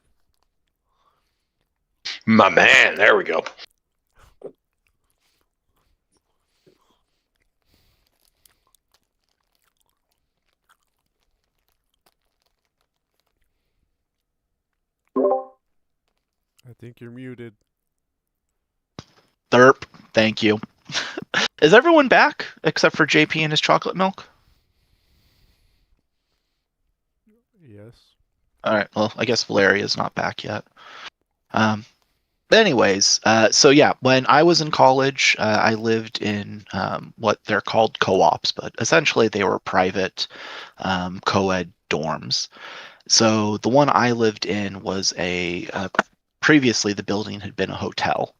S2: My man, there we go.
S4: I think you're muted.
S1: Therp. Thank you. Is everyone back except for JP and his chocolate milk?
S4: Yes.
S1: All right. Well, I guess Valeria's not back yet. Anyways, so yeah, when I was in college, I lived in what they're called co-ops, but essentially they were private co-ed dorms. So the one I lived in was previously the building had been a hotel.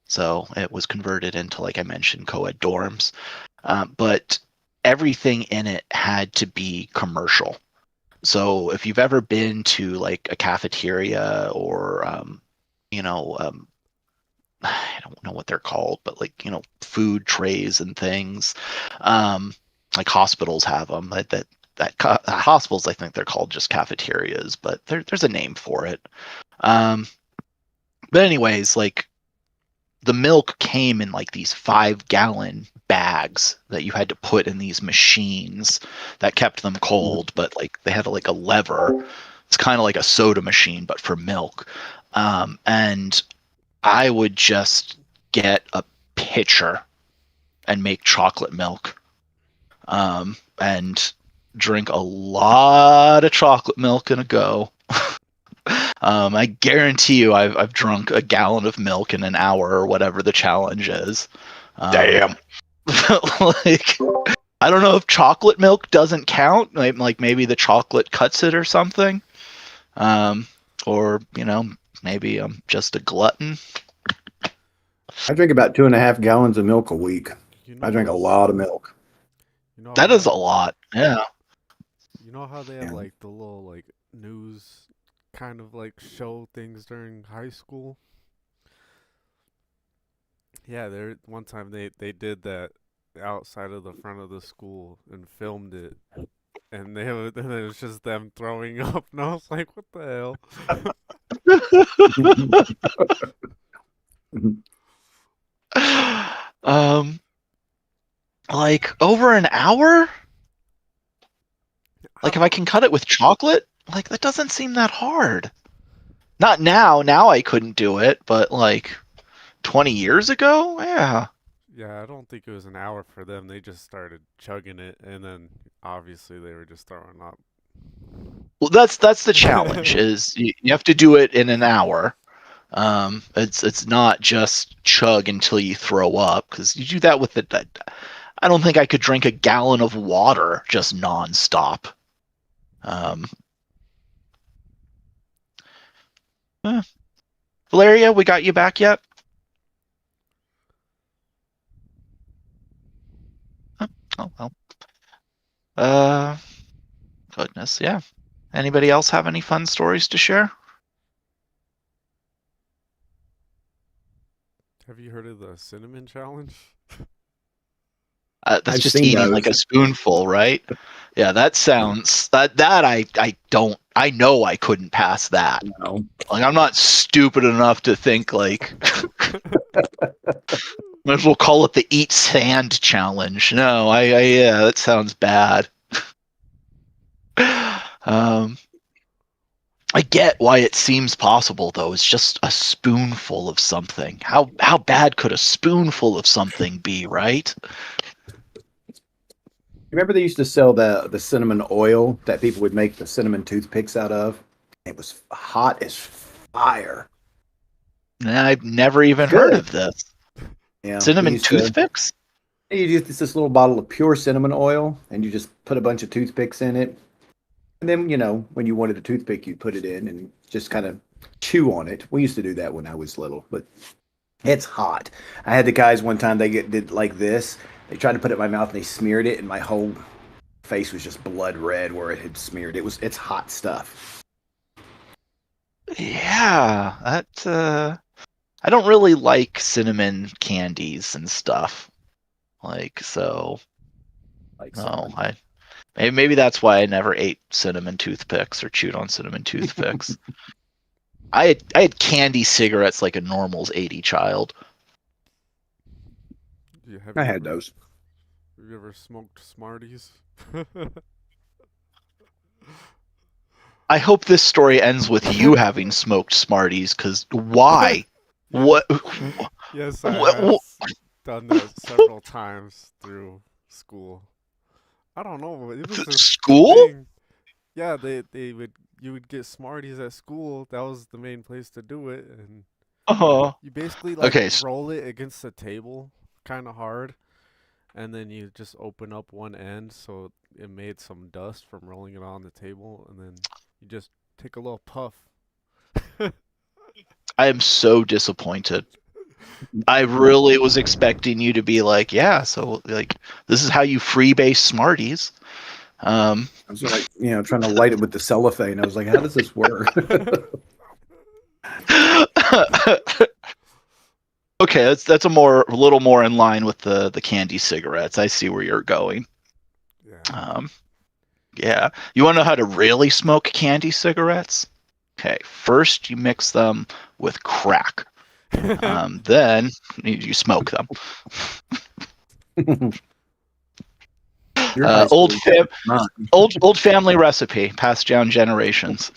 S1: So it was converted into, like I mentioned, co-ed dorms. But everything in it had to be commercial. So if you've ever been to like a cafeteria or, you know, I don't know what they're called, but like, food trays and things, like hospitals have them. Hospitals, I think they're called just cafeterias, but there's a name for it. But anyways, like the milk came in like these 5-gallon bags that you had to put in these machines that kept them cold, but like they had like a lever. It's kind of like a soda machine, but for milk. And I would just get a pitcher and make chocolate milk, and drink a lot of chocolate milk in a go. I guarantee you, I've drunk a gallon of milk in an hour or whatever the challenge is.
S2: Damn.
S1: Like, I don't know if chocolate milk doesn't count. Like maybe the chocolate cuts it or something. Or maybe I'm just a glutton.
S5: I drink about 2.5 gallons of milk a week.
S4: You
S5: I drink a
S4: know,
S5: lot of milk.
S4: you know
S1: That is a
S4: how
S1: lot. Yeah.
S4: you know how they have
S5: Yeah.
S4: like the little like news kind of like show things during high school. Yeah, there one time they did that outside of the front of the school and filmed it, and and it was just them throwing up, and I was like, what the
S1: um, like over an hour? Like if I can cut it with chocolate, like that doesn't seem that hard. Not now. Now I couldn't do it, but like 20 years ago, yeah.
S4: Yeah, I don't think it was an hour for them. They just started chugging it, and then obviously they were just throwing up.
S1: Well, that's the challenge. Is you have to do it in an hour. It's not just chug until you throw up, because you do that with it. I don't think I could drink a gallon of water just nonstop. Eh. Valeria, we got you back yet? Oh well. Goodness, yeah. Anybody else have any fun stories to share?
S4: Have you heard of the cinnamon challenge?
S1: That's
S5: I've
S1: just
S5: seen
S1: eating
S5: those.
S1: like a spoonful, right? Yeah, that sounds that I don't I know I couldn't pass that.
S5: No.
S1: Like I'm not stupid enough to think like might as well call it the eat sand challenge. No, I yeah, that sounds bad. um I get why it seems possible though. It's just a spoonful of something. How bad could a spoonful of something be, right?
S5: Remember they used to sell the cinnamon oil that people would make the cinnamon toothpicks out of? It was hot as fire.
S1: I've never even heard
S5: Good.
S1: of this.
S5: Yeah.
S1: Cinnamon toothpicks?
S5: You use this little bottle of pure cinnamon oil, and you just put a bunch of toothpicks in it. And then, when you wanted a toothpick, you put it in and just kind of chew on it. We used to do that when I was little, but it's hot. I had the guys one time, did like this. They tried to put it in my mouth and they smeared it, and my whole face was just blood red where it had smeared. It's hot stuff.
S1: Yeah, that I don't really like cinnamon candies and stuff. Like so
S5: Like
S1: no,
S5: cinnamon.
S1: maybe that's why I never ate cinnamon toothpicks or chewed on cinnamon toothpicks. I had candy cigarettes like a normal's 80 child.
S5: I had those.
S4: Have you ever smoked Smarties?
S1: I hope this story ends with you having smoked Smarties, because why?
S4: Yeah.
S1: What?
S4: Yes, I
S1: What-
S4: have
S1: what-
S4: done that several times through school. I don't know. It was just a
S1: School?
S4: thing. Yeah, you would get Smarties at school. That was the main place to do it, and you basically like
S1: Okay.
S4: roll it against the table kind of hard, and then you just open up one end so it made some dust from rolling it on the table, and then you just take a little puff.
S1: I am so disappointed. I really was expecting you to be like, yeah, so like this is how you freebase Smarties.
S5: I was like, trying to light it with the cellophane. I was like, how does this work?
S1: Okay, that's a little more in line with the candy cigarettes. I see where you're going.
S4: Yeah.
S1: Yeah. You want to know how to really smoke candy cigarettes? Okay, first you mix them with crack. Then you smoke them.
S5: Your high school was not.
S1: Old family recipe, passed down generations.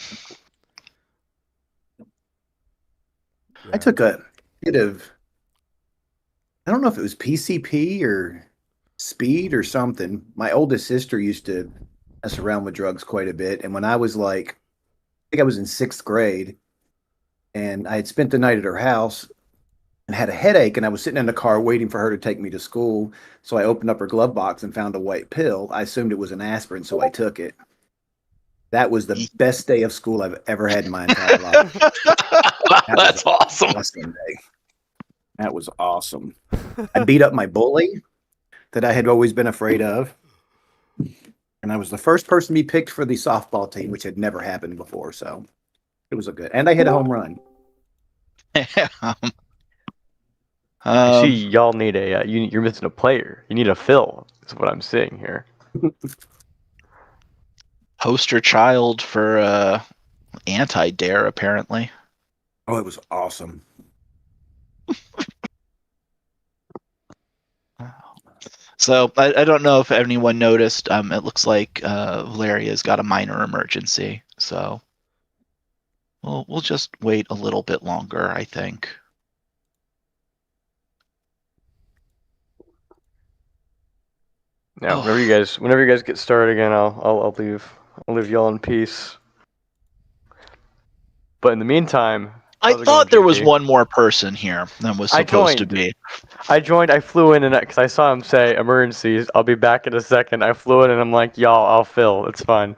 S5: I took a bit of, I don't know if it was PCP or speed or something. My oldest sister used to mess around with drugs quite a bit. And when I was I think I was in 6th grade, and I had spent the night at her house and had a headache, and I was sitting in the car waiting for her to take me to school. So I opened up her glove box and found a white pill. I assumed it was an aspirin, so I took it. That was the best day of school I've ever had in my entire life.
S1: That's awesome.
S5: Awesome day. That was awesome. I beat up my bully that I had always been afraid of. And I was the first person to be picked for the softball team, which had never happened before. So it was a good. And I hit a home run.
S6: You see,
S1: um,
S6: y'all need a. You're missing a player. You need a fill. Is what I'm seeing here.
S1: poster child for anti-dare, apparently.
S5: Oh, it was awesome.
S1: So I don't know if anyone noticed. It looks like Valeria's got a minor emergency. So we'll just wait a little bit longer, I think.
S6: Yeah.
S1: Oh.
S6: Whenever you guys get started again, I'll leave. I'll leave y'all in peace. But in the meantime,
S1: I
S6: how's it
S1: thought
S6: going,
S1: there was
S6: JP?
S1: one more person here than was
S6: I
S1: supposed to
S6: joined.
S1: be.
S6: I flew in and because I saw him say emergencies. I'll be back in a second. I flew in and I'm like, y'all, I'll fill. It's fine.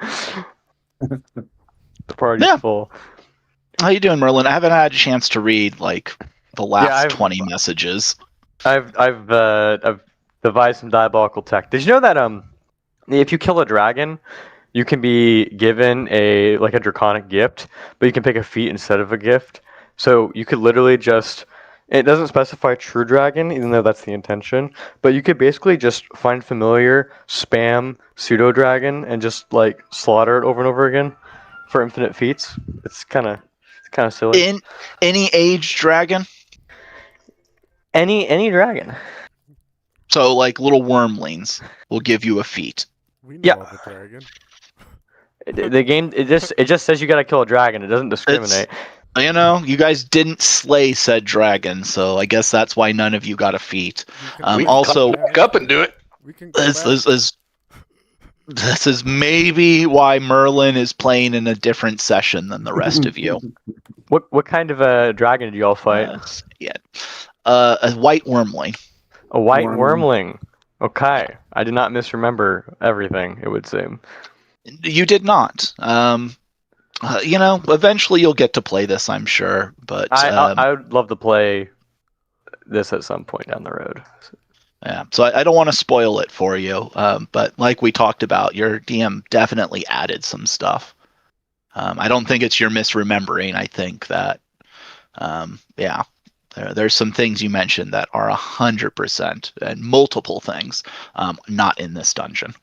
S6: The party's
S1: Yeah.
S6: full.
S1: How you doing, Merlin? I haven't had a chance to read like the last
S6: I've-
S1: 20 messages.
S6: I've devised some diabolical tech. Did you know that if you kill a dragon, you can be given a draconic gift, but you can pick a feat instead of a gift. So you could literally just it doesn't specify true dragon, even though that's the intention, but you could basically just find familiar, spam pseudo dragon, and just like slaughter it over and over again for infinite feats. It's kind of silly.
S1: In any age dragon?
S6: Any dragon.
S1: So like little wormlings will give you a feat.
S4: We know
S6: Yeah.
S4: of a dragon.
S6: The game it just says you gotta kill a dragon. It doesn't discriminate.
S1: You know, you guys didn't slay said dragon, so I guess that's why none of you got a feat.
S4: We can
S2: We
S1: Also,
S2: can back up and do it.
S4: We can go
S1: This
S4: back.
S1: is maybe why Merlin is playing in a different session than the rest of you.
S6: What kind of a dragon did you all fight?
S1: Yeah, a white wormling.
S6: A white
S5: Wormling.
S6: wormling. Okay, I did not misremember everything. It would seem.
S1: You did not. You know, eventually you'll get to play this, I'm sure. But
S6: I would love to play this at some point down the road.
S1: yeah, so I don't want to spoil it for you. But like we talked about, your DM definitely added some stuff. I don't think it's your misremembering. I think that, yeah, there's some things you mentioned that are 100% and multiple things not in this dungeon.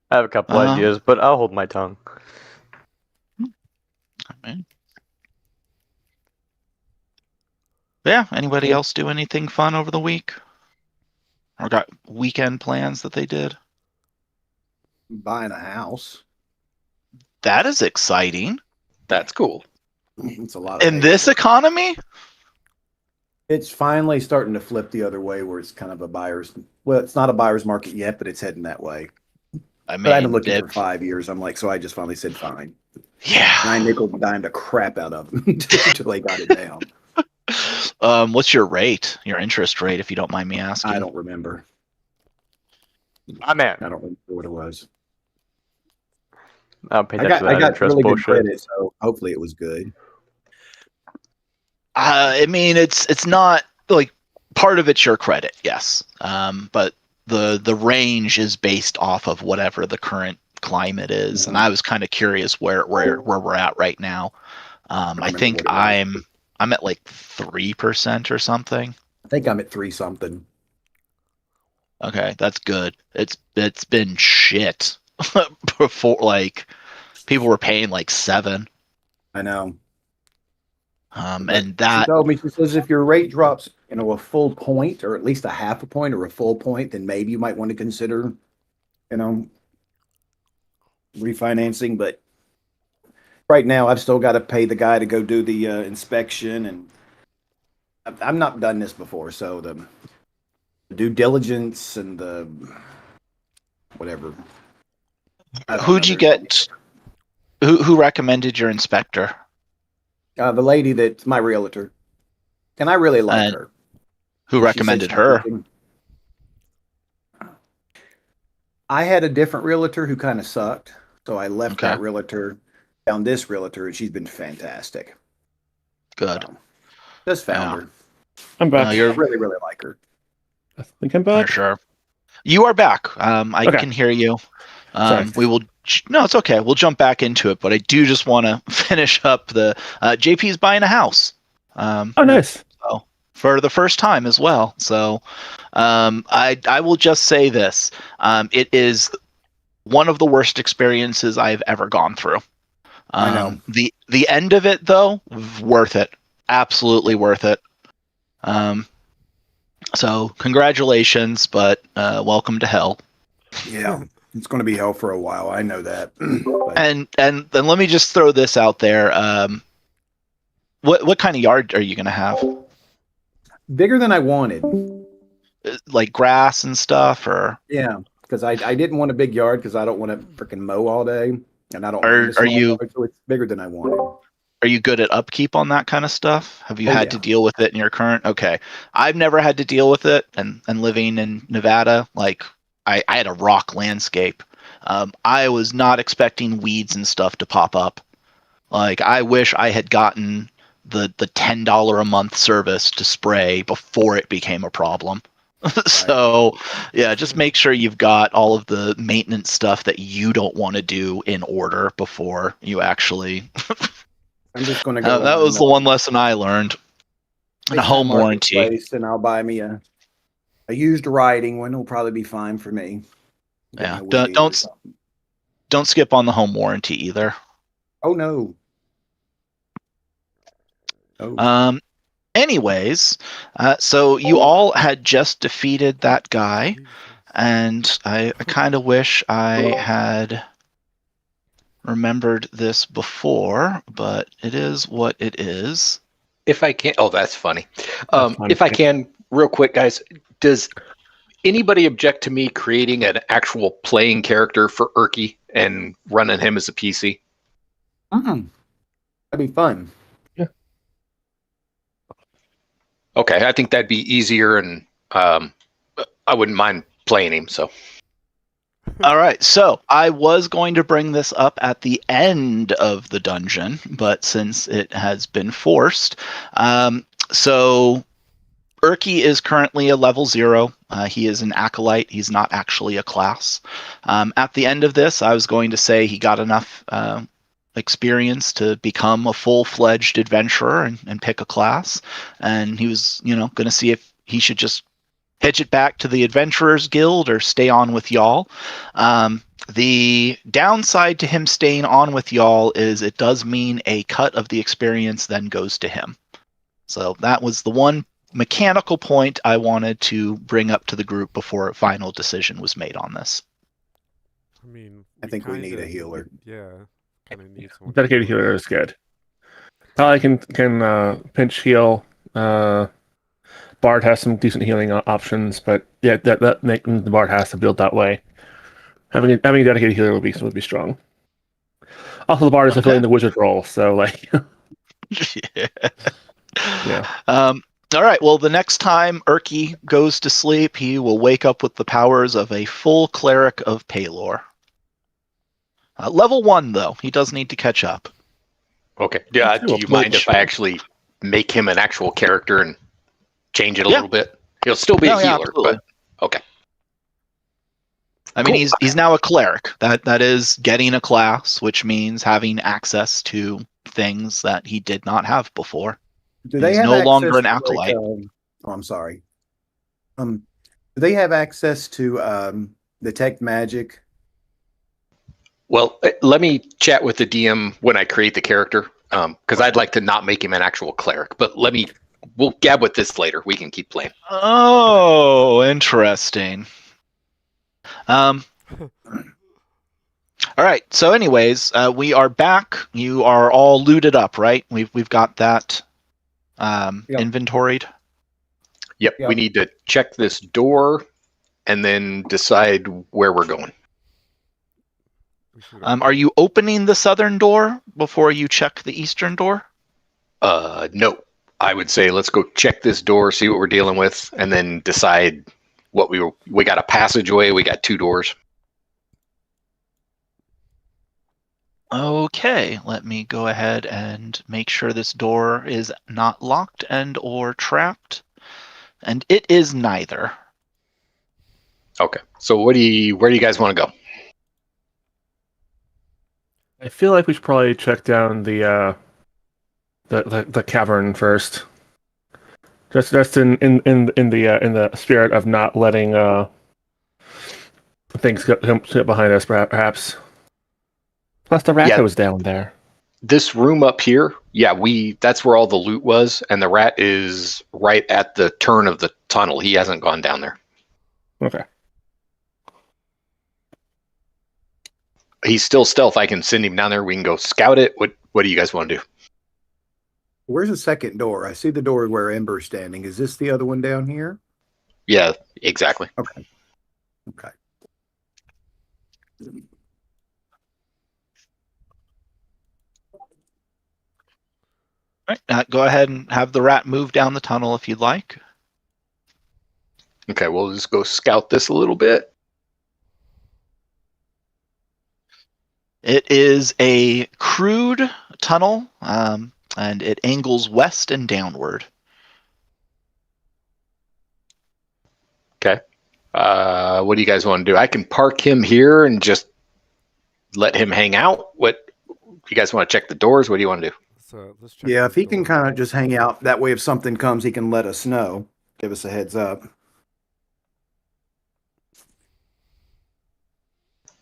S6: I have a couple ideas, but I'll hold my tongue.
S1: Okay. Yeah, anybody else do anything fun over the week? Or got weekend plans that they did?
S5: Buying a house.
S1: That is exciting.
S2: That's cool.
S5: It's a lot of
S1: In this economy?
S5: It's finally starting to flip the other way where it's kind of a buyer's. Well, it's not a buyer's market yet, but it's heading that way.
S1: I mean,
S5: But I've been looking for 5 years. I'm like, so I just finally said fine.
S1: yeah.
S5: And I nickel dimed the crap out of them until they got it down.
S1: What's your rate? Your interest rate, if you don't mind me asking?
S5: I don't remember.
S6: My man.
S5: I don't remember what it was.
S6: I'll pay
S5: I
S6: attention
S5: got
S6: to that interest
S5: really good
S6: bullshit.
S5: credit, so hopefully it was good.
S1: I mean, it's not like part of it's your credit, yes. But the range is based off of whatever the current climate is, and I was kind of curious where we're at right now. I think I'm at like 3% or something.
S5: I think I'm at 3 something.
S1: Okay, that's good. It's been shit before. Like people were paying like 7.
S5: I know.
S1: And that
S5: She told me, she says, if your rate drops, a full point or at least a half a point or a full point, then maybe you might want to consider, refinancing. But right now, I've still got to pay the guy to go do the inspection, and I've not done this before, so the due diligence and the whatever.
S1: who'd you get? Who recommended your inspector?
S5: The lady that's my realtor, and I really like her.
S1: Who
S5: She
S1: recommended
S5: said
S1: her?
S5: I had a different realtor who kind of sucked, So I left
S1: Okay.
S5: that realtor, found this realtor, and she's been fantastic.
S1: Good.
S5: Just found
S1: Yeah.
S5: her.
S3: I'm back.
S5: I
S1: You're
S5: really, really like her.
S3: I think I'm
S1: for
S3: back.
S1: sure. You are back. I
S3: Okay.
S1: can hear you.
S3: Sorry.
S1: We will. No, it's okay. We'll jump back into it, but I do just want to finish up the JP's buying a house.
S3: Oh, nice.
S1: So, for the first time as well. So I will just say this. It is one of the worst experiences I've ever gone through.
S5: I know.
S1: The end of it though, worth it. Absolutely worth it. So congratulations, but welcome to hell.
S5: Yeah, it's going to be hell for a while. I know that. But
S1: And then let me just throw this out there. What kind of yard are you gonna have?
S5: bigger than I wanted.
S1: Like grass and stuff, or
S5: Yeah, because I didn't want a big yard because I don't want to freaking mow all day, and I don't
S1: Are-
S5: mind a
S1: are
S5: small
S1: you-
S5: yard, so it's bigger than I wanted.
S1: are you good at upkeep on that kind of stuff? Have you
S5: Oh,
S1: had
S5: yeah.
S1: to deal with it in your current? Okay, I've never had to deal with it, and living in Nevada, like I had a rock landscape. I was not expecting weeds and stuff to pop up. Like I wish I had gotten the $10 a month service to spray before it became a problem. So yeah, just make sure you've got all of the maintenance stuff that you don't want to do in order before you actually.
S5: I'm just going to go.
S1: That was the one lesson I learned. And a home warranty.
S5: Marketplace, and I'll buy me a used riding one. Will probably be fine for me. Get
S1: Yeah,
S5: me a weed eater or
S1: don't
S5: something.
S1: don't skip on the home warranty either.
S5: Oh no. Oh.
S1: Anyways, so you all had just defeated that guy, and I kind of wish I had remembered this before, but it is what it is.
S2: If I can, oh, that's funny.
S3: That's funny.
S2: If I can, real quick, guys, does anybody object to me creating an actual playing character for Erky and running him as a PC?
S5: That'd be fun.
S2: Okay, I think that'd be easier, and I wouldn't mind playing him. So,
S1: All right, so I was going to bring this up at the end of the dungeon, but since it has been forced, so Erky is currently a level 0. He is an acolyte. He's not actually a class. At the end of this, I was going to say he got enough experience to become a full-fledged adventurer and pick a class. And he was, going to see if he should just hitch it back to the Adventurers Guild or stay on with y'all. The downside to him staying on with y'all is it does mean a cut of the experience then goes to him. So that was the one mechanical point I wanted to bring up to the group before a final decision was made on this.
S4: I mean,
S5: I think we need a healer.
S4: Yeah, kind of need someone.
S3: Dedicated healer is good. I can pinch heal. Bard has some decent healing options, but yeah, that making the Bard has to build that way. Having a dedicated healer would be strong. Also, the Bard is fulfilling the wizard role, so like. Yeah.
S1: All right. Well, the next time Erky goes to sleep, he will wake up with the powers of a full cleric of Paylor. Level 1, though. He does need to catch up.
S2: okay. Yeah. Do you mind if I actually make him an actual character and change it a little bit? He'll still be a healer,
S1: absolutely.
S2: but okay.
S1: I mean, he's now a cleric. That is getting a class, which means having access to things that he did not have before.
S5: Do they
S1: He's
S5: have
S1: no
S5: access
S1: longer an
S5: to,
S1: acolyte.
S5: I'm sorry. Do they have access to detect magic?
S2: Well, let me chat with the DM when I create the character, because I'd like to not make him an actual cleric. But we'll gab with this later. We can keep playing.
S1: Oh, interesting. All right. So, anyways, we are back. You are all looted up, right? We've got that inventoried.
S2: Yep. We need to check this door and then decide where we're going.
S1: Are you opening the southern door before you check the eastern door?
S2: No. I would say let's go check this door, see what we're dealing with, and then decide what we got a passageway. We got 2 doors.
S1: Okay, let me go ahead and make sure this door is not locked and or trapped. And it is neither.
S2: Okay. So where do you guys want to go?
S3: I feel like we should probably check down the cavern first. Just in the spirit of not letting things get behind us, perhaps. Plus, the rat
S2: Yeah.
S3: was down there.
S2: This room up here, yeah, that's where all the loot was, and the rat is right at the turn of the tunnel. He hasn't gone down there.
S3: Okay.
S2: He's still stealth. I can send him down there. We can go scout it. What do you guys want to do?
S5: Where's the second door? I see the door where Ember's standing. Is this the other one down here?
S2: Yeah, exactly.
S5: Okay. Okay.
S1: All right, go ahead and have the rat move down the tunnel if you'd like.
S2: Okay, we'll just go scout this a little bit.
S1: It is a crude tunnel, and it angles west and downward.
S2: Okay. What do you guys want to do? I can park him here and just let him hang out. What you guys want to check the doors? What do you want to do?
S4: So let's check.
S5: Yeah,
S4: the
S5: if he can
S4: door.
S5: kind of just hang out, that way if something comes, he can let us know. Give us a heads up.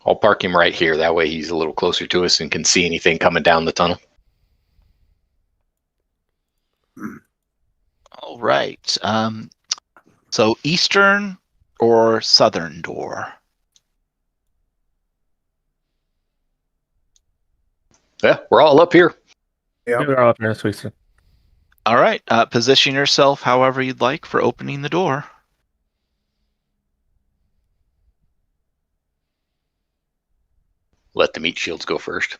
S2: I'll park him right here. That way he's a little closer to us and can see anything coming down the tunnel.
S1: All right. So eastern or southern door?
S2: Yeah, we're all up here.
S5: Yep.
S3: We're all up here this week.
S1: All right. Position yourself however you'd like for opening the door.
S2: Let the meat shields go first.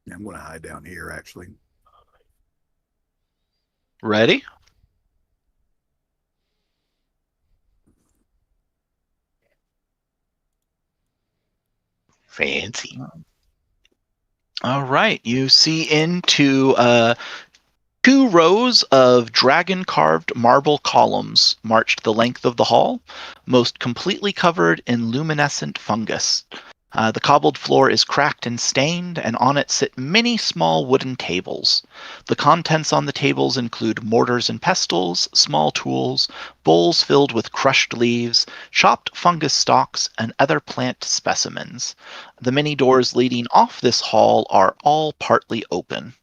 S5: I'm going to hide down here, actually.
S1: Ready?
S2: Fancy.
S1: All right. You see into 2 rows of dragon-carved marble columns marched the length of the hall, most completely covered in luminescent fungus. The cobbled floor is cracked and stained, and on it sit many small wooden tables. The contents on the tables include mortars and pestles, small tools, bowls filled with crushed leaves, chopped fungus stalks, and other plant specimens. The many doors leading off this hall are all partly open.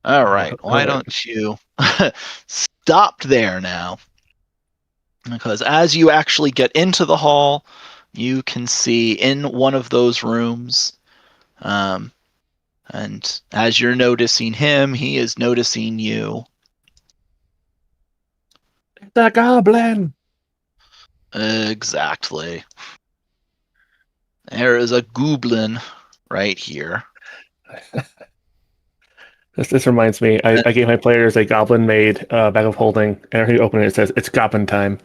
S1: All right, why don't you stop there now? Because as you actually get into the hall, you can see in one of those rooms, and as you're noticing him, he is noticing you.
S3: The goblin!
S1: Exactly. There is a goblin right here.
S3: This reminds me. I gave my players a goblin-made bag of holding, and every open it says it's goblin time.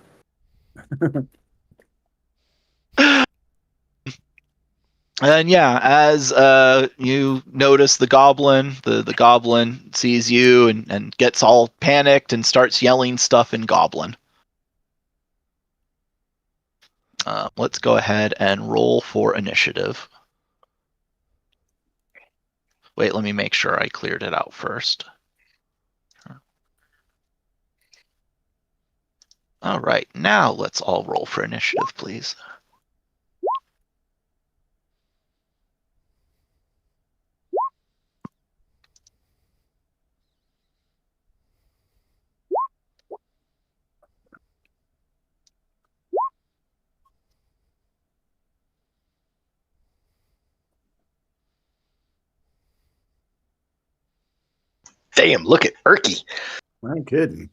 S1: And yeah, as you notice the goblin sees you and gets all panicked and starts yelling stuff in goblin. Let's go ahead and roll for initiative. Wait, let me make sure I cleared it out first. All right, now let's all roll for initiative, please.
S2: Damn, look at Erky.
S5: I'm kidding.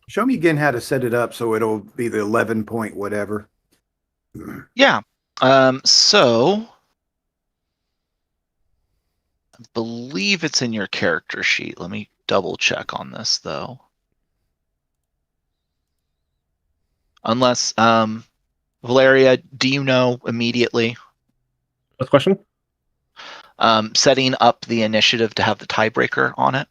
S5: Show me again how to set it up so it'll be the 11 point whatever.
S1: Yeah. So believe it's in your character sheet. Let me double check on this though. Unless, Valeria, do you know immediately?
S3: Last question.
S1: Setting up the initiative to have the tiebreaker on it.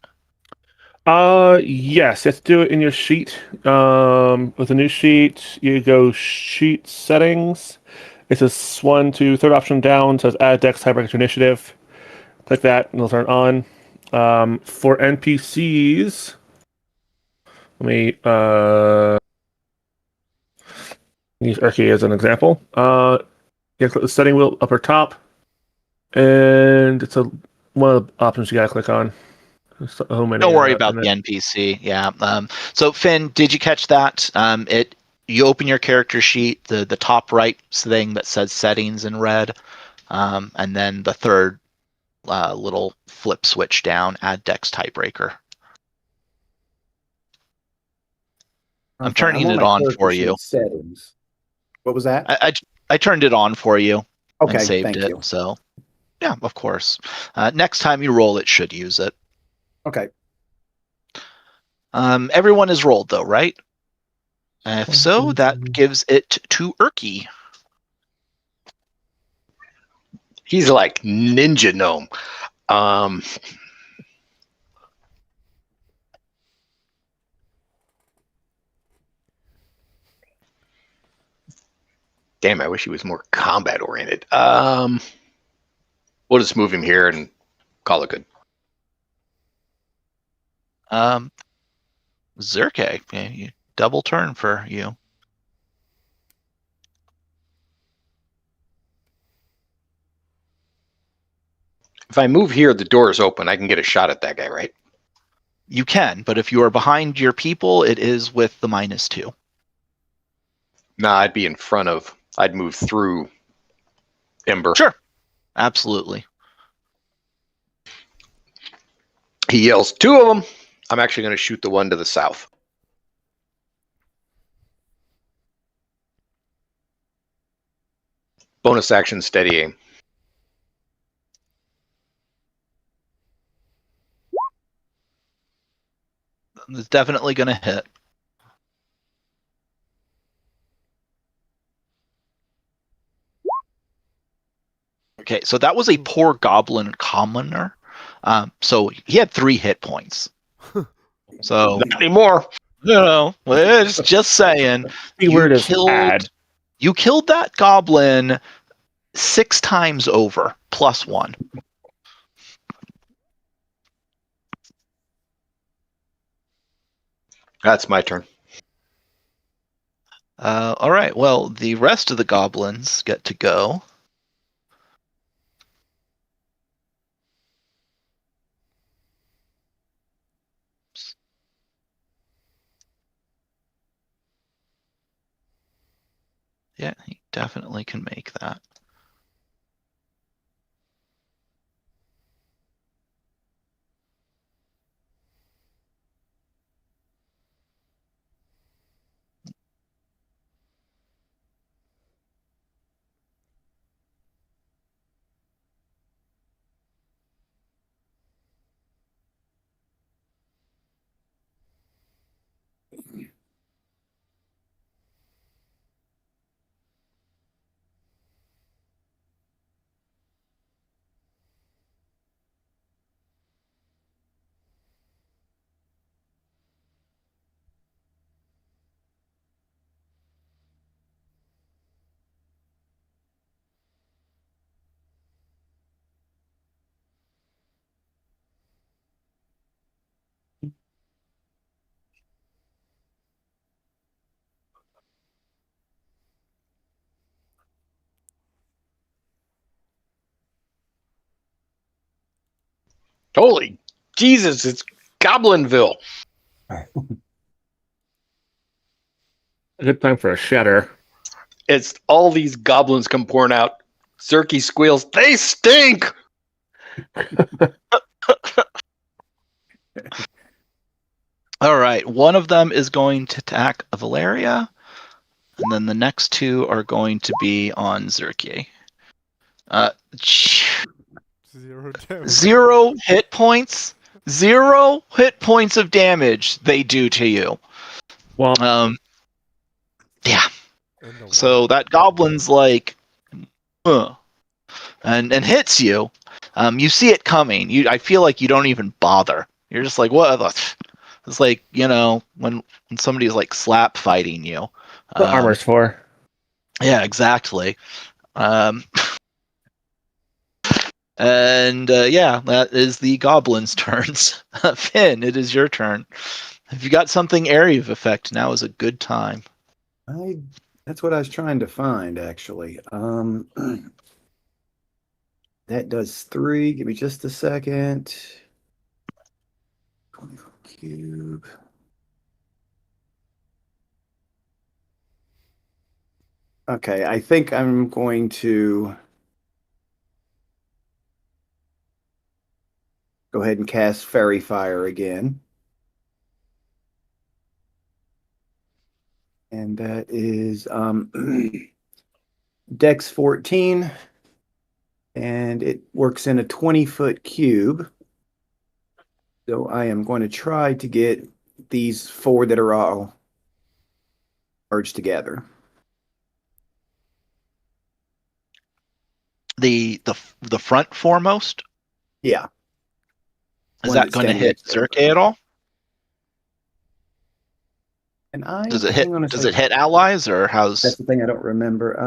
S3: Yes, you have to do it in your sheet. With a new sheet, you go sheet settings. It says 1, 2, third option down, says add dex tiebreaker to initiative. Click that and it'll turn on. For NPCs, let me use Erky as an example. You click the setting wheel upper top, and it's one of the options you gotta click on.
S1: Don't worry about the NPC. Yeah. So Finn, did you catch that? You open your character sheet, the top right thing that says settings in red, and then the third little flip switch down, add dex tiebreaker. I'm turning it on for you.
S5: Settings. What was that?
S1: I turned it on for you and
S5: Okay,
S1: saved
S5: thank
S1: it.
S5: you.
S1: So yeah, of course. Next time you roll, it should use it.
S5: Okay.
S1: Everyone is rolled though, right? If so, that gives it to Erky.
S2: He's like Ninja Gnome. Damn, I wish he was more combat oriented. We'll just move him here and call it good.
S1: Zerke, double turn for you.
S2: If I move here, the door is open. I can get a shot at that guy, right?
S1: You can, but if you are behind your people, it is with the -2.
S2: Nah, I'd be in front of. I'd move through Ember.
S1: Sure, absolutely.
S2: He yells, 2 of them. I'm actually going to shoot the one to the south. Bonus action, steady aim.
S1: It's definitely going to hit. Okay, so that was a poor goblin commoner. So he had 3 hit points. So
S2: Not anymore.
S1: no, it's just saying.
S3: Keyword is add.
S1: You killed that goblin 6 times over, +1.
S2: That's my turn.
S1: All right. Well, the rest of the goblins get to go. Yeah, he definitely can make that.
S2: Holy Jesus, it's Goblinville.
S3: A good time for a shatter.
S2: It's all these goblins come pouring out. Zerky squeals, they stink!
S1: All right. One of them is going to attack Valeria, and then the next 2 are going to be on Zerky.
S4: 0 damage.
S1: 0 hit points. 0 hit points of damage they do to you.
S3: Well,
S1: Yeah.
S4: And the
S1: So
S4: one.
S1: that goblin's like, and hits you. You see it coming. I feel like you don't even bother. You're just like, what? It's like, when somebody's like slap fighting you.
S3: what armor's for?
S1: Yeah, exactly. And that is the goblin's turns. Finn, it is your turn. If you got something area of effect, now is a good time.
S5: That's what I was trying to find, actually. That does 3. Give me just a second. 24 cube. Okay, I think I'm going to go ahead and cast Fairy Fire again. And that is Dex 14. And it works in a 20-foot cube. So I am going to try to get these 4 that are all merged together.
S1: The front foremost,
S5: Yeah.
S1: is
S5: One
S1: that
S5: that's
S1: going to
S5: standing
S1: hit
S5: next to
S1: Zerke at all?
S5: And
S1: Does it
S5: hang on a
S1: Does it
S5: second.
S1: hit allies, or
S5: That's
S1: how's?
S5: the thing I don't remember.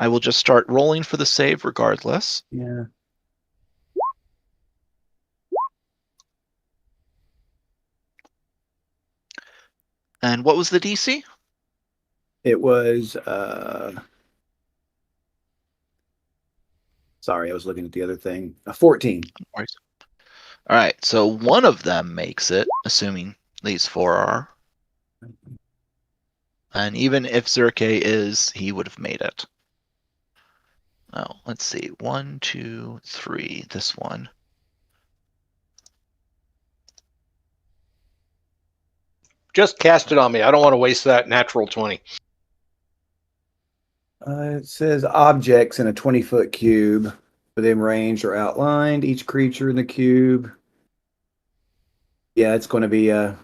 S1: I will just start rolling for the save regardless.
S5: Yeah.
S1: And what was the DC?
S5: It was sorry, I was looking at the other thing. 14.
S1: All right, so one of them makes it, assuming these 4 are. And even if Zerke is, he would have made it. Oh, let's see. 1, 2, 3. This one.
S2: Just cast it on me. I don't want to waste that natural 20.
S5: It says objects in a 20-foot cube within range are outlined. Each creature in the cube. Yeah, it's going to be yeah,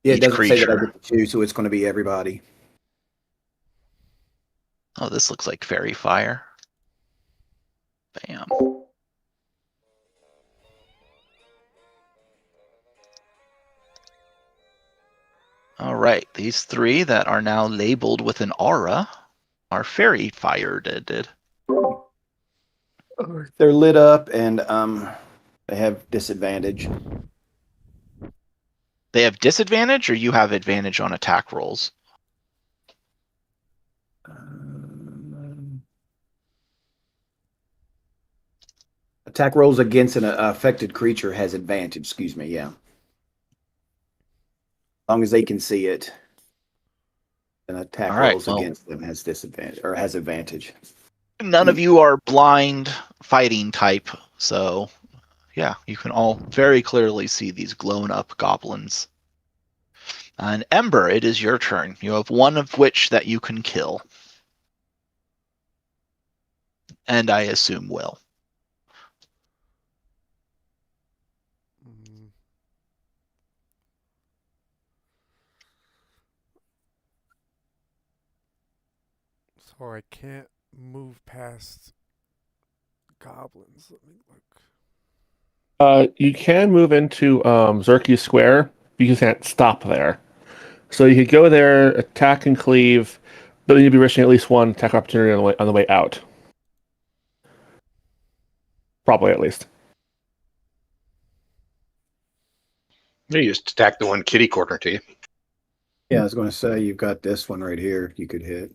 S5: it
S1: Each
S5: doesn't say that I
S1: creature.
S5: get to choose, so it's going to be everybody.
S1: Oh, this looks like fairy fire. Bam. All right, these 3 that are now labeled with an aura are fairy fired.
S5: They're lit up and they have disadvantage.
S1: They have disadvantage, or you have advantage on attack rolls?
S5: Attack rolls against an affected creature has advantage. Excuse me. Yeah. As long as they can see it, an attack
S1: All right,
S5: rolls
S1: well,
S5: against them has disadvantage or has advantage.
S1: none of you are blind fighting type, so yeah, you can all very clearly see these blown up goblins. And Ember, it is your turn. You have one of which that you can kill. And I assume will.
S4: Mm. So I can't move past goblins. Let me look.
S3: You can move into Zerky Square, but you can't stop there. So you could go there, attack and cleave, but then you'd be risking at least 1 attack opportunity on the way out. Probably, at least.
S2: You just attack the one kitty corner to you.
S5: Yeah, I was going to say you've got this one right here. You could hit.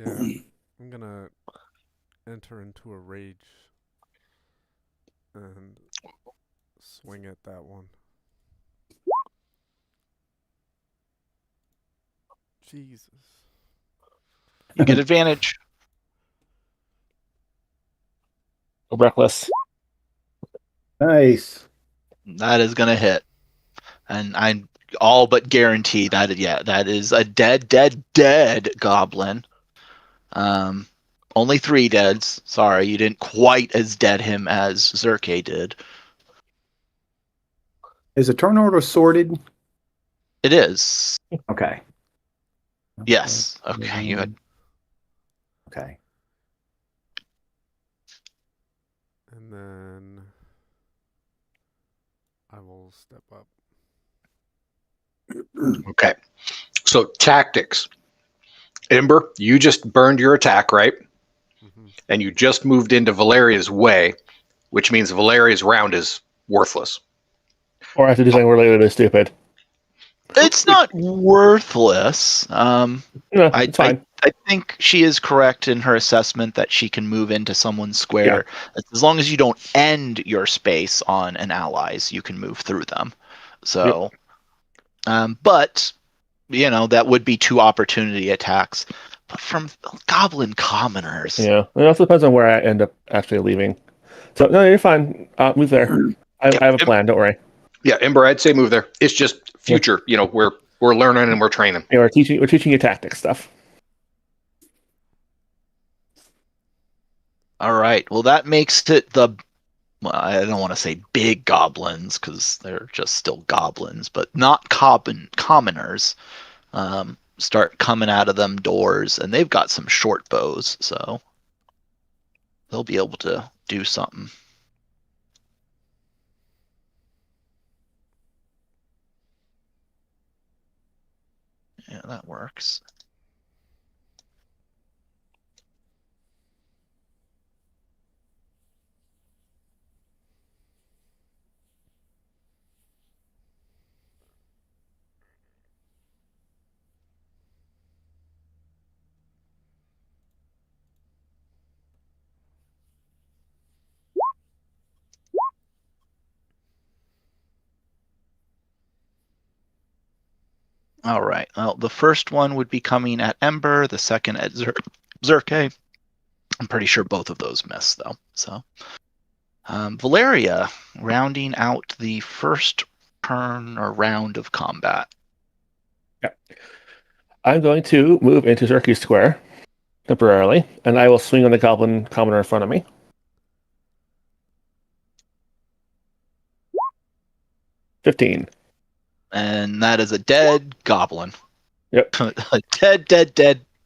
S4: Yeah, I'm gonna enter into a rage and swing at that one. Jesus.
S1: You get advantage.
S3: Reckless.
S5: Nice.
S1: That is going to hit. And I all but guarantee that, that is a dead goblin. Only 3 deads. Sorry, you didn't quite as dead him as Zerke did.
S5: Is the turn order sorted?
S1: It is.
S5: Okay.
S1: Yes. Okay. You had.
S5: Okay.
S4: And then I will step up.
S2: Okay. So tactics. Ember, you just burned your attack, right?
S4: Mm-hmm.
S2: And you just moved into Valeria's way, which means Valeria's round is worthless.
S3: Or I have to do something related to stupid.
S1: It's not worthless.
S3: No,
S1: I,
S3: it's fine.
S1: I think she is correct in her assessment that she can move into someone's square. As long as you don't end your space on an allies, you can move through them. So, but, that would be 2 opportunity attacks. But from goblin commoners.
S3: Yeah. It also depends on where I end up actually leaving. So, no, you're fine. Move there. I have a plan, don't worry.
S2: Yeah, Ember, I'd say move there. It's just future. We're learning and we're training.
S3: Yeah, we're teaching you tactics stuff.
S1: All right. Well, that makes it well, I don't want to say big goblins because they're just still goblins, but not commoners. Start coming out of them doors, and they've got some short bows, so they'll be able to do something. Yeah, that works. All right. Well, the first one would be coming at Ember, the second at Zerke. I'm pretty sure both of those miss, though. So, Valeria, rounding out the first turn or round of combat.
S3: Yeah. I'm going to move into Zerke's square temporarily, and I will swing on the goblin commoner in front of me. 15.
S1: And that is a dead goblin.
S3: Yep.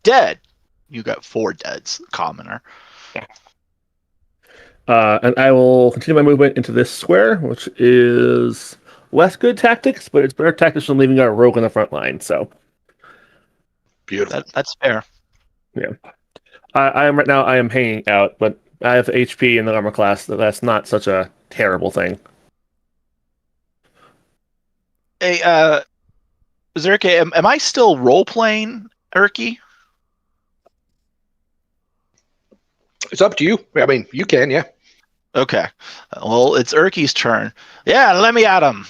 S1: Dead. You got 4 deads, commoner.
S3: And I will continue my movement into this square, which is less good tactics, but it's better tactics than leaving our rogue on the front line. So
S2: Beautiful.
S1: That's fair.
S3: Yeah. I am right now. I am hanging out, but I have HP in the armor class. That's not such a terrible thing.
S1: Hey, Zerke, am I still role playing Erky?
S2: It's up to you. I mean, you can, yeah.
S1: Okay. Well, it's Erky's turn. Yeah, let me at him.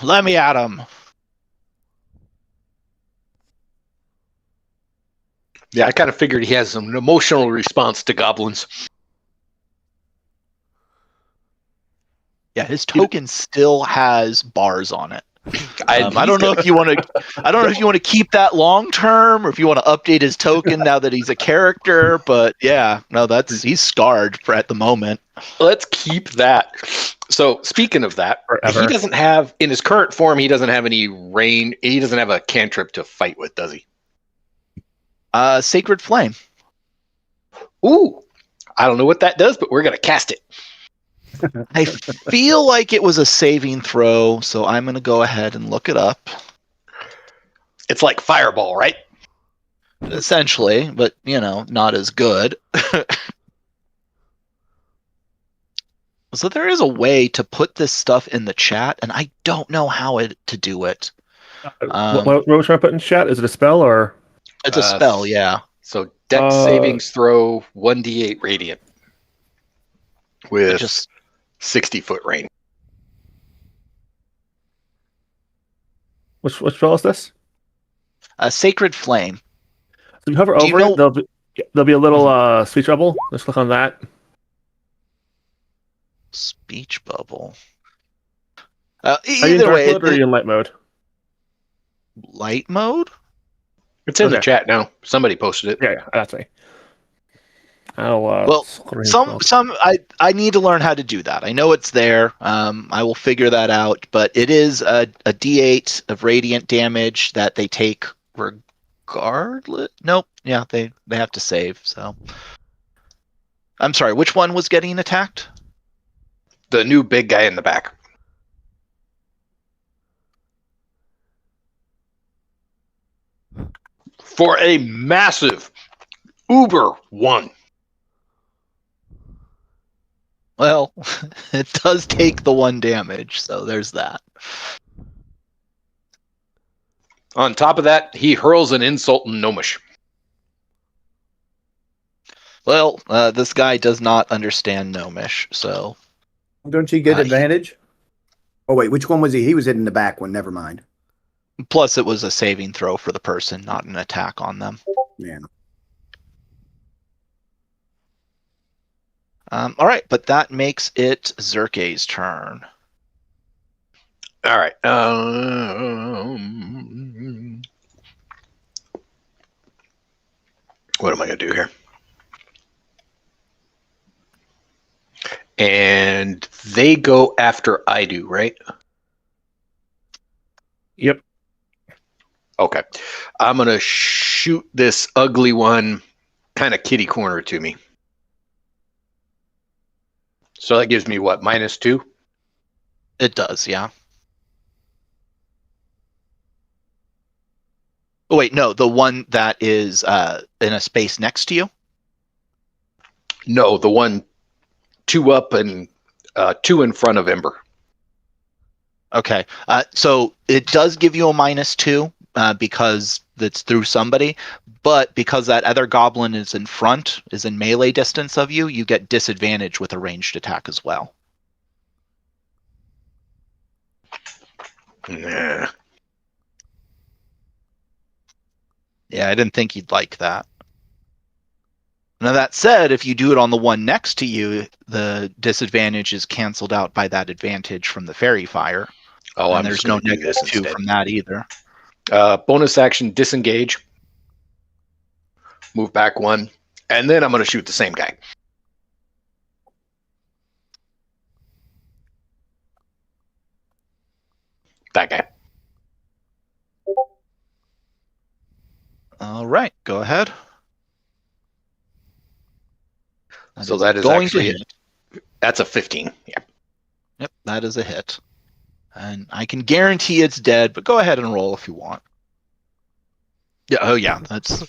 S2: Yeah, I kind of figured he has an emotional response to goblins.
S1: Yeah, his token still has bars on it. I
S2: He's
S1: don't know
S2: got-
S1: if you want to. I don't know if you want to keep that long term, or if you want to update his token now that he's a character. But yeah, no, he's scarred at the moment.
S2: Let's keep that. So speaking of that,
S3: Forever.
S2: he doesn't have, in his current form, he doesn't have any range. He doesn't have a cantrip to fight with, does he?
S1: Sacred Flame.
S2: Ooh, I don't know what that does, but we're gonna cast it.
S1: I feel like it was a saving throw, so I'm going to go ahead and look it up.
S2: It's like Fireball, right?
S1: Essentially, but, not as good. So there is a way to put this stuff in the chat, and I don't know how to do it.
S3: What was I put in chat? Is it a spell or?
S1: It's a spell, yeah.
S2: So Dex savings throw 1d8 radiant with
S1: Just
S2: 60-foot range.
S3: Which spell is this?
S1: a Sacred Flame.
S3: So if you hover
S1: Do you
S3: over
S1: know-
S3: it, there'll be a little speech bubble. Just click on that.
S1: Speech bubble.
S3: Are you in
S1: Either
S3: dark
S1: way,
S3: mode or are you in light mode?
S1: light mode?
S2: It's in the
S3: Okay.
S2: chat now. Somebody posted it.
S3: Yeah, that's me. I'll
S1: Well,
S3: screen
S1: some I need to learn how to do that. I know it's there. I will figure that out. But it is a D8 of radiant damage that they take regardless. Nope. Yeah, they have to save. So I'm sorry. Which one was getting attacked?
S2: The new big guy in the back. For a massive Uber 1.
S1: Well, it does take the 1 damage, so there's that.
S2: On top of that, he hurls an insult in Gnomish.
S1: Well, this guy does not understand Gnomish, so
S5: Don't you get advantage? Oh, wait, which one was he? He was in the back one. Never mind.
S1: plus it was a saving throw for the person, not an attack on them.
S5: Yeah.
S1: All right, but that makes it Zerke's turn.
S2: All right. What am I going to do here? And they go after I do, right?
S3: Yep.
S2: Okay. I'm going to shoot this ugly one kind of kitty corner to me. So that gives me what, -2?
S1: It does, yeah. Oh, wait, no, the one that is in a space next to you?
S2: No, the one 2 up and 2 in front of Ember.
S1: Okay, so it does give you a -2 because it's through somebody, but because that other goblin is in front, is in melee distance of you, you get disadvantage with a ranged attack as well.
S2: Nah.
S1: Yeah, I didn't think you'd like that. Now that said, if you do it on the one next to you, the disadvantage is canceled out by that advantage from the fairy fire.
S2: Oh,
S1: and
S2: I'm
S1: there's
S2: just
S1: no
S2: going to do this
S1: -2
S2: instead.
S1: from that either.
S2: Bonus action, disengage. Move back 1. And then I'm going to shoot the same guy. That guy.
S1: All right, go ahead.
S2: So that is
S1: going to
S2: actually
S1: hit.
S2: That's a 15. Yeah.
S1: Yep, that is a hit. And I can guarantee it's dead, but go ahead and roll if you want. Yeah, oh yeah, that's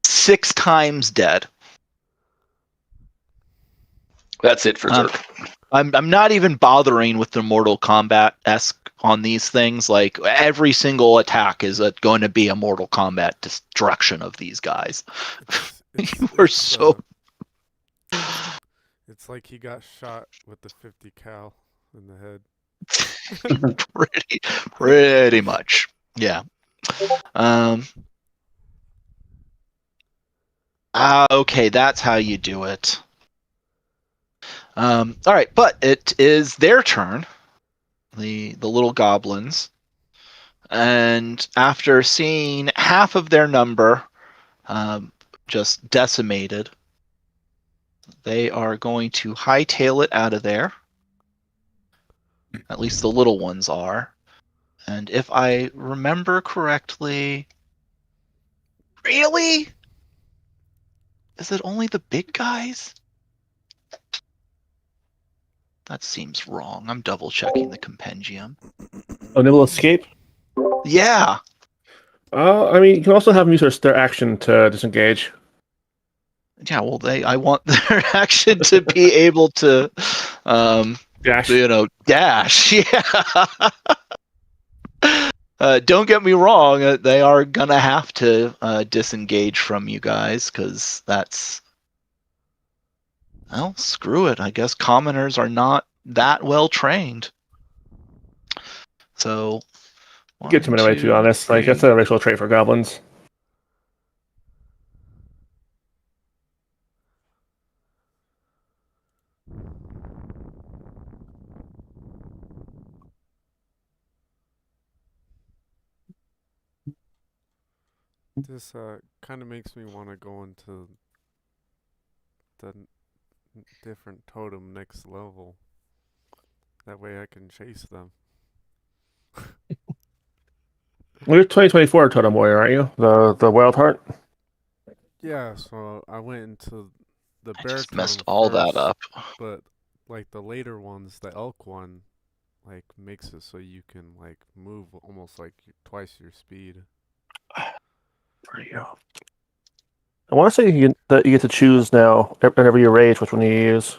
S1: 6 times dead.
S2: That's it for Zerk.
S1: I'm not even bothering with the Mortal Kombat-esque on these things. Like every single attack is going to be a Mortal Kombat destruction of these guys. You were so.
S4: It's like he got shot with the 50 cal in the head.
S1: pretty much, yeah. Okay, that's how you do it. All right, but it is their turn, the little goblins, and after seeing half of their number just decimated, they are going to hightail it out of there. At least the little ones are. And if I remember correctly, really? Is it only the big guys? That seems wrong. I'm double checking the compendium.
S3: Oh, they will escape?
S1: Yeah.
S3: I mean, you can also have them use their action to disengage.
S1: Yeah, well, I want their action to be able to,
S3: Dash.
S1: dash. Yeah. Don't get me wrong. They are gonna have to disengage from you guys because that's. Well, screw it. I guess commoners are not that well trained. So.
S3: Get them anyway, to be honest. Like, that's a racial trait for goblins.
S4: This kind of makes me want to go into the different totem next level. That way I can chase them.
S3: You're 2024 Totem Warrior, aren't you? The Wild Heart?
S4: Yeah, so I went into the
S1: I
S4: bear
S1: just messed
S4: totem
S1: all that
S4: first,
S1: up.
S4: but like the later ones, the elk one, like makes it so you can like move almost like twice your speed.
S3: Where do you go? I want to say that you get to choose now, whenever you rage, which one you use.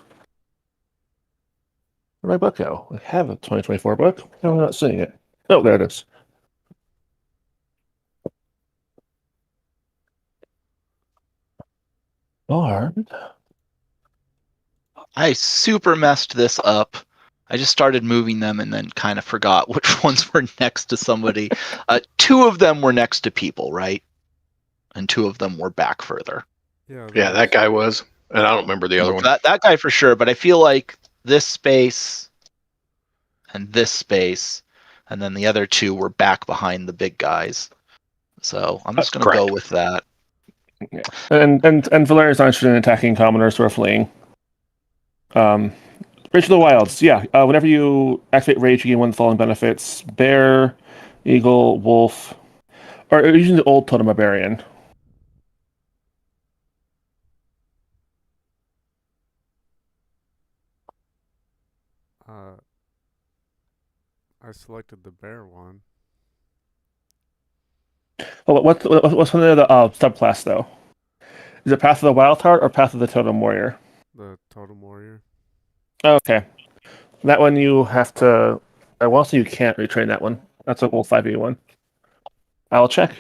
S3: Where'd my book go? I have a 2024 book. How am I not seeing it? Oh, there it is. Lord.
S1: I super messed this up. I just started moving them and then kind of forgot which ones were next to somebody. Two of them were next to people, right? And two of them were back further.
S4: Yeah,
S2: Yeah, that guy was, and I don't remember the other one.
S1: That guy for sure, but I feel like this space and this space, and then the other two were back behind the big guys. So I'm just going to go
S2: Correct.
S1: with that.
S3: Yeah. And Valeria's not interested in attacking commoners who are fleeing. Rage of the Wilds, yeah. Whenever you activate Rage, you gain one of the following benefits: Bear, Eagle, Wolf, or using the old Totem Barbarian.
S4: I selected the bear one.
S3: Oh, what's one of the subclass though? Is it Path of the Wild Heart or Path of the Totem Warrior?
S4: The totem warrior.
S3: Okay, that one you have to. I want to say you can't retrain that one. That's a Wolf 5e1. I'll check.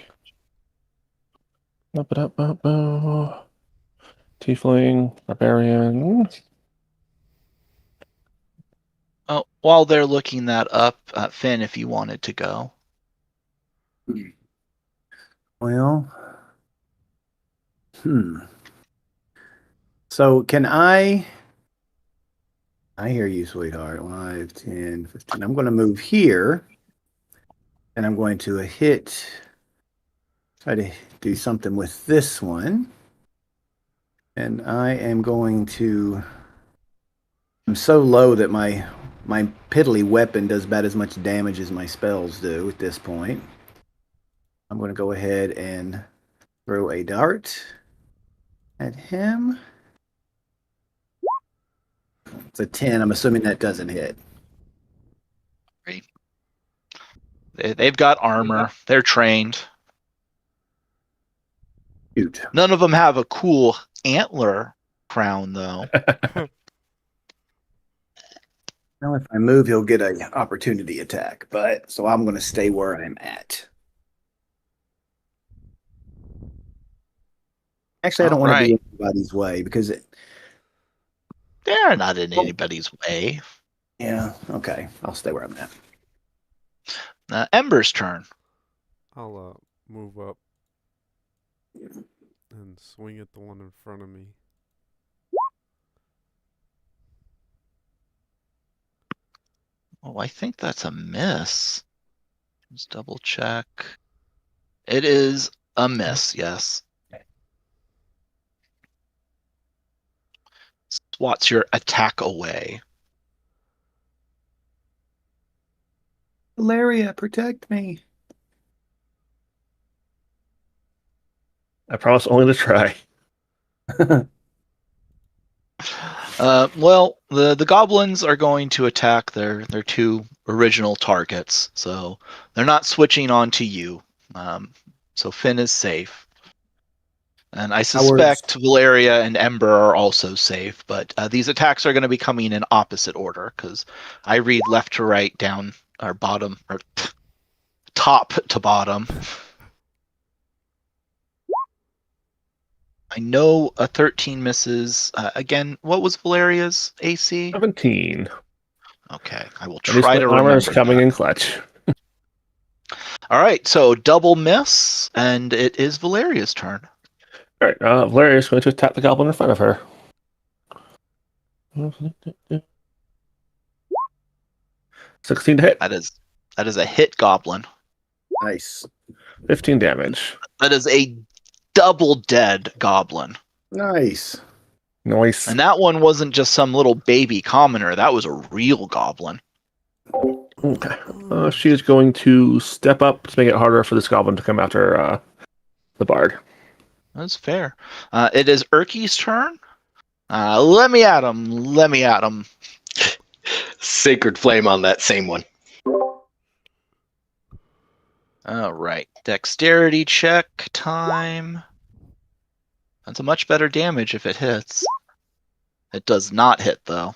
S3: Tiefling, Barbarian.
S1: Oh, while they're looking that up, Finn, if you wanted to go.
S5: Well, so can I hear you, sweetheart. 5, 10, 15. I'm going to move here. And I'm going to try to do something with this one. And I am going to, I'm so low that my piddly weapon does about as much damage as my spells do at this point. I'm going to go ahead and throw a dart at him. It's a 10. I'm assuming that doesn't hit.
S1: Great. They've got armor. They're trained.
S5: Shoot.
S1: None of them have a cool antler crown, though.
S5: Now, if I move, he'll get an opportunity attack. But so I'm going to stay where I'm at. Actually, I don't want to be in anybody's way because
S1: they're not in anybody's way.
S5: Yeah, okay. I'll stay where I'm at.
S1: Ember's turn.
S4: I'll move up and swing at the one in front of me.
S1: Oh, I think that's a miss. Let's double check. It is a miss, yes. Swats your attack away.
S5: Valeria, protect me.
S3: I promise only to try.
S1: Well, the goblins are going to attack their two original targets, so they're not switching on to you. So Finn is safe. And I suspect Valeria and Ember are also safe, but these attacks are going to be coming in opposite order because I read left to right, down or bottom or top to bottom. I know a 13 misses. Again, what was Valeria's AC?
S3: 17.
S1: Okay, I will try to
S3: armor
S1: remember
S3: is coming
S1: that.
S3: in clutch.
S1: All right, so double miss, and it is Valeria's turn.
S3: All right, Valeria is going to attack the goblin in front of her. 16 to hit.
S1: That is a hit goblin.
S5: Nice.
S3: 15 damage.
S1: That is a double dead goblin.
S5: Nice.
S3: Nice.
S1: And that one wasn't just some little baby commoner. That was a real goblin.
S3: Okay. She is going to step up to make it harder for this goblin to come after the bard.
S1: That's fair. It is Erky's turn. Let me at him. Let me at him.
S2: Sacred flame on that same one.
S1: All right. Dexterity check time. That's a much better damage if it hits. It does not hit, though.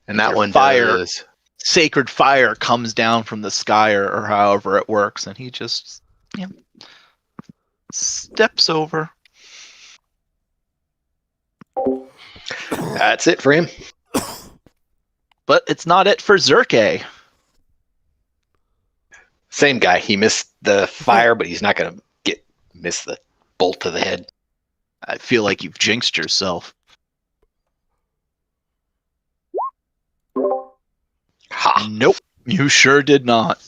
S2: And that
S1: Your
S2: one
S1: fire.
S2: does.
S1: Sacred fire comes down from the sky or however it works, and he just steps over.
S2: That's it for him.
S1: But it's not it for Zerke.
S2: Same guy. He missed the fire, but he's not going to miss the bolt to the head.
S1: I feel like you've jinxed yourself.
S2: Ha!
S1: Nope, you sure did not.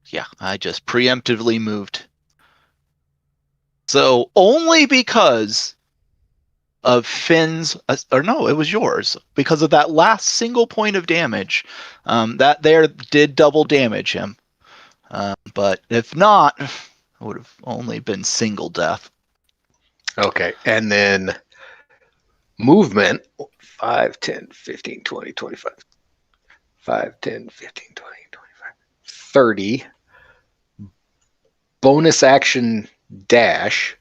S1: Yeah, I just preemptively moved. So only because of Finn's, or no, it was yours, because of that last single point of damage, that there did double damage him. But if not, it would have only been single death.
S2: Okay. And then movement 5, 10, 15, 20, 25. 5, 10, 15, 20, 25, 30. Bonus action dash.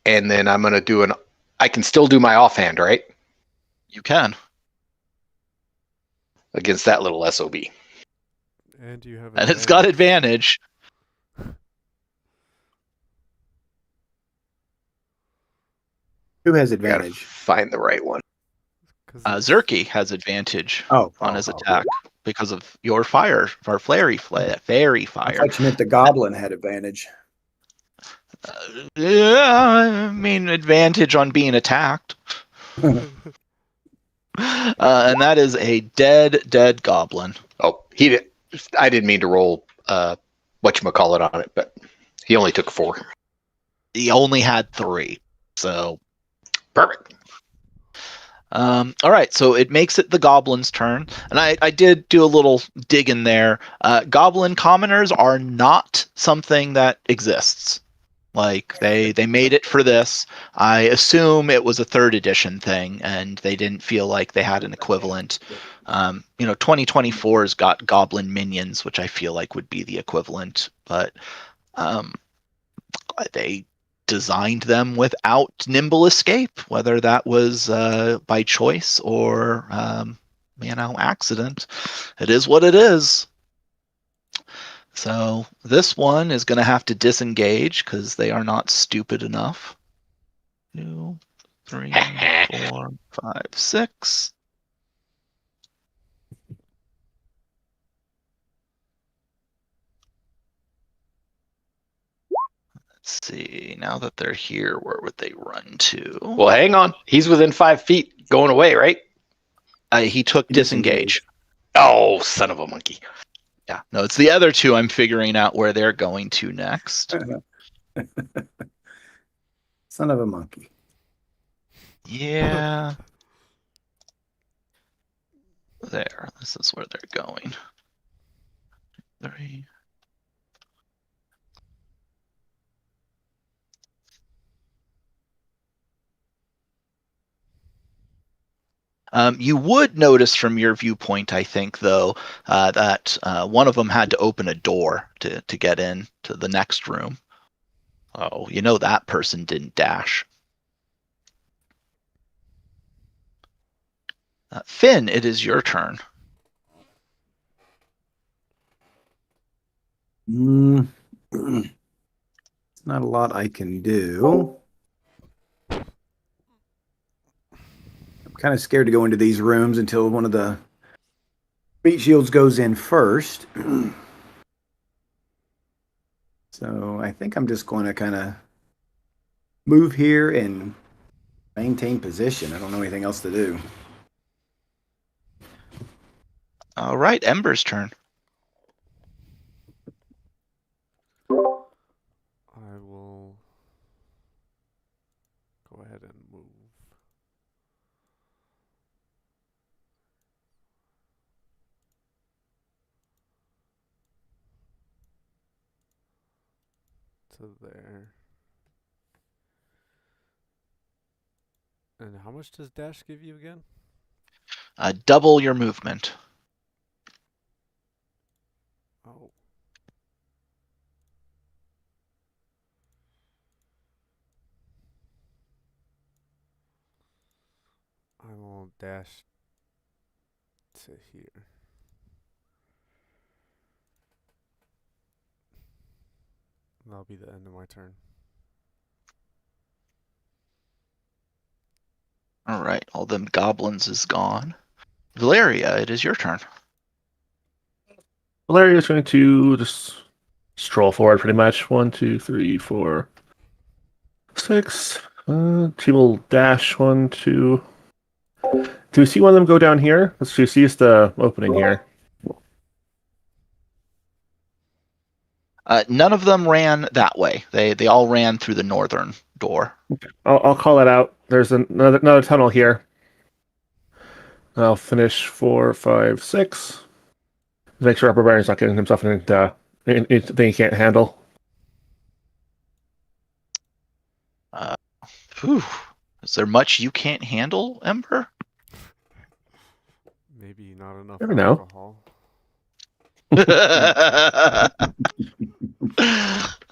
S2: And then I'm going to do I can still do my offhand, right?
S1: You can.
S2: Against that little SOB.
S4: And you have
S1: And it's got advantage.
S5: Who has
S2: Gotta
S5: advantage?
S2: find the right one.
S1: Zerke has advantage on his attack because of your fire, or fairy fire.
S5: I thought you meant the goblin had advantage.
S1: Yeah, I mean advantage on being attacked. And that is a dead goblin.
S2: Oh, I didn't mean to roll whatchamacallit on it, but he only took 4.
S1: He only had 3, so
S2: Perfect.
S1: all right, so it makes it the goblin's turn, and I did do a little dig in there. Goblin commoners are not something that exists. Like they made it for this. I assume it was a 3rd edition thing, and they didn't feel like they had an equivalent. 2024's got goblin minions, which I feel like would be the equivalent, but they designed them without nimble escape, whether that was by choice or accident. It is what it is. So this one is going to have to disengage because they are not stupid enough. 2, 3, 4, 5, 6. Let's see. Now that they're here, where would they run to?
S2: Well, hang on. He's within 5 feet going away, right?
S1: He took disengage.
S2: Oh, son of a monkey.
S1: Yeah, no, it's the other 2 I'm figuring out where they're going to next.
S5: Son of a monkey.
S1: Yeah. There. This is where they're going. 3. You would notice from your viewpoint, I think, though, that one of them had to open a door to get in to the next room. Oh, that person didn't dash. Finn, it is your turn.
S5: It's not a lot I can do. Kind of scared to go into these rooms until one of the meat shields goes in first. So I think I'm just going to kind of move here and maintain position. I don't know anything else to do.
S1: All right, Ember's turn.
S4: I will go ahead and move. To there. And how much does dash give you again?
S1: Double your movement.
S4: Oh. I will dash to here. That'll be the end of my turn.
S1: All right, all them goblins is gone. Valeria, it is your turn.
S3: Valeria is going to just stroll forward pretty much. 1, 2, 3, 4, 6. She will dash 1, 2. Do we see one of them go down here? Let's see the opening here.
S1: None of them ran that way. They all ran through the northern door.
S3: I'll call that out. There's another tunnel here. I'll finish 4, 5, 6. Make sure Upper Baron's not getting himself into anything he can't handle.
S1: Whew. Is there much you can't handle, Ember?
S4: Maybe not enough
S3: Never know.
S4: alcohol.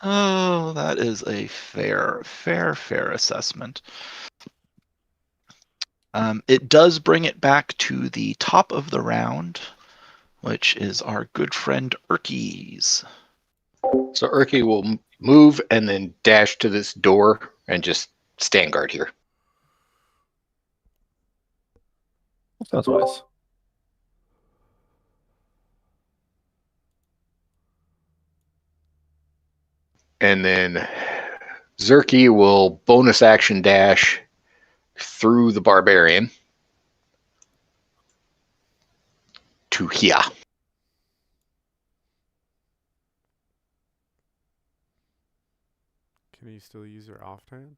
S1: Oh, that is a fair assessment. It does bring it back to the top of the round, which is our good friend Urkies.
S2: So Urki will move and then dash to this door and just stand guard here.
S3: Sounds wise.
S2: And then Zerky will bonus action dash through the barbarian to here.
S4: Can you still use your offhand?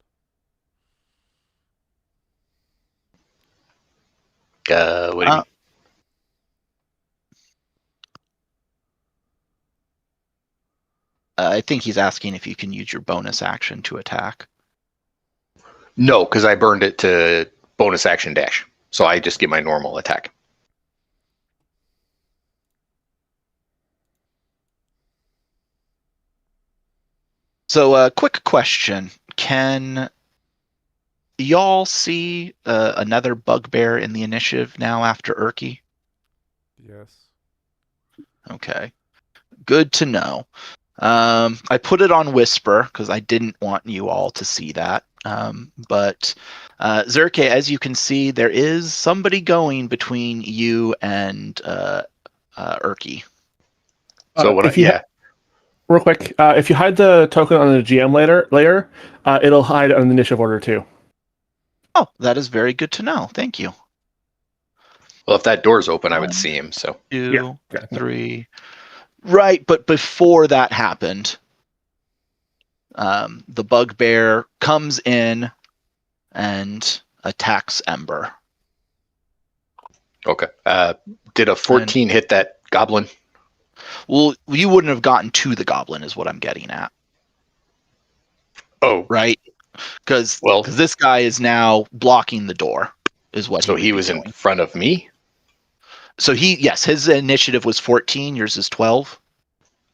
S2: What do you mean?
S1: I think he's asking if you can use your bonus action to attack.
S2: No, because I burned it to bonus action dash. So I just get my normal attack.
S1: So, quick question. Can y'all see another bugbear in the initiative now after Urki?
S4: Yes.
S1: Okay. Good to know. I put it on whisper because I didn't want you all to see that. But Zerke, as you can see, there is somebody going between you and Urki.
S2: So
S3: Real quick, if you hide the token on the GM layer, it'll hide on the initiative order too.
S1: Oh, that is very good to know. Thank you.
S2: Well, if that door's open, I would see him. So
S1: 2, 3. Right, but before that happened, the bugbear comes in and attacks Ember.
S2: okay. Did a 14 hit that goblin?
S1: Well, you wouldn't have gotten to the goblin, is what I'm getting at.
S2: Oh,
S1: right? Because
S2: well,
S1: this guy is now blocking the door, is what.
S2: So
S1: he
S2: was
S1: doing.
S2: In front of me.
S1: So his initiative was 14. Yours is 12.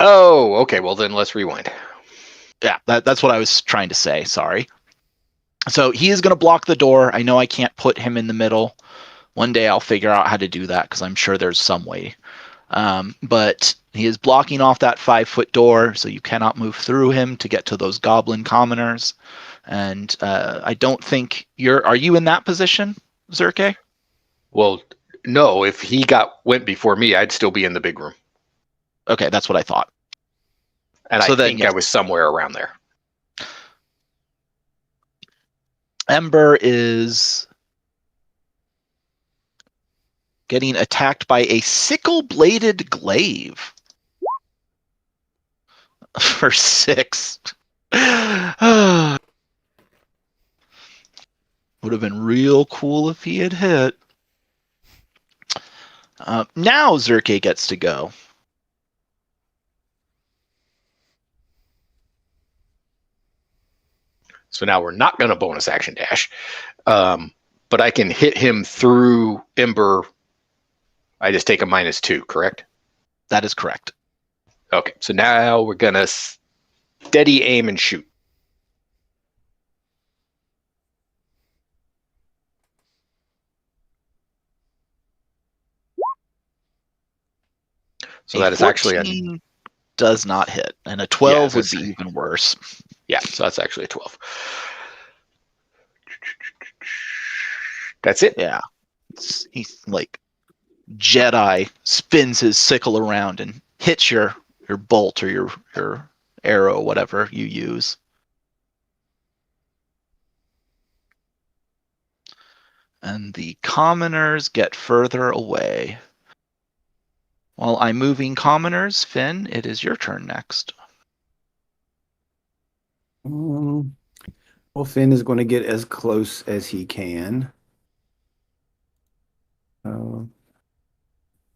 S2: Oh, okay. Well, then let's rewind.
S1: Yeah, that's what I was trying to say. Sorry. So he is going to block the door. I know I can't put him in the middle. One day I'll figure out how to do that because I'm sure there's some way. But he is blocking off that 5-foot door, so you cannot move through him to get to those goblin commoners. And I don't think are you in that position, Zerke?
S2: Well, no. If he went before me, I'd still be in the big room.
S1: Okay, that's what I thought.
S2: And so I think I was somewhere around there.
S1: Ember is getting attacked by a sickle-bladed glaive for 6. Would have been real cool if he had hit. Now Zerke gets to go.
S2: So now we're not going to bonus action dash. But I can hit him through Ember. I just take a -2, correct?
S1: That is correct.
S2: Okay, so now we're going to steady aim and shoot. So that is actually a
S1: 14 does not hit, and a 12 would be even worse.
S2: Yeah, so that's actually a 12. That's it.
S1: Yeah. He's like Jedi spins his sickle around and hits your bolt or your arrow, whatever you use. And the commoners get further away. While I'm moving commoners, Finn, it is your turn next.
S5: Well, Finn is going to get as close as he can.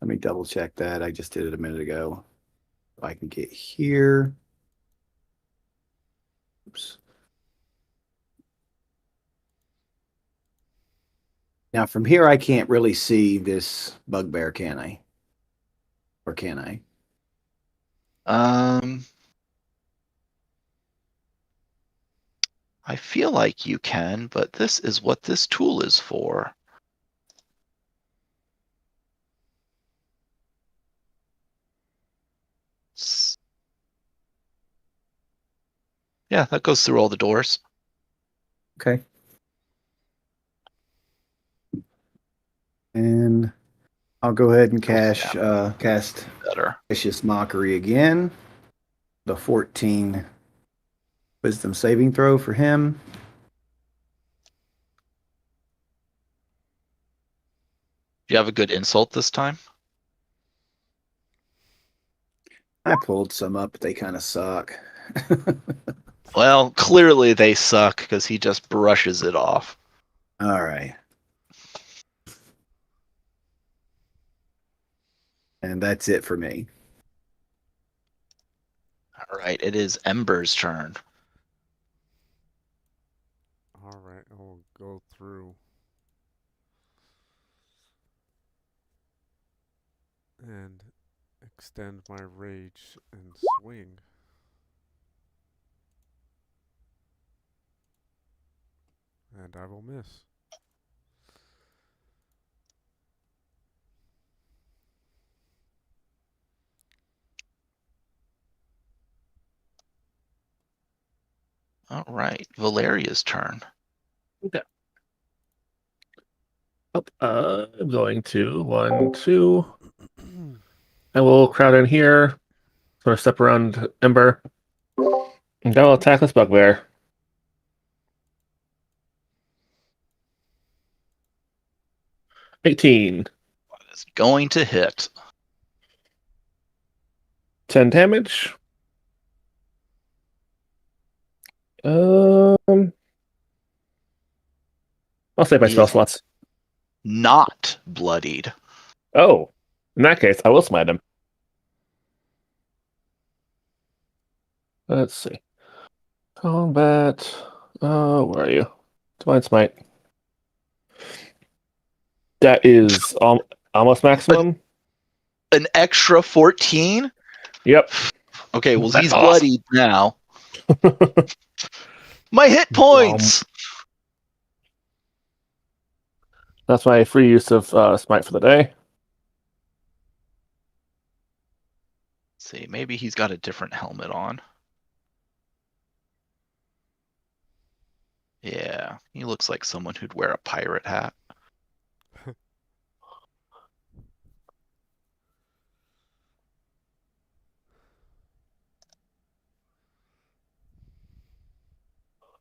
S5: Let me double check that. I just did it a minute ago. If I can get here. Oops. Now from here, I can't really see this bugbear, can I? Or can I?
S1: I feel like you can, but this is what this tool is for. Yeah, that goes through all the doors.
S5: Okay. And I'll go ahead and cast
S1: Better.
S5: Vicious Mockery again. The 14 wisdom saving throw for him.
S1: Do you have a good insult this time?
S5: I pulled some up, but they kind of suck.
S1: Well, clearly they suck because he just brushes it off.
S5: All right. And that's it for me.
S1: All right, it is Ember's turn.
S4: All right, I'll go through and extend my rage and swing. And I will miss.
S1: All right, Valeria's turn.
S3: Okay. I'm going to 1, 2. I will crowd in here, sort of step around Ember, and I will attack this bugbear. 18.
S1: That is going to hit.
S3: 10 damage. I'll save my
S1: He
S3: spell
S1: is
S3: slots.
S1: not bloodied.
S3: Oh, in that case, I will smite him. Let's see. Combat. Where are you? Divine Smite. That is almost maximum.
S1: An extra 14?
S3: Yep.
S1: Okay, well,
S2: That's
S1: he's
S2: awesome.
S1: bloodied now. My hit points!
S3: That's my free use of Smite for the day.
S1: Let's see, maybe he's got a different helmet on. Yeah, he looks like someone who'd wear a pirate hat.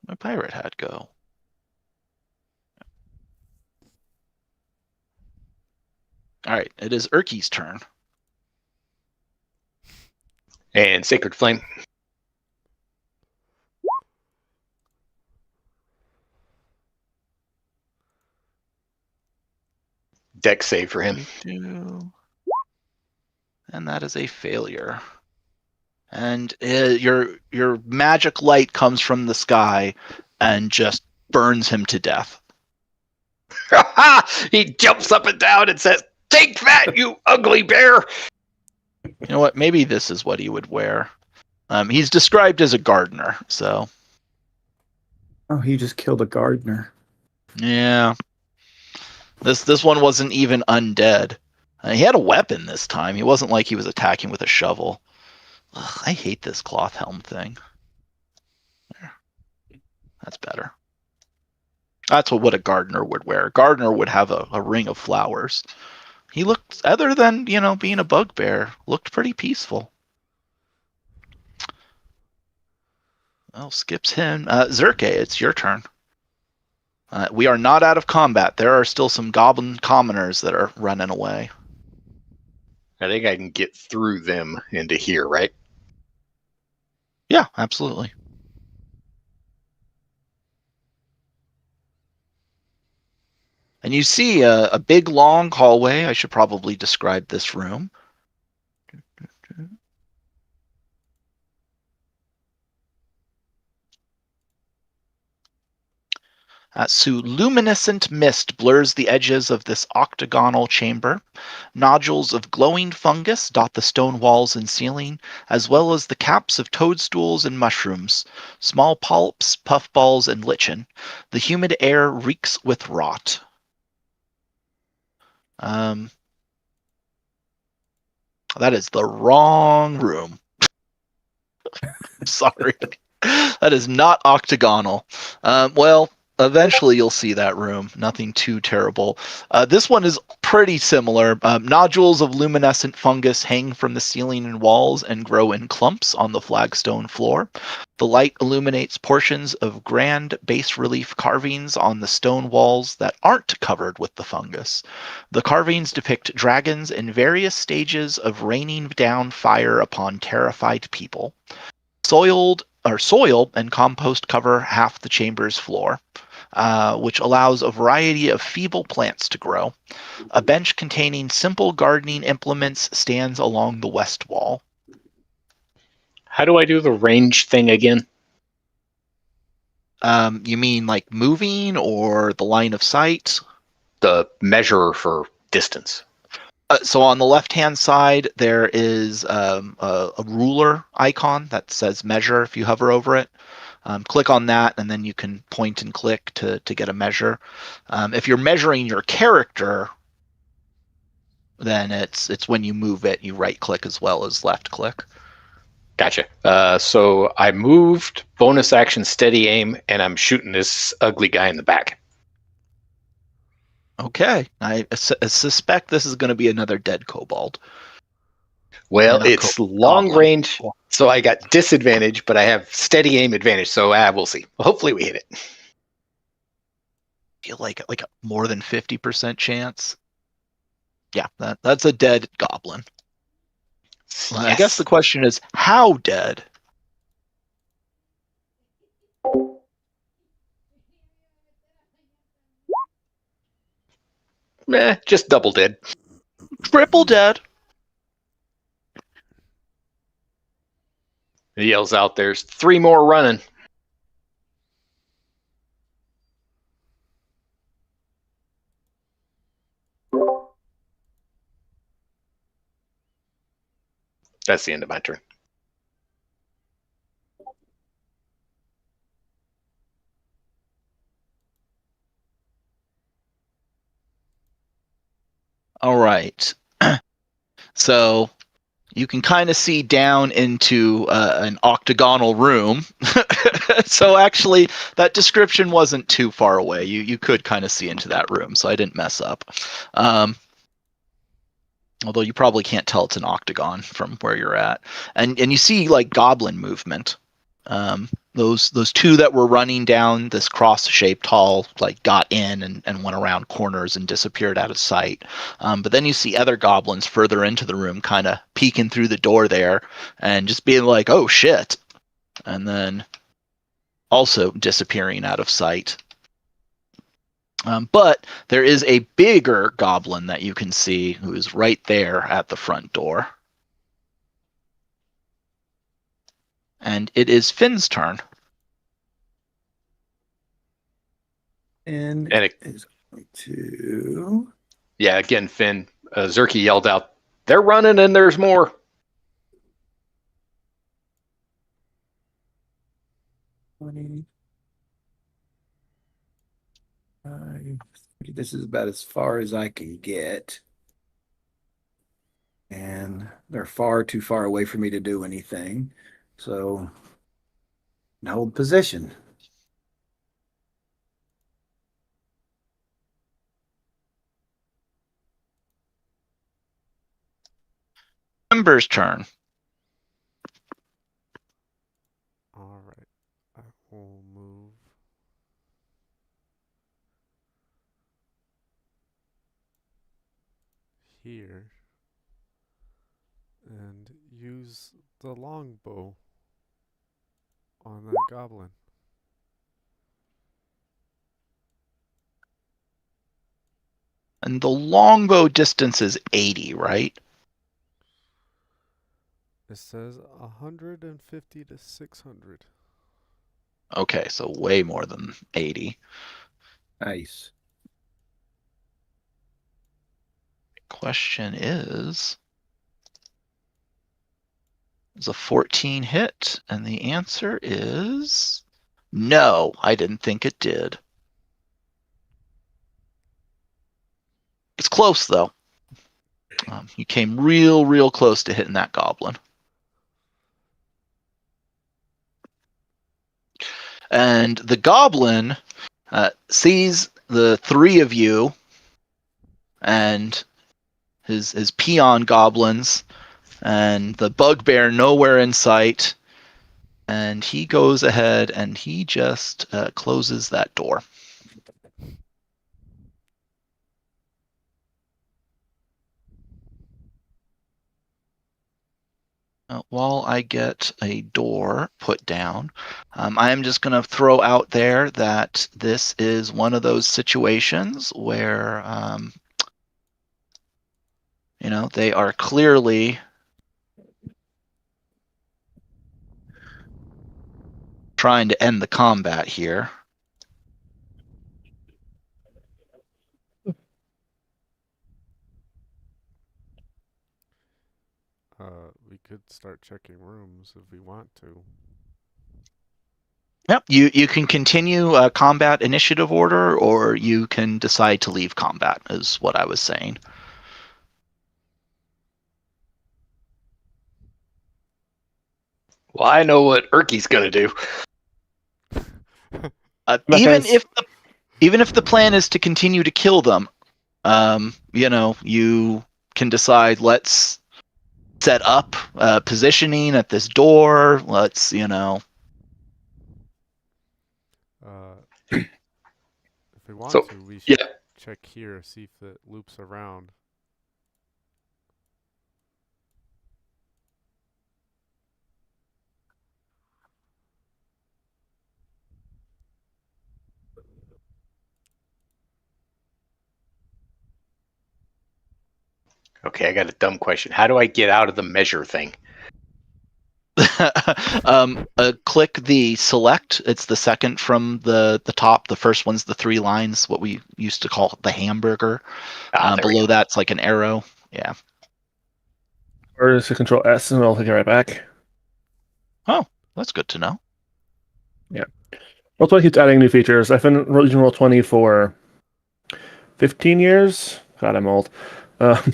S1: My pirate hat go? All right, it is Urki's turn.
S2: And Sacred Flame. Deck save for him.
S1: And that is a failure. And your magic light comes from the sky and just burns him to death.
S2: He jumps up and down and says, "Take that, you ugly bear!"
S1: You know what? Maybe this is what he would wear. He's described as a gardener, so
S5: Oh, he just killed a gardener.
S1: yeah. This one wasn't even undead. He had a weapon this time. He wasn't like he was attacking with a shovel. Ugh, I hate this cloth helm thing. There. That's better. That's what a gardener would wear. A gardener would have a ring of flowers. He looked, other than, being a bugbear, looked pretty peaceful. Well, skips him. Zerke, it's your turn. We are not out of combat. There are still some goblin commoners that are running away.
S2: I think I can get through them into here, right?
S1: Yeah, absolutely. And you see a big, long hallway. I should probably describe this room. So luminescent mist blurs the edges of this octagonal chamber. Nodules of glowing fungus dot the stone walls and ceiling, as well as the caps of toadstools and mushrooms, small polyps, puffballs, and lichen. The humid air reeks with rot. That is the wrong room. I'm sorry. That is not octagonal. Well, eventually you'll see that room. Nothing too terrible. This one is pretty similar. Nodules of luminescent fungus hang from the ceiling and walls and grow in clumps on the flagstone floor. The light illuminates portions of grand bas relief carvings on the stone walls that aren't covered with the fungus. The carvings depict dragons in various stages of raining down fire upon terrified people. Soil and compost cover half the chamber's floor, which allows a variety of feeble plants to grow. A bench containing simple gardening implements stands along the west wall.
S2: How do I do the range thing again?
S1: You mean like moving or the line of sight?
S2: The measure for distance.
S1: So on the left-hand side, there is a ruler icon that says measure if you hover over it. Click on that, and then you can point and click to get a measure. If you're measuring your character, then it's when you move it, you right-click as well as left-click.
S2: Gotcha. So I moved, bonus action, steady aim, and I'm shooting this ugly guy in the back.
S1: Okay, I suspect this is going to be another dead kobold.
S2: Well,
S1: Not
S2: it's
S1: kobold,
S2: long
S1: goblin.
S2: range, so I got disadvantage, but I have steady aim advantage, so we'll see. Hopefully we hit it.
S1: Feel like a more than 50% chance. Yeah, that's a dead goblin.
S2: Yes.
S1: I guess the question is, how dead?
S2: Just double dead.
S1: Triple dead.
S2: He yells out, "There's 3 more running." That's the end of my turn.
S1: All right. So you can kind of see down into an octagonal room. So actually, that description wasn't too far away. You could kind of see into that room, so I didn't mess up. Although you probably can't tell it's an octagon from where you're at. And you see like goblin movement Those two that were running down this cross-shaped hall like got in and went around corners and disappeared out of sight. But then you see other goblins further into the room, kind of peeking through the door there, and just being like, "Oh shit!" and then also disappearing out of sight. But there is a bigger goblin that you can see who is right there at the front door. And it is Finn's turn.
S5: And
S2: And
S5: is going to.
S2: yeah, again, Finn, Zerky yelled out, "They're running and there's more."
S5: This is about as far as I can get. And they're far too far away for me to do anything. So, hold position.
S1: Ember's turn.
S4: All right. I will move here and use the longbow on that goblin.
S1: And the longbow distance is 80, right?
S4: It says 150 to 600.
S1: Okay, so way more than 80.
S5: Nice.
S1: Question is a 14 hit? And the answer is no, I didn't think it did. It's close, though. You came real close to hitting that goblin. And the goblin sees the three of you and his peon goblins and the bugbear nowhere in sight. And he goes ahead and he just closes that door. While I get a door put down, I am just going to throw out there that this is one of those situations where, they are clearly trying to end the combat here.
S4: We could start checking rooms if we want to.
S1: Yep, you can continue combat initiative order, or you can decide to leave combat, is what I was saying.
S2: Well, I know what Erky's gonna do.
S1: Even if the plan is to continue to kill them, you can decide, let's set up positioning at this door. Let's,
S4: If we want
S2: So,
S4: to, we should
S2: yeah.
S4: check here, see if it loops around.
S2: Okay, I got a dumb question. How do I get out of the measure thing?
S1: click the select. It's the second from the top. The first one's the three lines, what we used to call the hamburger. Below that's like an arrow. Yeah.
S3: Or just Control S and it'll take it right back.
S1: Oh, that's good to know.
S3: Yeah. Roll20 keeps adding new features. I've been using Roll20 for 15 years. God, I'm old.
S1: But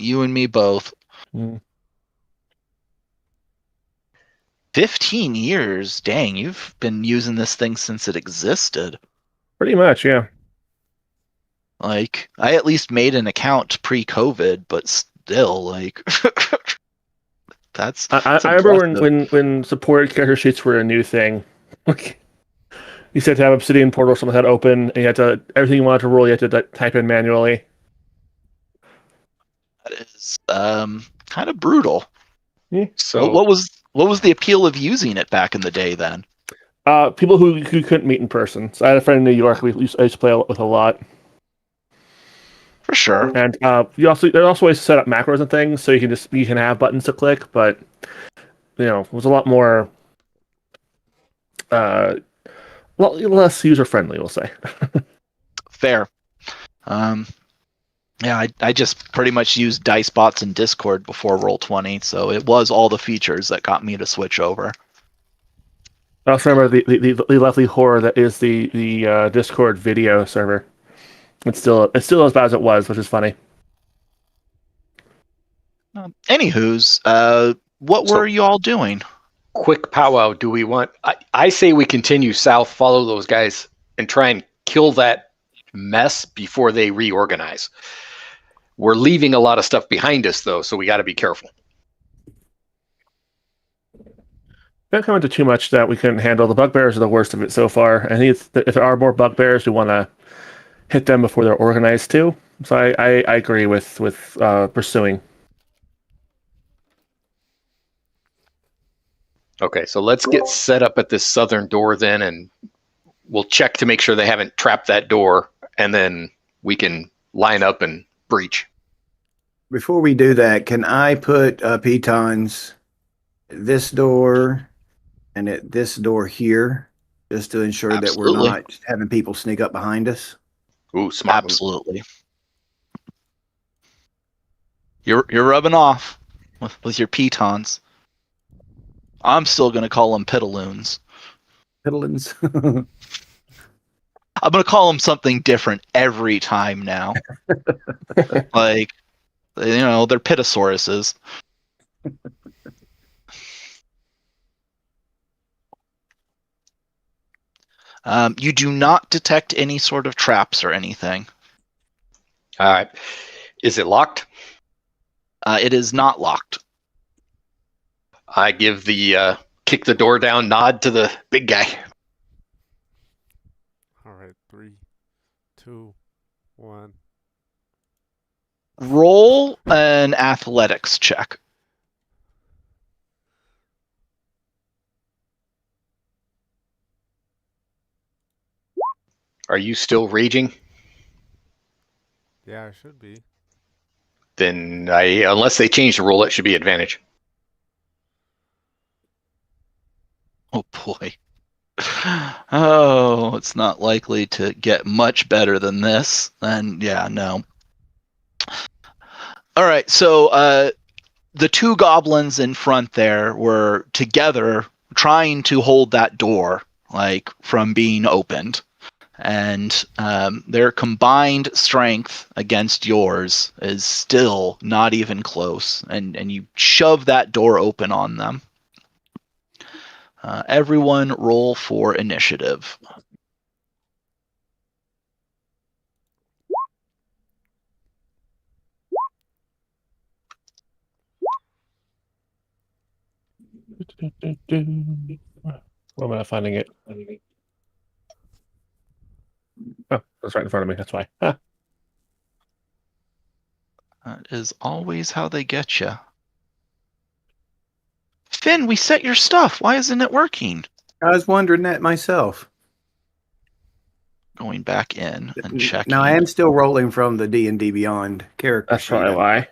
S1: you and me both. 15 years? Dang, you've been using this thing since it existed.
S3: Pretty much, yeah.
S1: Like, I at least made an account pre-COVID, but still, like... That's
S3: I remember
S1: impressive.
S3: when support character sheets were a new thing. Like, you said to have Obsidian portal, something had open, and you had to everything you wanted to roll, you had to type in manually.
S1: That is kind of brutal.
S3: Yeah.
S2: So
S1: What was the appeal of using it back in the day then?
S3: People who couldn't meet in person. So I had a friend in New York. I used to play with a lot,
S1: For sure.
S3: and there's also ways to set up macros and things, so you can have buttons to click, but it was a lot more uh, less user friendly, we'll say.
S1: Fair. Um, yeah, I just pretty much used dice bots and Discord before Roll20, so it was all the features that got me to switch over.
S3: I also remember the lovely horror that is the Discord video server. It's still as bad as it was, which is funny.
S1: Anywho's, what were
S2: so
S1: you all doing?
S2: quick powwow. Do we want? I say we continue south, follow those guys, and try and kill that mess before they reorganize. We're leaving a lot of stuff behind us, though, so we got to be careful.
S3: Don't come into too much that we couldn't handle. The bugbears are the worst of it so far. I think if there are more bugbears, we want to hit them before they're organized too. So I agree with pursuing.
S2: Okay, so let's get set up at this southern door then, and we'll check to make sure they haven't trapped that door, and then we can line up and breach.
S5: Before we do that, can I put pitons at this door and at this door here, just to ensure that we're
S1: Absolutely.
S5: not having people sneak up behind us?
S2: Ooh, smart move.
S1: Absolutely. You're rubbing off with your pitons. I'm still going to call them pitaloons.
S5: Piddlins.
S1: I'm going to call them something different every time now. Like, they're pitosauruses. You do not detect any sort of traps or anything.
S2: All right. Is it locked?
S1: It is not locked.
S2: I give the kick the door down nod to the big guy.
S4: All right, 3, 2, 1.
S1: Roll an athletics check.
S2: Are you still raging?
S4: Yeah, I should be.
S2: Then unless they change the rule, it should be advantage.
S1: Oh boy. Oh, it's not likely to get much better than this. And yeah, no. All right, so the two goblins in front there were together trying to hold that door, like, from being opened. And their combined strength against yours is still not even close. And you shove that door open on them. Everyone roll for initiative.
S3: Where am I finding it? Oh, that's right in front of me. That's why. Huh.
S1: That is always how they get you. Finn, we set your stuff. Why isn't it working?
S5: I was wondering that myself.
S1: Going back in and checking.
S5: Now I am still rolling from the D&D Beyond character
S3: That's
S5: sheet.
S3: probably why.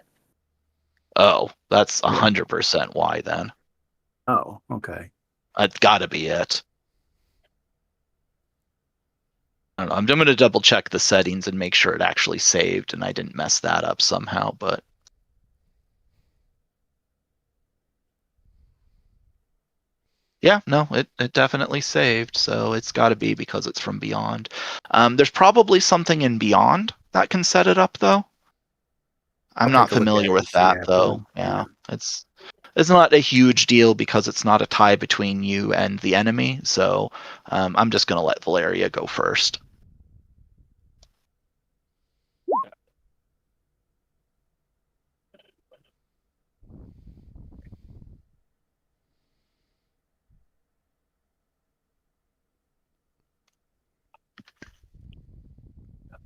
S1: Oh, that's 100% why then.
S5: Oh, okay.
S1: That's gotta be it. I don't know. I'm going to double check the settings and make sure it actually saved and I didn't mess that up somehow, but yeah, no, it definitely saved, so it's got to be because it's from Beyond. There's probably something in Beyond that can set it up, though. I'm
S5: I'll
S1: not
S5: take a look at
S1: familiar
S5: it
S1: with
S5: and see
S1: that,
S5: after.
S1: though. Yeah, it's not a huge deal because it's not a tie between you and the enemy, so I'm just going to let Valeria go first.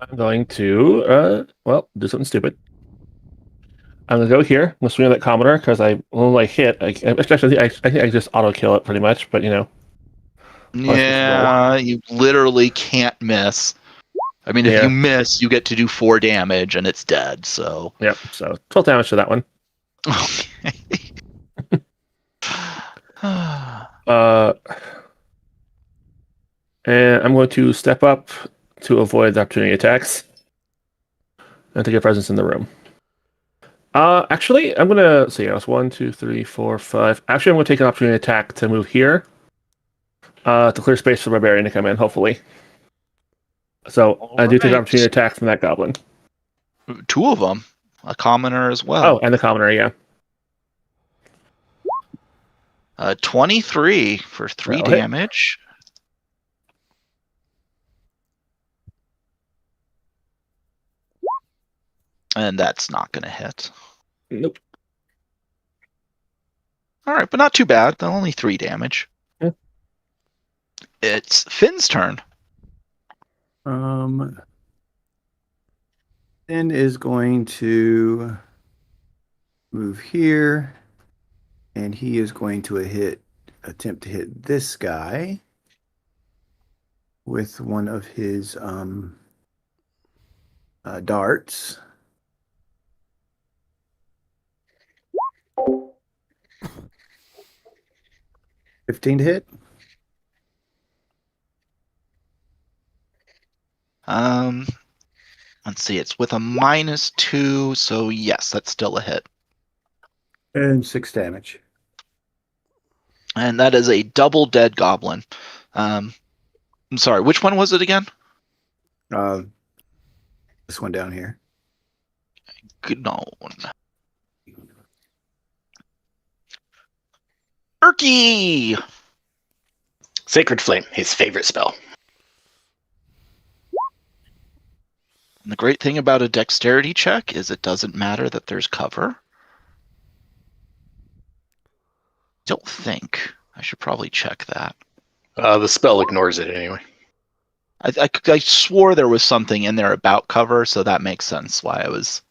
S3: I'm going to, do something stupid. I'm gonna go here. I'm gonna swing at that commoner because I only hit. Especially, I think I just auto kill it pretty much. But
S1: Yeah, you literally can't miss. I mean, if you miss, you get to do 4 damage and it's dead. So.
S3: Yep. So 12 damage to that one.
S1: Okay.
S3: And I'm going to step up to avoid the opportunity attacks and to get presence in the room. Actually, I'm gonna see. It's 1, 2, 3, 4, 5. Actually, I'm gonna take an opportunity attack to move here. To clear space for Barbarian to come in, hopefully. So I do take an opportunity attack from that goblin.
S1: 2 of them, a commoner as well.
S3: Oh, and the commoner, yeah.
S1: 23 for 3 damage. And that's not going to hit.
S3: Nope.
S1: All right, but not too bad. Only 3 damage.
S3: Yeah.
S1: It's Finn's turn.
S5: Finn is going to move here, and he is going to attempt to hit this guy with one of his darts. $15 to hit.
S1: Let's see. It's with a -2, so yes, that's still a hit.
S5: And 6 damage.
S1: And that is a double dead goblin. I'm sorry. Which one was it again?
S5: This one down here.
S1: Good no. Erky!
S2: Sacred Flame, his favorite spell.
S1: And the great thing about a dexterity check is it doesn't matter that there's cover. Don't think. I should probably check that.
S2: The spell ignores it anyway.
S1: I swore there was something in there about cover, so that makes sense why I was.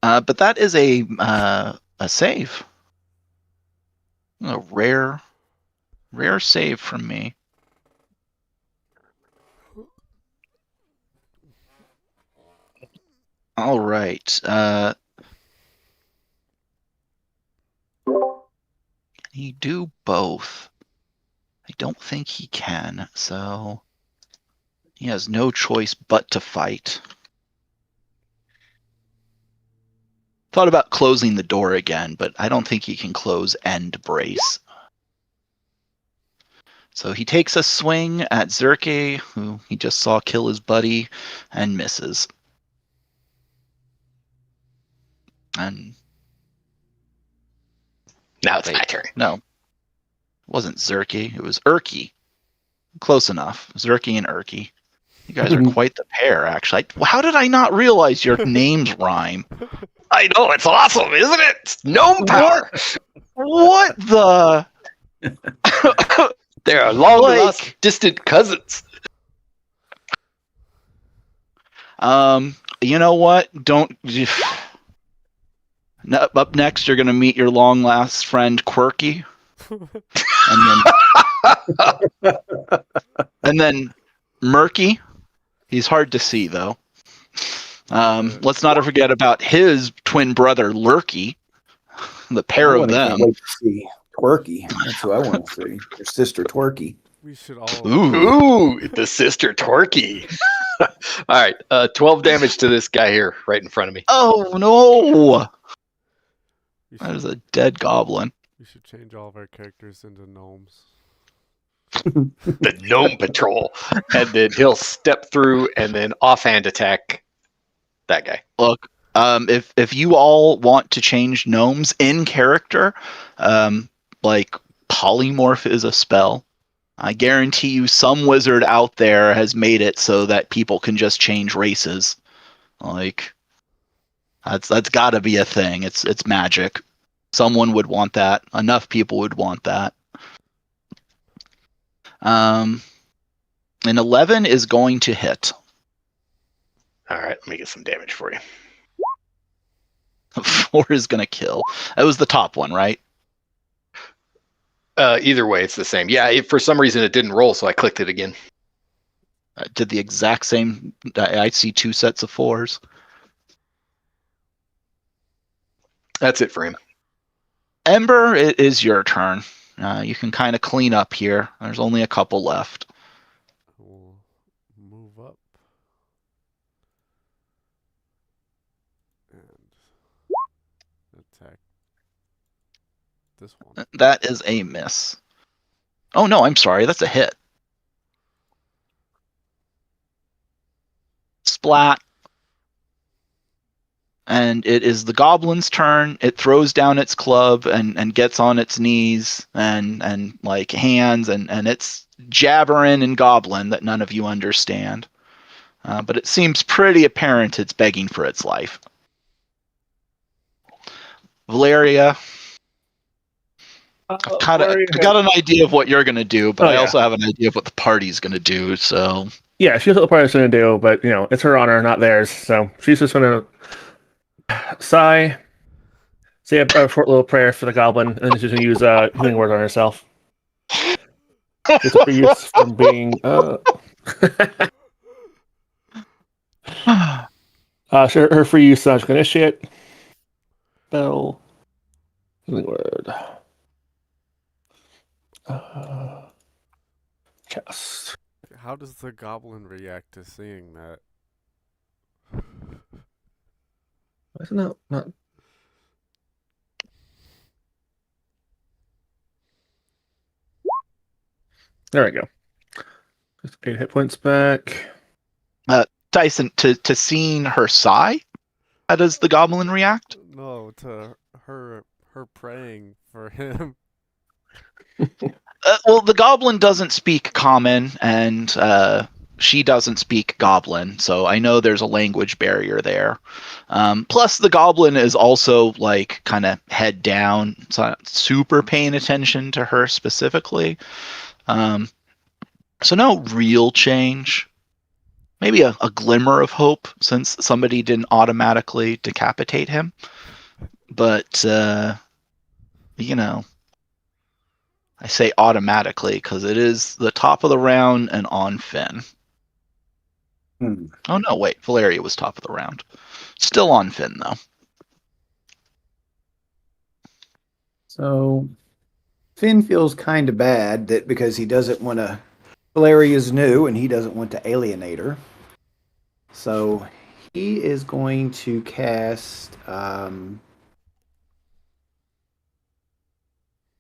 S1: But that is a save. A rare save from me. All right. Can he do both? I don't think he can, so he has no choice but to fight. Thought about closing the door again, but I don't think he can close and brace. So he takes a swing at Zerke, who he just saw kill his buddy, and misses. And
S2: now it's my turn.
S1: No, it wasn't Zerke. It was Erky. Close enough. Zerke and Erky. You guys are quite the pair, actually. How did I not realize your names rhyme?
S2: I know, it's awesome, isn't it? It's gnome power.
S1: What the?
S2: They're long lost distant cousins.
S1: You know what? Up next, you're gonna meet your long lost friend Quirky, and then Murky. He's hard to see though. Let's not forget about his twin brother Lurky. The pair of them.
S5: Can't wait to see Twerky. That's who I want to see. Your sister Twerky.
S4: We should all.
S2: Ooh, the sister Twerky. All right, 12 damage to this guy here, right in front of me.
S1: Oh no! That is a dead goblin.
S4: We should change all of our characters into gnomes.
S2: The gnome patrol, and then he'll step through and then offhand attack that guy.
S1: Look, if you all want to change gnomes in character, like polymorph is a spell. I guarantee you some wizard out there has made it so that people can just change races. Like that's got to be a thing. It's magic. Someone would want that. Enough people would want that. An 11 is going to hit.
S2: All right, let me get some damage for you.
S1: 4 is going to kill. That was the top one, right?
S2: Either way, it's the same. Yeah, for some reason it didn't roll, so I clicked it again.
S1: I did the exact same. I see 2 sets of 4s.
S2: That's it for him.
S1: Ember, it is your turn. You can kind of clean up here. There's only a couple left.
S4: We'll move up. And attack this one.
S1: That is a miss. Oh, no, I'm sorry. That's a hit. Splat. And it is the goblin's turn. It throws down its club and gets on its knees and like hands and it's jabbering in goblin that none of you understand. But it seems pretty apparent it's begging for its life. Valeria, I got an idea of what you're going to do, but I also have an idea of what the party's going to do. So
S3: yeah, she knows what the party's going to do, but it's her honor, not theirs. So she's just going to sigh, say a short little prayer for the goblin, and then she's going to use healing word on herself. It's for use from being. Her free use is going to initiate. Spell. Healing word. Cast.
S4: How does the goblin react to seeing that?
S3: Isn't that not? There we go. Just 8 hit points back.
S1: Tyson, to seeing her sigh, how does the goblin react?
S4: No, to her praying for him.
S1: Well, the goblin doesn't speak common, and she doesn't speak goblin, so I know there's a language barrier there. Plus, the goblin is also like kind of head down, so not super paying attention to her specifically. So no real change. Maybe a glimmer of hope since somebody didn't automatically decapitate him. But, I say automatically because it is the top of the round and on Finn. Oh, no, wait. Valeria was top of the round. Still on Finn, though.
S5: So Finn feels kind of bad that because he doesn't want to. Valeria's new and he doesn't want to alienate her. So he is going to cast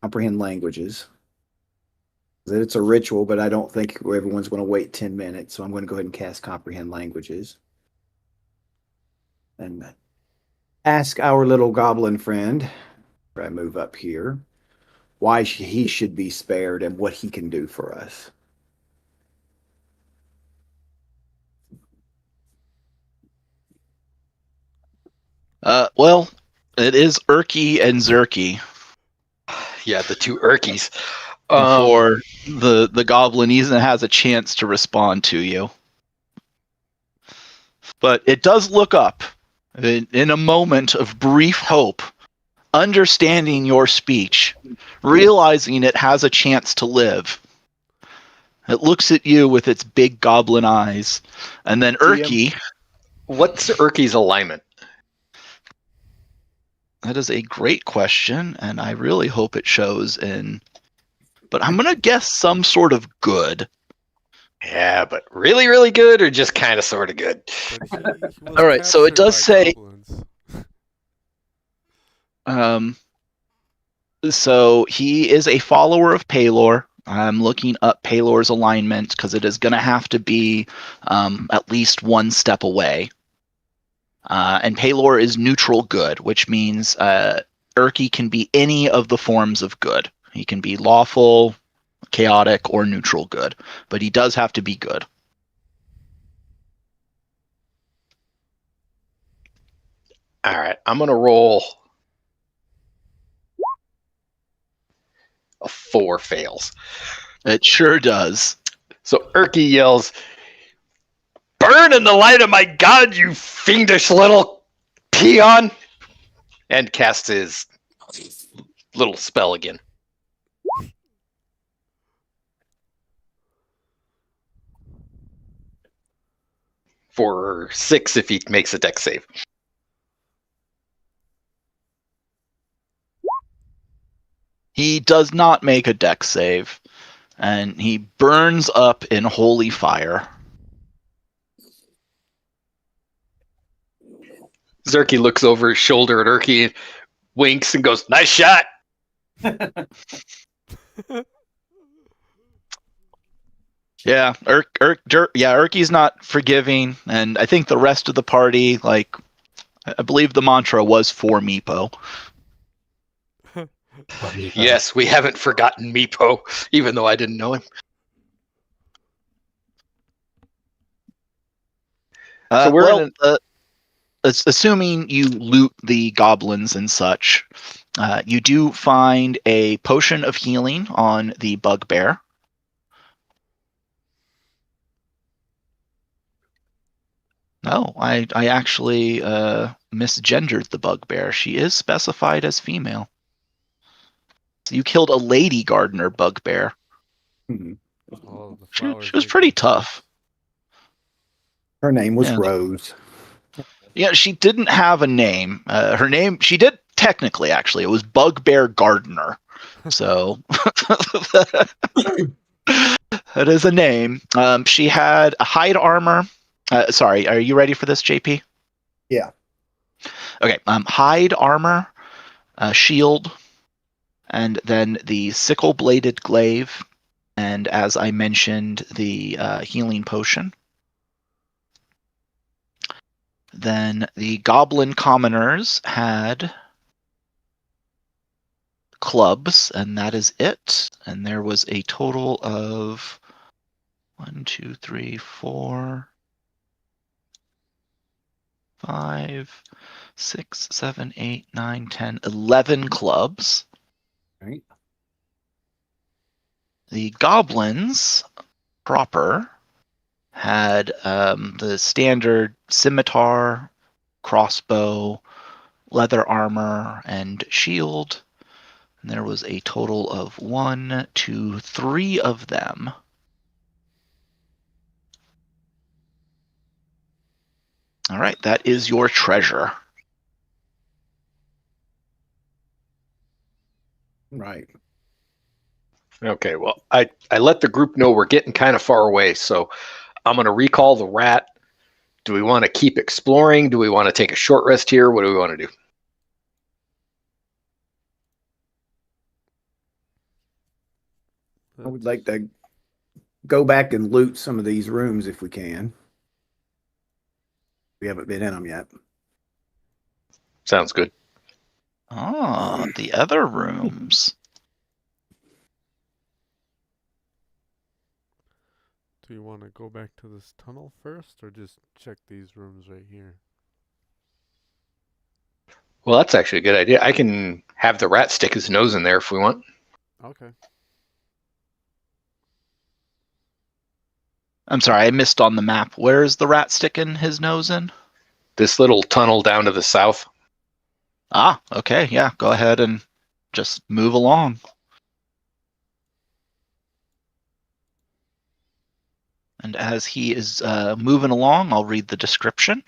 S5: Comprehend Languages. It's a ritual, but I don't think everyone's going to wait 10 minutes. So I'm going to go ahead and cast Comprehend Languages. And ask our little goblin friend, where I move up here, why he should be spared and what he can do for us.
S1: Well, it is Urky and Zerky.
S2: Yeah, the 2 Urkies.
S1: Before the goblin even has a chance to respond to you. But it does look up in a moment of brief hope, understanding your speech, realizing it has a chance to live. It looks at you with its big goblin eyes. And then Urky...
S2: What's Urky's alignment?
S1: That is a great question, and I really hope it shows in... But I'm going to guess some sort of good.
S2: Yeah, but really, really good or just kind of sort of good?
S1: All right, so it does say... So he is a follower of Paylor. I'm looking up Paylor's alignment because it is going to have to be at least one step away. And Paylor is neutral good, which means Urky can be any of the forms of good. He can be lawful, chaotic, or neutral good, but he does have to be good.
S2: All right, I'm going to roll a 4 fails.
S1: It sure does.
S2: So Erky yells, "Burn in the light of my god, you fiendish little peon!" And casts his little spell again. For 6 if he makes a dex save.
S1: He does not make a dex save, and he burns up in holy fire.
S2: Zerky looks over his shoulder at Erky, winks, and goes, "Nice shot."
S1: Yeah, Erky's not forgiving, and I think the rest of the party, like, I believe the mantra was for Meepo.
S2: Yes, we haven't forgotten Meepo, even though I didn't know him. So we're
S1: assuming you loot the goblins and such, you do find a potion of healing on the bugbear. No, I actually misgendered the bugbear. She is specified as female. So you killed a lady gardener bugbear.
S4: All the
S1: She
S4: flowers
S1: was
S4: hate
S1: pretty
S4: me.
S1: tough.
S5: Her name was
S1: Yeah.
S5: Rose.
S1: Yeah, she didn't have a name. Her name, she did technically, actually. It was Bugbear Gardener. So that is a name. She had a hide armor. Sorry, are you ready for this, JP?
S5: Yeah.
S1: Okay. Hide armor, shield, and then the sickle-bladed glaive, and as I mentioned, the healing potion. Then the goblin commoners had clubs, and that is it. And there was a total of 1, 2, 3, 4, 5, 6, 7, 8, 9, 10, 11 clubs.
S5: Right.
S1: The goblins proper had the standard scimitar, crossbow, leather armor, and shield. And there was a total of 1, 2, 3 of them. All right, that is your treasure.
S5: Right.
S2: Okay, well, I let the group know we're getting kind of far away, so I'm going to recall the rat. Do we want to keep exploring? Do we want to take a short rest here? What do we want to do?
S5: I would like to go back and loot some of these rooms if we can. We haven't been in them yet.
S2: Sounds good.
S1: Ah, the other rooms.
S4: Do you want to go back to this tunnel first, or just check these rooms right here?
S2: Well, that's actually a good idea. I can have the rat stick his nose in there if we want.
S4: Okay.
S1: I'm sorry, I missed on the map. Where is the rat sticking his nose in?
S2: This little tunnel down to the south.
S1: Ah, okay, yeah, go ahead and just move along. And as he is moving along, I'll read the description.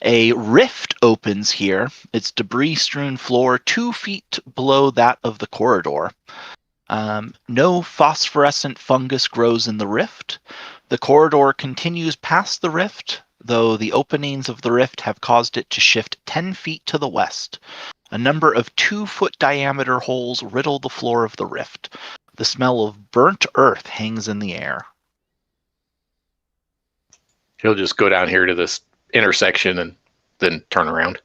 S1: A rift opens here, its debris-strewn floor 2 feet below that of the corridor. No phosphorescent fungus grows in the rift. The corridor continues past the rift, though the openings of the rift have caused it to shift 10 feet to the west. A number of 2-foot diameter holes riddle the floor of the rift. The smell of burnt earth hangs in the air.
S2: He'll just go down here to this intersection and then turn around.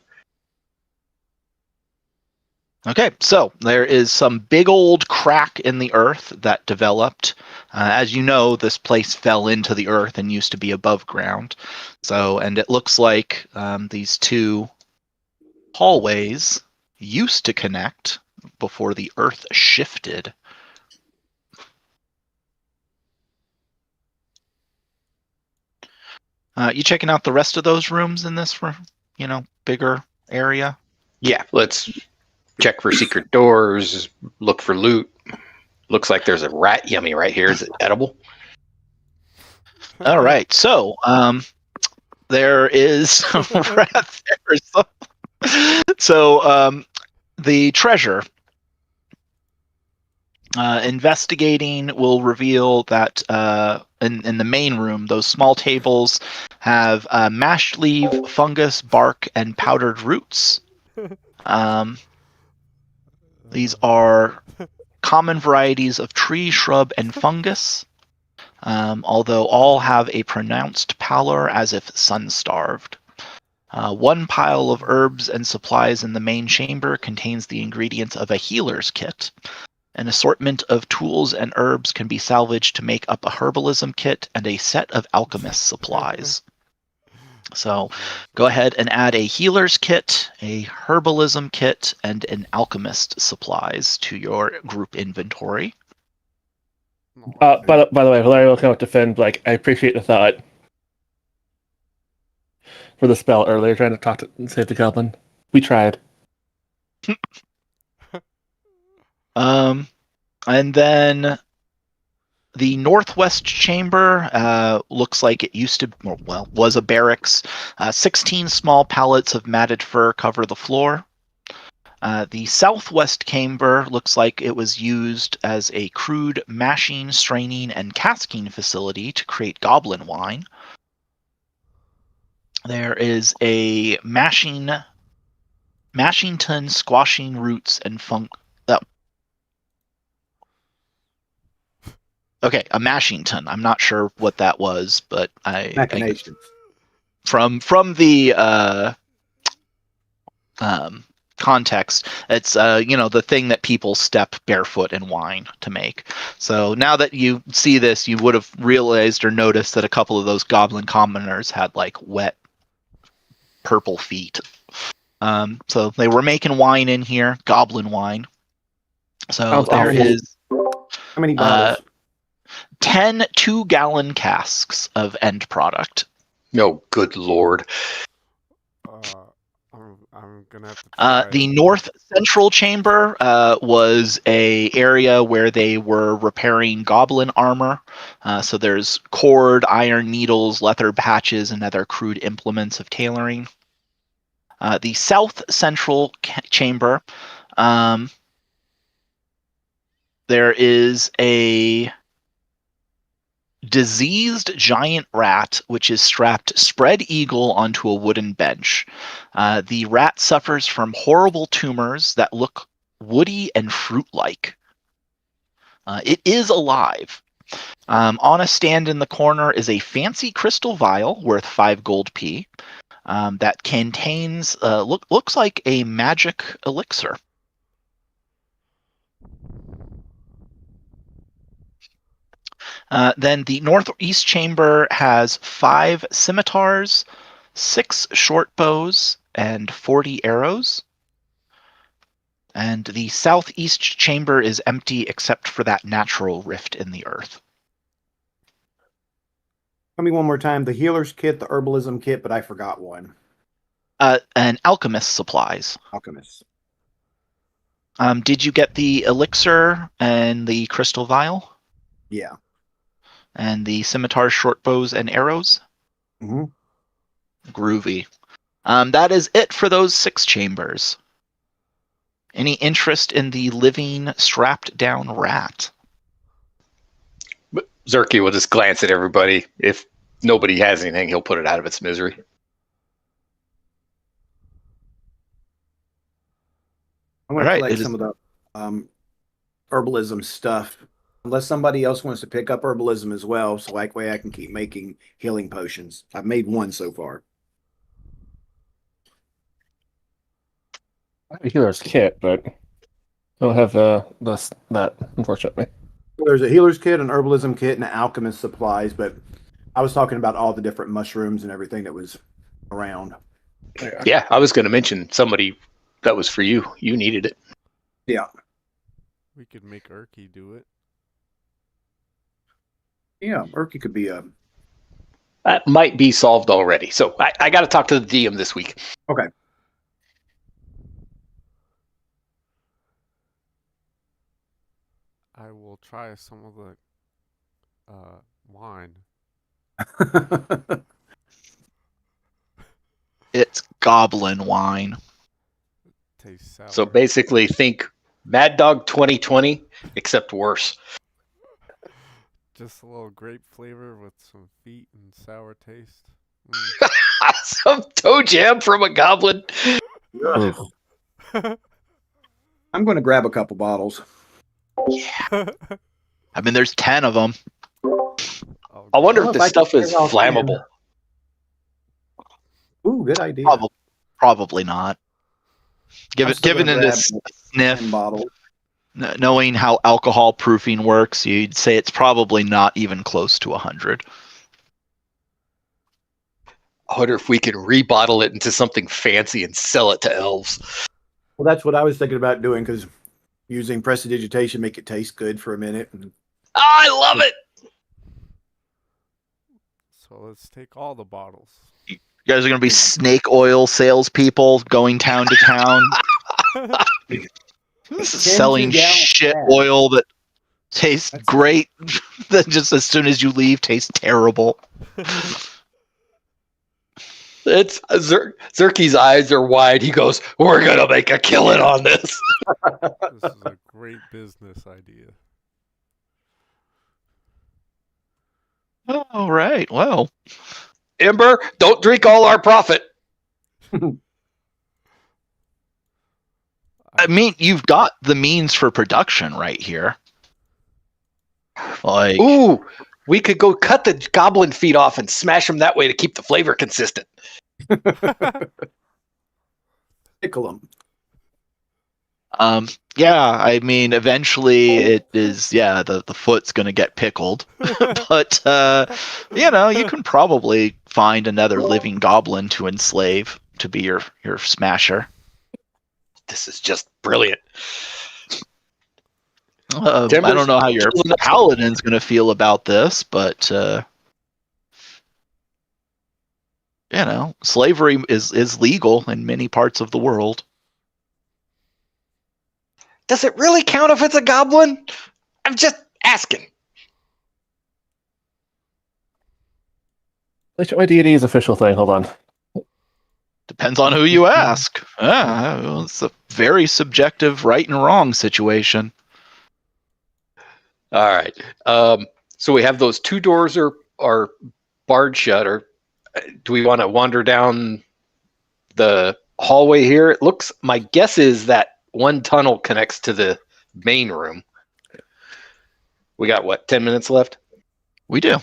S1: Okay, so there is some big old crack in the earth that developed. As you know, this place fell into the earth and used to be above ground. So, and it looks like these two hallways used to connect before the earth shifted. You checking out the rest of those rooms in this, bigger area?
S2: Yeah, let's check for secret doors, look for loot. Looks like there's a rat yummy right here. Is it edible?
S1: All right. So, there is a rat there. So, the treasure. Investigating will reveal that in the main room, those small tables have mashed leaf, fungus, bark, and powdered roots. These are common varieties of tree, shrub, and fungus, although all have a pronounced pallor as if sun-starved. One pile of herbs and supplies in the main chamber contains the ingredients of a healer's kit. An assortment of tools and herbs can be salvaged to make up a herbalism kit and a set of alchemist supplies. So go ahead and add a healer's kit, a herbalism kit, and an alchemist supplies to your group inventory.
S3: By the way, Hilaria will come up to Finn. Like, I appreciate the thought for the spell earlier, trying to talk to save the goblin. We tried.
S1: And then the northwest chamber looks like it used to, was a barracks. 16 small pallets of matted fur cover the floor. The southwest chamber looks like it was used as a crude mashing, straining, and casking facility to create goblin wine. There is a mashing tun, squashing roots, and Okay, a mashington. I'm not sure what that was, but
S5: Machinations.
S1: From the context, it's the thing that people step barefoot in wine to make. So now that you see this, you would have realized or noticed that a couple of those goblin commoners had like wet purple feet. So they were making wine in here, goblin wine. So there is
S5: How many bottles?
S1: 10 2-gallon casks of end product.
S2: No, good lord.
S4: I'm gonna have to try.
S1: The north central chamber was a area where they were repairing goblin armor. So there's cord, iron needles, leather patches, and other crude implements of tailoring. The south central chamber, there is a diseased giant rat which is strapped spread eagle onto a wooden bench. The rat suffers from horrible tumors that look woody and fruit-like. It is alive. On a stand in the corner is a fancy crystal vial worth 5 gold p that contains looks like a magic elixir. Then the northeast chamber has 5 scimitars, 6 short bows, and 40 arrows. And the southeast chamber is empty except for that natural rift in the earth.
S5: Tell me one more time. The healer's kit, the herbalism kit, but I forgot one.
S1: And alchemist supplies.
S5: Alchemist.
S1: Did you get the elixir and the crystal vial?
S5: Yeah.
S1: And the scimitar, short bows, and arrows?
S5: Mm-hmm.
S1: Groovy. That is it for those 6 chambers. Any interest in the living, strapped down rat?
S2: Zerky will just glance at everybody. If nobody has anything, he'll put it out of its misery.
S5: I'm going to collect
S1: it is-
S5: some of the herbalism stuff. Unless somebody else wants to pick up herbalism as well, so that way I can keep making healing potions. I've made one so far.
S3: I have a healer's kit, but I don't have that, unfortunately.
S5: There's a healer's kit, an herbalism kit, and alchemist supplies, but I was talking about all the different mushrooms and everything that was around.
S2: Yeah, I was going to mention somebody that was for you. You needed it.
S5: Yeah.
S4: We could make Urky do it.
S5: Yeah, Urky could be a
S2: That might be solved already. So I got to talk to the DM this week.
S5: Okay.
S4: I will try some of the wine.
S1: It's goblin wine.
S4: Tastes sour.
S2: So basically, think Mad Dog 2020, except worse.
S4: Just a little grape flavor with some feet and sour taste.
S2: Some toe jam from a goblin.
S3: Ugh.
S5: I'm going to grab a couple bottles.
S1: I mean, there's 10 of them.
S2: I wonder
S5: Well,
S2: if
S5: if
S2: this
S5: I can
S2: stuff is
S5: figure out
S2: flammable.
S5: Ooh, good idea.
S1: Probably not.
S5: I'm still
S1: Given
S5: gonna
S1: it a
S5: grab 10
S1: sniff,
S5: bottles.
S1: knowing how alcohol proofing works, you'd say it's probably not even close to 100.
S2: I wonder if we can rebottle it into something fancy and sell it to elves.
S5: Well, that's what I was thinking about doing, because using prestidigitation make it taste good for a minute.
S2: I love it.
S4: So let's take all the bottles.
S1: You guys are going to be snake oil salespeople going town to town, selling
S5: 10 2-gallon
S1: shit
S5: bags.
S1: oil that tastes
S5: That's-
S1: great, that just as soon as you leave tastes terrible.
S2: It's Zerky's eyes are wide. He goes, "We're gonna make a killing on this."
S4: This is a great business idea.
S1: All right, well,
S2: Ember, don't drink all our profit.
S1: I mean, you've got the means for production right here. Like,
S2: Ooh, we could go cut the goblin feet off and smash them that way to keep the flavor consistent.
S5: Pickle them.
S1: yeah, I mean, eventually it is, the foot's going to get pickled. But, you can probably find another living goblin to enslave to be your smasher.
S2: This is just brilliant.
S1: I don't know how your paladin's going to feel about this, but, slavery is legal in many parts of the world.
S2: Does it really count if it's a goblin? I'm just asking.
S3: Let's check my deity's official thing. Hold on.
S1: Depends on who you ask. It's a very subjective right and wrong situation.
S2: All right. So we have those two doors are barred shut. Or do we want to wander down the hallway here? It looks. My guess is that one tunnel connects to the main room. We got what? 10 minutes left.
S1: We do.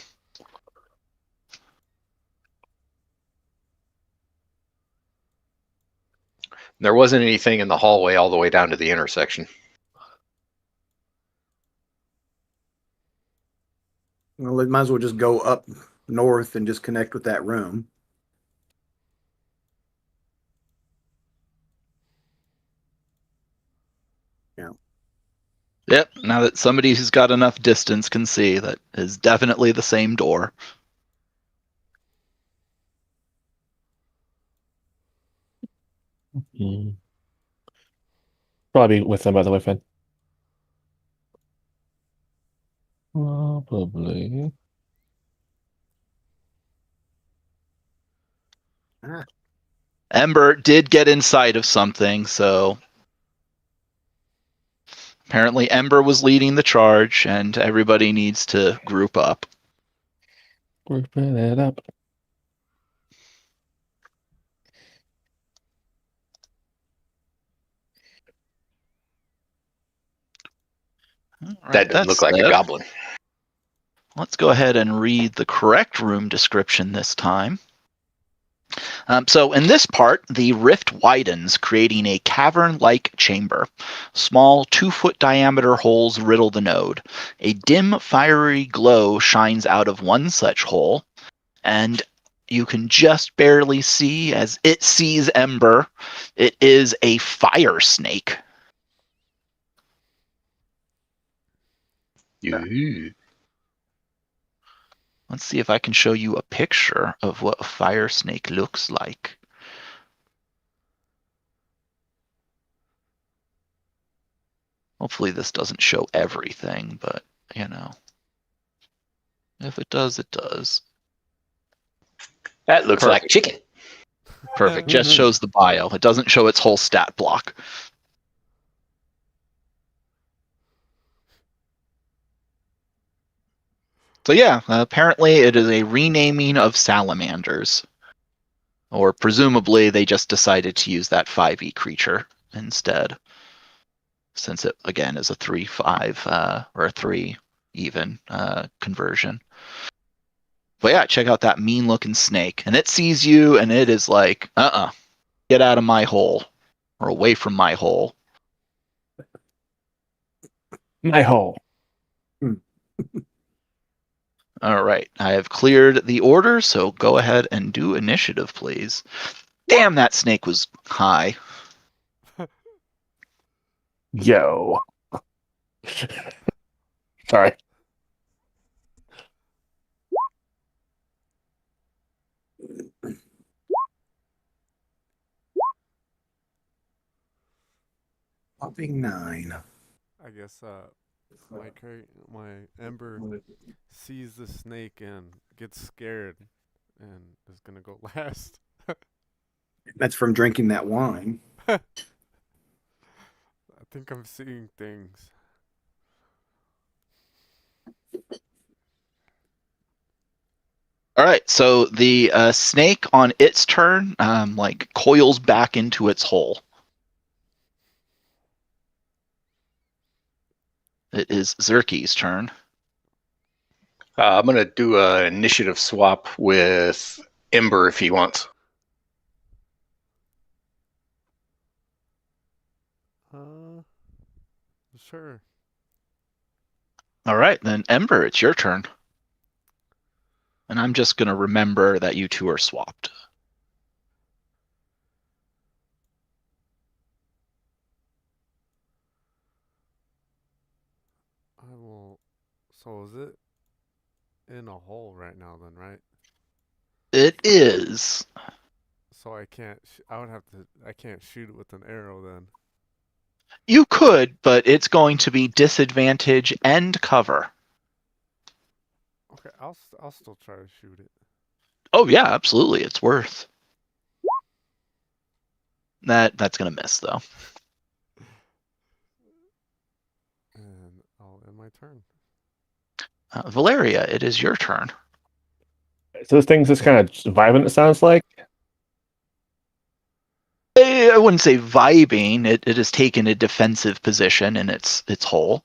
S2: There wasn't anything in the hallway all the way down to the intersection.
S5: Well, it might as well just go up north and just connect with that room. Yeah.
S1: Yep. Now that somebody who's got enough distance can see, that is definitely the same door.
S3: Probably with them, by the way, Finn. Probably.
S1: Ember did get inside of something, so apparently Ember was leading the charge, and everybody needs to group up.
S3: Grouping it up.
S1: All right,
S2: That doesn't look like a goblin.
S1: Let's go ahead and read the correct room description this time. So in this part, the rift widens, creating a cavern-like chamber. Small 2-foot diameter holes riddle the node. A dim, fiery glow shines out of one such hole, and you can just barely see as it sees Ember. It is a fire snake.
S2: Ooh.
S1: Let's see if I can show you a picture of what a fire snake looks like. Hopefully this doesn't show everything, but, you know. If it does, it does.
S2: That looks like
S1: Perfect.
S2: chicken.
S1: Perfect. Just shows the bio. It doesn't show its whole stat block. So yeah, apparently it is a renaming of salamanders. Or presumably they just decided to use that 5e creature instead. Since it, again, is a 3-5 or a 3 even conversion. But yeah, check out that mean looking snake. And it sees you and it is like, get out of my hole. Or away from my hole.
S3: My hole.
S1: All right, I have cleared the order, so go ahead and do initiative, please. Damn, that snake was high.
S3: Yo. Sorry.
S5: Popping 9.
S4: I guess my Ember sees the snake and gets scared and is gonna go last.
S5: That's from drinking that wine.
S4: I think I'm seeing things.
S1: All right, so the snake on its turn, coils back into its hole. It is Zerky's turn.
S2: I'm going to do an initiative swap with Ember if he wants.
S4: Sure.
S1: All right, then Ember, it's your turn. And I'm just going to remember that you two are swapped.
S4: I will. So is it in a hole right now then, right?
S1: It is.
S4: So I can't. I would have to. I can't shoot it with an arrow then.
S1: You could, but it's going to be disadvantage and cover.
S4: Okay, I'll still try to shoot it.
S1: Oh yeah, absolutely. It's worth. That's gonna miss though.
S4: And I'll end my turn.
S1: Valeria, it is your turn.
S3: So this thing's just kind of vibing, it sounds like.
S1: I wouldn't say vibing. It has taken a defensive position in its hole.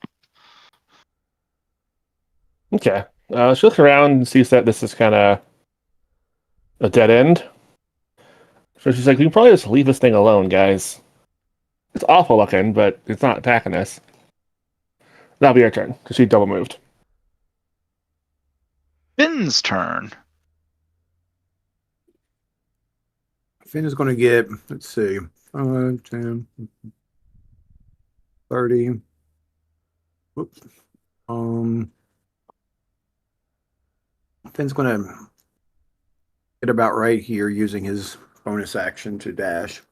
S3: Okay. Let's look around and see that this is kind of a dead end. So she's like, we can probably just leave this thing alone, guys. It's awful looking, but it's not attacking us. That'll be our turn, because she double moved.
S1: Finn's turn.
S5: Finn is going to get, let's see, 5, 10, 30. Whoops. Finn's going to get about right here using his bonus action to dash.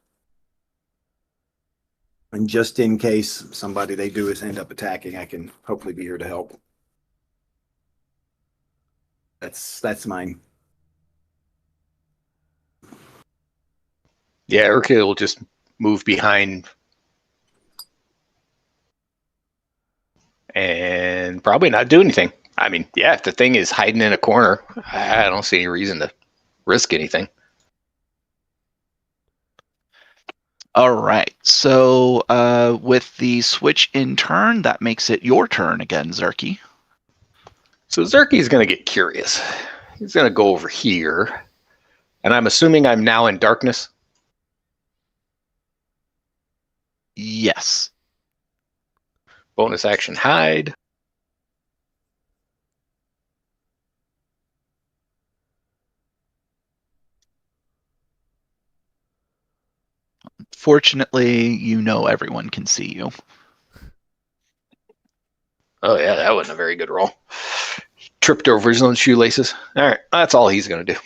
S5: And just in case somebody they do is end up attacking, I can hopefully be here to help. That's mine.
S2: Yeah, Urka will just move behind and probably not do anything. I mean, yeah, if the thing is hiding in a corner, I don't see any reason to risk anything.
S1: All right. So with the switch in turn, that makes it your turn again, Zerky.
S2: So Zerky's going to get curious. He's going to go over here. And I'm assuming I'm now in darkness.
S1: Yes.
S2: Bonus action hide.
S1: Fortunately, you know everyone can see you.
S2: Oh yeah, that wasn't a very good roll. tripped over his own shoelaces. All right, that's all he's going to do.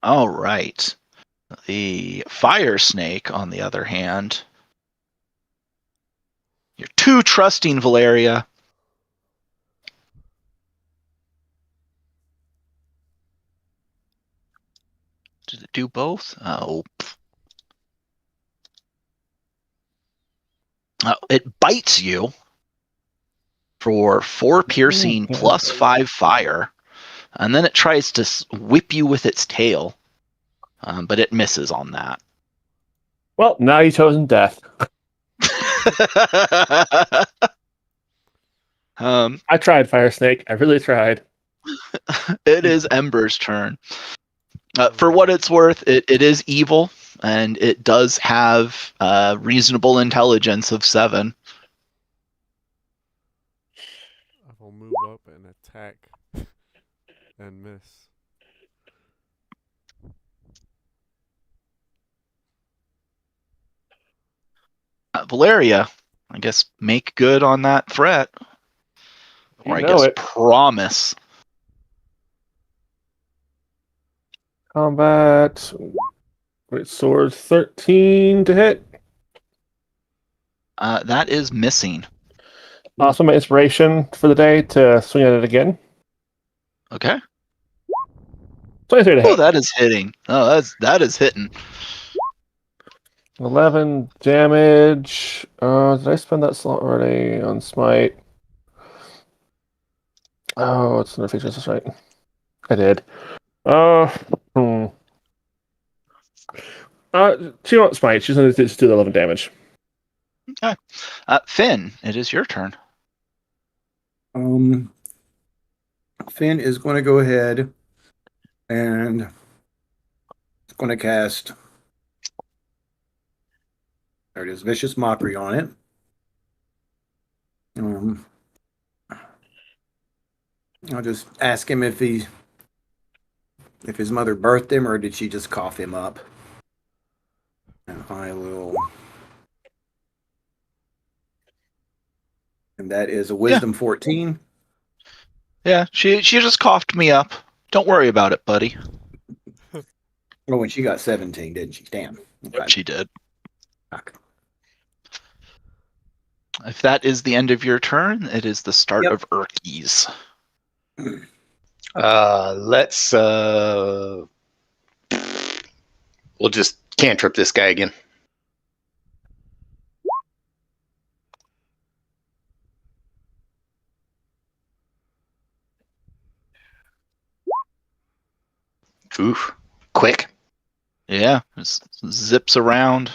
S1: All right. The fire snake, on the other hand, you're too trusting, Valeria. Did it do both? Oh. It bites you for 4 piercing plus 5 fire, and then it tries to whip you with its tail, but it misses on that.
S3: Well, now you've chosen death. I tried, Fire Snake. I really tried.
S1: It is Ember's turn. For what it's worth, it is evil, and it does have reasonable intelligence of 7.
S4: I will move up and attack and miss.
S1: Valeria, I guess make good on that threat. Or I guess promise.
S3: Combat. Great sword 13 to hit.
S1: That is missing.
S3: Also, my inspiration for the day to swing at it again.
S1: Okay.
S3: 23 to hit.
S1: Oh, that is hitting. Oh, that is hitting.
S3: 11 damage. Did I spend that slot already on smite? Oh, it's another feature. That's right. I did. She won't smite. She's going to just do the 11 damage.
S1: Okay. Finn, it is your turn.
S5: Finn is going to go ahead and it's going to cast. There it is, Vicious Mockery on it. I'll just ask him if his mother birthed him or did she just cough him up. And I will. And that is a Wisdom 14.
S1: Yeah, she just coughed me up. Don't worry about it, buddy.
S5: Oh, and she got 17, didn't she? Damn. Okay.
S1: She did.
S5: Okay.
S1: If that is the end of your turn, it is the start
S5: Yep.
S1: of Urki's.
S2: Let's we'll just cantrip this guy again. Oof. Quick.
S1: Yeah, just zips around,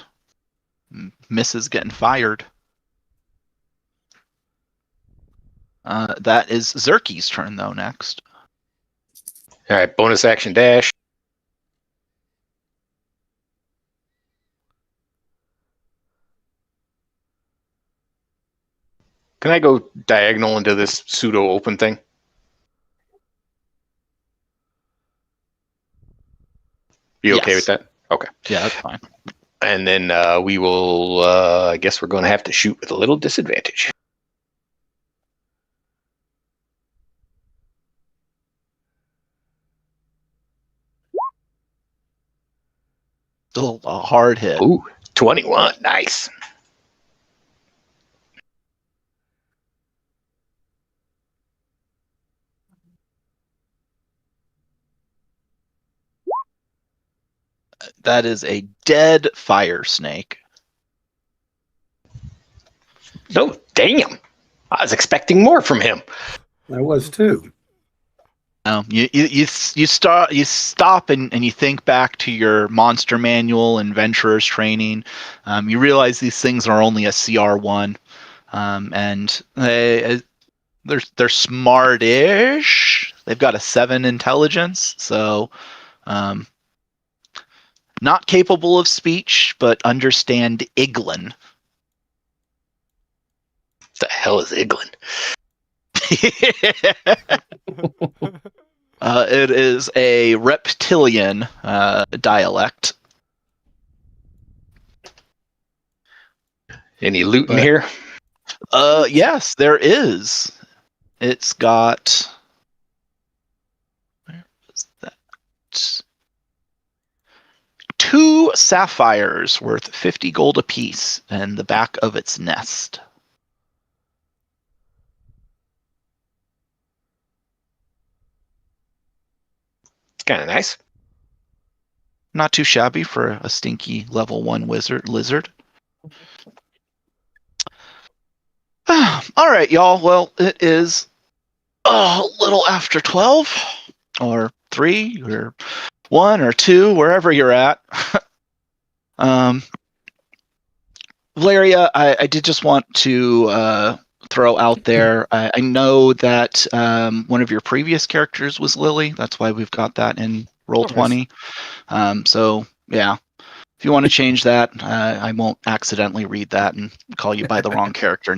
S1: misses getting fired. That is Zerky's turn, though, next.
S2: All right, bonus action dash. Can I go diagonal into this pseudo open thing? You okay with that? Okay.
S1: Yeah, that's fine.
S2: And then we will, I guess we're going to have to shoot with a little disadvantage.
S1: Still a hard hit.
S2: Ooh, 21. Nice.
S1: That is a dead fire snake.
S2: No, damn. I was expecting more from him.
S5: I was too.
S1: You stop and you think back to your monster manual and adventurer's training. You realize these things are only a CR1, and they're smart-ish. They've got a 7 intelligence, so not capable of speech, but understand Iglin.
S2: The hell is Iglin?
S1: It is a reptilian dialect.
S2: Any loot in here?
S1: Yes, there is. It's got. Where was that? 2 sapphires worth 50 gold apiece in the back of its nest.
S2: It's kind of nice.
S1: Not too shabby for a stinky level 1 lizard. All right, y'all. Well, it is a little after 12 or 3 or 1 or 2, wherever you're at. Valeria, I did just want to throw out there. I know that one of your previous characters was Lily. That's why we've got that in Roll20. So, yeah. If you want to change that, I won't accidentally read that and call you by the wrong character